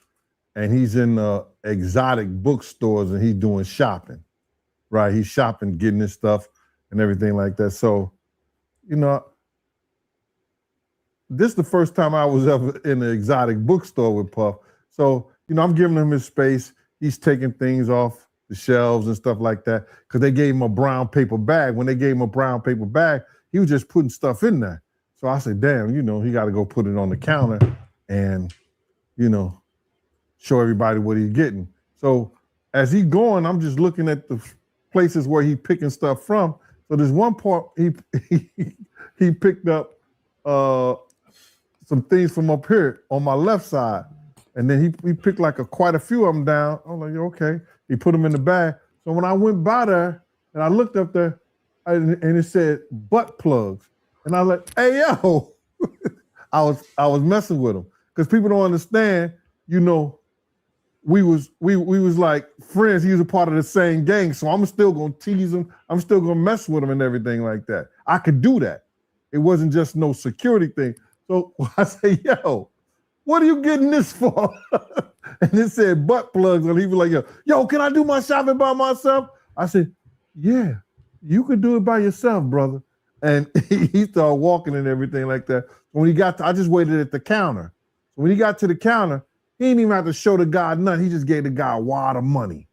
and he's in the exotic bookstores, and he's doing shopping, right? He's shopping, getting his stuff and everything like that. So, you know, this is the first time I was ever in an exotic bookstore with Puff. So, you know, I'm giving him his space. He's taking things off the shelves and stuff like that, because they gave him a brown paper bag. When they gave him a brown paper bag, he was just putting stuff in there. So I said, damn, you know, he got to go put it on the counter and, you know, show everybody what he's getting. So as he's going, I'm just looking at the places where he's picking stuff from. So there's one part he picked up some things from up here on my left side. And then he picked like quite a few of them down. I'm like, okay. He put them in the bag. So when I went by there and I looked up there, and it said butt plugs. And I was like, hey, yo. I was messing with him. Because people don't understand, you know, we was like friends. He was a part of the same gang. So I'm still gonna tease him. I'm still gonna mess with him and everything like that. I could do that. It wasn't just no security thing. So I say, yo, what are you getting this for? And it said butt plugs. And he was like, yo, can I do my shopping by myself? I said, yeah, you could do it by yourself, brother. And he started walking and everything like that. When he got I just waited at the counter. So when he got to the counter, he didn't even have to show the guy nothing. He just gave the guy a wad of money.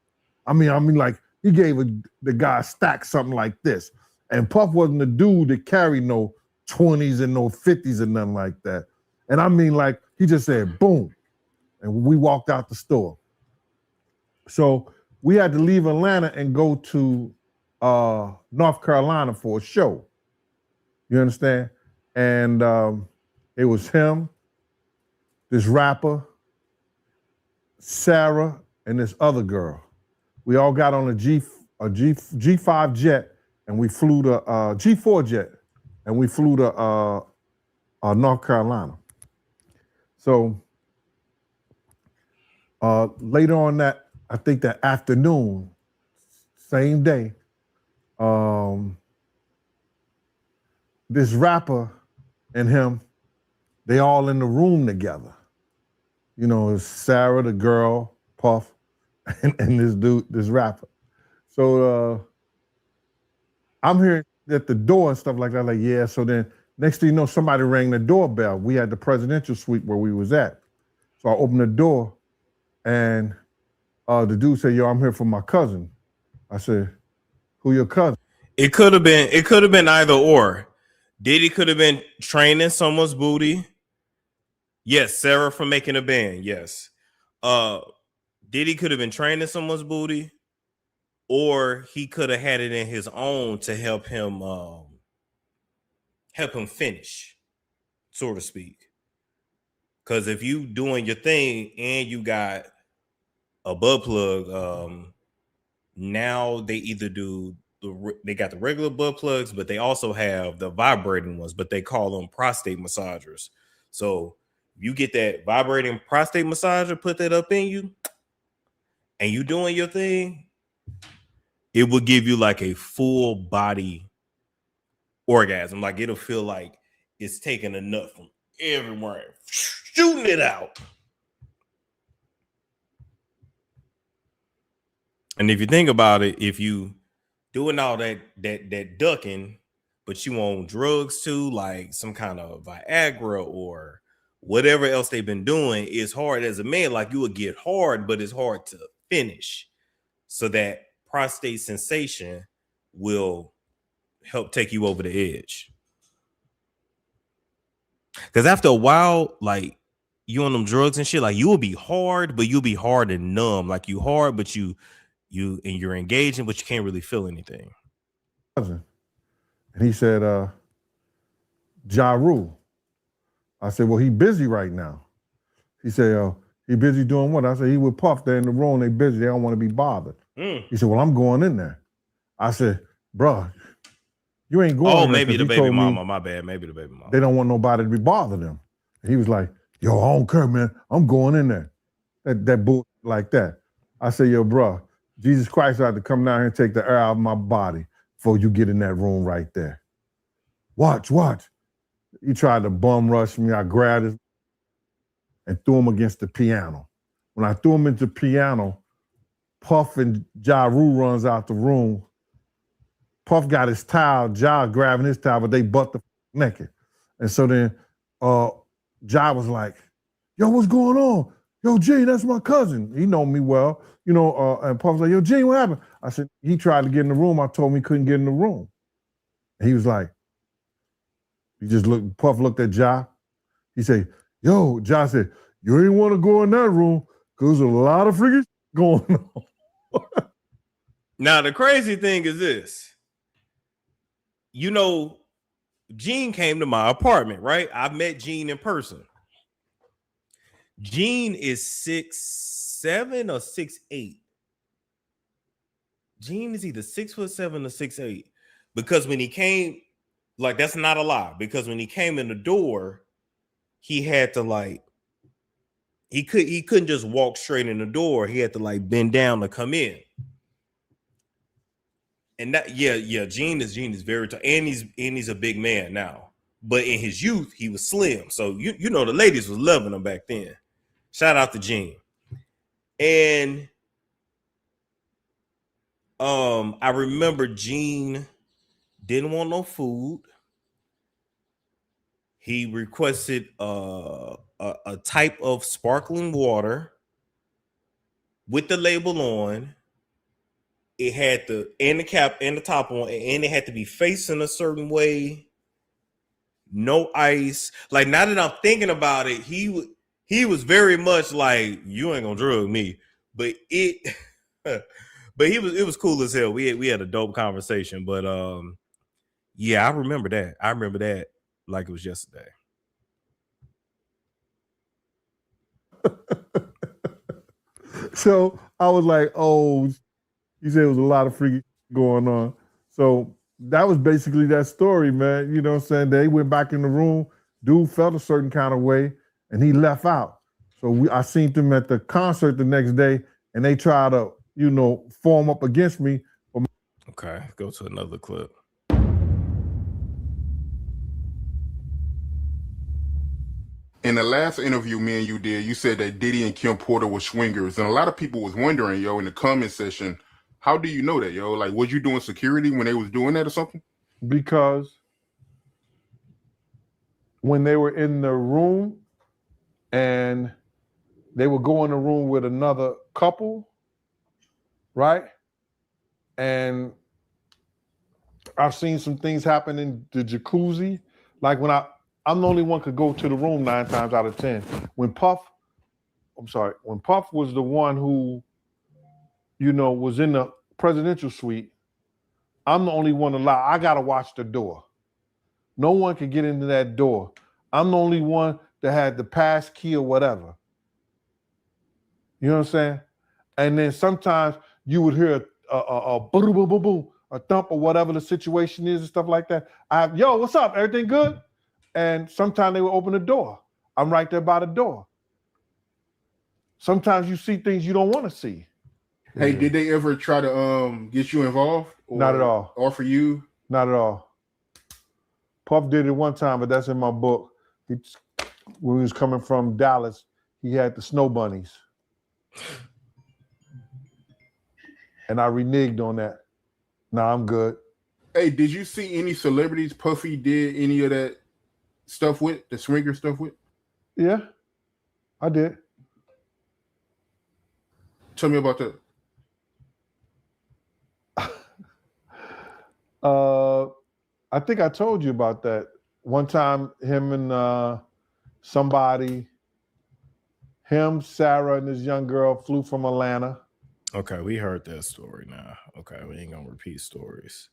I mean, like he gave the guy a stack something like this. And Puff wasn't the dude that carried no 20s and no 50s and nothing like that. And I mean, like, he just said, boom. And we walked out the store. So we had to leave Atlanta and go to North Carolina for a show. You understand? And it was him, this rapper, Sarah, and this other girl. We all got on a G5 jet, and we flew to G4 jet, and we flew to North Carolina. So later on that, I think that afternoon, same day, this rapper and him, they all in the room together. You know, it's Sarah, the girl, Puff, and this dude, this rapper. So I'm hearing at the door and stuff like that. Like, yeah. So then next thing you know, somebody rang the doorbell. We had the presidential suite where we was at. So I opened the door, and the dude said, "Yo, I'm here for my cousin." I said, "Who your cousin?" It could have been either or. Diddy could have been training someone's booty. Yes, Sarah from Making a Band. Yes. Diddy could have been training someone's booty, or he could have had it in his own to help him finish, so to speak. Because if you doing your thing and you got a butt plug, now they either do they got the regular butt plugs, but they also have the vibrating ones, but they call them prostate massagers. So you get that vibrating prostate massager, put that up in you, and you doing your thing, it will give you like a full body orgasm. Like it'll feel like it's taking a nut from everywhere, shooting it out. And if you think about it, if you doing all that ducking, but you on drugs too, like some kind of Viagra or whatever else they've been doing, it's hard as a man. Like you would get hard, but it's hard to finish. So that prostate sensation will help take you over the edge. Because after a while, like you on them drugs and shit, like you will be hard, but you'll be hard and numb. Like you hard, but you're engaging, but you can't really feel anything. And he said, Ja Rule. I said, well, he busy right now. He said, he busy doing what? I said, he with Puff. They're in the room. They busy. They don't want to be bothered. He said, well, I'm going in there. I said, bro, you ain't going. Oh, maybe the baby mama. My bad. Maybe the baby mama. They don't want nobody to be bothering them. And he was like, yo, I don't care, man. I'm going in there. That bull like that. I said, yo, bro, Jesus Christ had to come down here and take the air out of my body before you get in that room right there. Watch. He tried to bum rush me. I grabbed him and threw him against the piano. When I threw him into the piano, Puff and Ja Rule runs out the room. Puff got his towel, Ja grabbing his towel, but they butt the naked. And so then Ja was like, yo, what's going on? Yo, Gene, that's my cousin. He know me well. You know, and Puff was like, yo, Gene, what happened? I said, he tried to get in the room. I told him he couldn't get in the room. And he was like, Puff looked at Ja. He said, yo, Ja said, you ain't want to go in that room because there's a lot of freaking going on. Now, the crazy thing is this. You know, Gene came to my apartment, right? I met Gene in person. Gene is 6'7" or 6'8". Gene is either 6'7" or 6'8". Because when he came, like that's not a lie. Because when he came in the door, he had to like he couldn't just walk straight in the door. He had to like bend down to come in. And that Gene is very tall, and he's a big man now. But in his youth, he was slim. So you know the ladies was loving him back then. Shout out to Gene. And I remember Gene didn't want no food. He requested a type of sparkling water with the label on. It had the cap and the top on, and it had to be facing a certain way. No ice. Like now that I'm thinking about it, he was very much like, you ain't gonna drug me. But it was cool as hell. We had a dope conversation. But yeah, I remember that. I remember that like it was yesterday. So I was like, oh, you said it was a lot of freaking going on. So that was basically that story, man. You know what I'm saying? They went back in the room. Dude felt a certain kind of way, and he left out. So I seen them at the concert the next day, and they tried to, form up against me. Okay, go to another clip. In the last interview me and you did, you said that Diddy and Kim Porter were swingers, and a lot of people was wondering, yo, in the comment section, how do you know that, yo? Like, was you doing security when they was doing that or something? Because when they were in the room and they would go in the room with another couple, right? And I've seen some things happen in the jacuzzi. Like when I'm the only one could go to the room 9 times out of 10. When Puff was the one who, was in the presidential suite, I'm the only one allowed. I gotta watch the door. No one could get into that door. I'm the only one that had the pass key or whatever. You know what I'm saying? And then sometimes you would hear a boom, boom, boom, boom, a thump or whatever the situation is and stuff like that. Yo, what's up? Everything good? And sometimes they would open the door. I'm right there by the door. Sometimes you see things you don't want to see. Hey, did they ever try to get you involved? Or Not at all. Offer you? Not at all. Puff did it one time, but that's in my book. When he was coming from Dallas, he had the snow bunnies. And I reneged on that. Nah, I'm good. Hey, did you see any celebrities Puffy did any of that stuff with, the swinger stuff with? Yeah, I did. Tell me about that. I think I told you about that. One time, him and him, Sarah, and this young girl flew from Atlanta. Okay, we heard that story now. Okay, we ain't gonna repeat stories.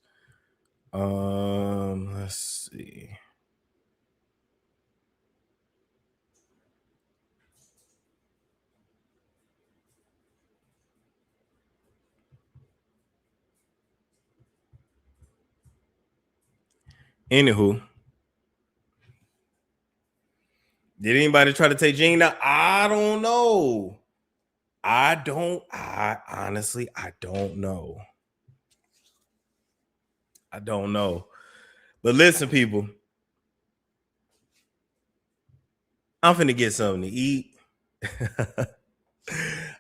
Let's see. Anywho, did anybody try to take Gene out? I don't know. I honestly don't know. I don't know. But listen, people, I'm finna get something to eat.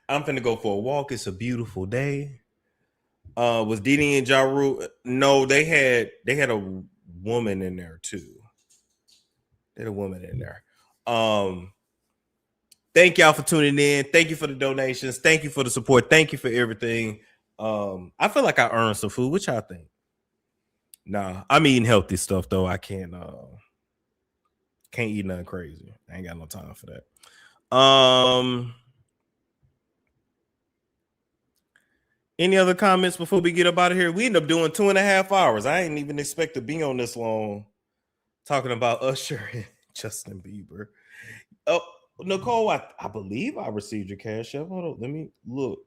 I'm finna go for a walk. It's a beautiful day. Was Didi and Ja Rule? No, they had a woman in there too. They had a woman in there. Thank y'all for tuning in. Thank you for the donations. Thank you for the support. Thank you for everything. I feel like I earned some food. What y'all think? Nah, I'm eating healthy stuff though. I can't eat nothing crazy. I ain't got no time for that. Any other comments before we get up out of here? We end up doing 2.5 hours. I didn't even expect to be on this long talking about Usher and Justin Bieber. Oh, Nicole, I believe I received your cash app. Hold on, let me look.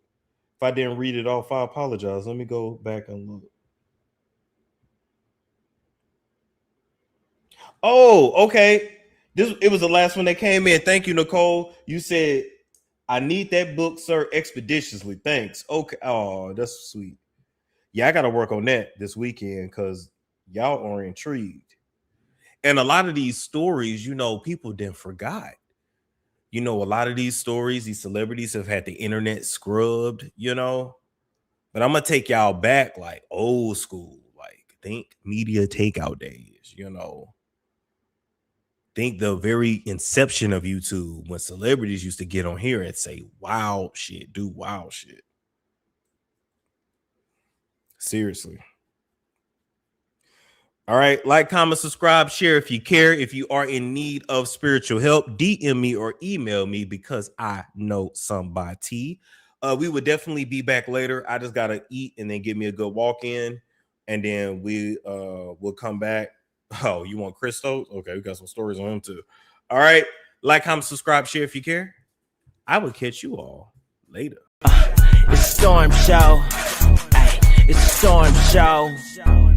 If I didn't read it off, I apologize. Let me go back and look. Oh, okay. It was the last one that came in. Thank you, Nicole. You said, I need that book, sir, expeditiously. Thanks. Okay. Oh, that's sweet. Yeah, I got to work on that this weekend because y'all are intrigued. And a lot of these stories, people then forgot. A lot of these stories, these celebrities have had the internet scrubbed, But I'm going to take y'all back like old school. Like, think media takeout days, Think the very inception of YouTube when celebrities used to get on here and say wild shit, do wild shit. Seriously. All right. Like, comment, subscribe, share if you care. If you are in need of spiritual help, DM me or email me because I know somebody. We would definitely be back later. I just got to eat and then give me a good walk in. And then we'll come back. Oh, you want Christos? Okay, we got some stories on him too. All right. Like, comment, subscribe, share if you care. I will catch you all later. It's a storm show. It's a storm show.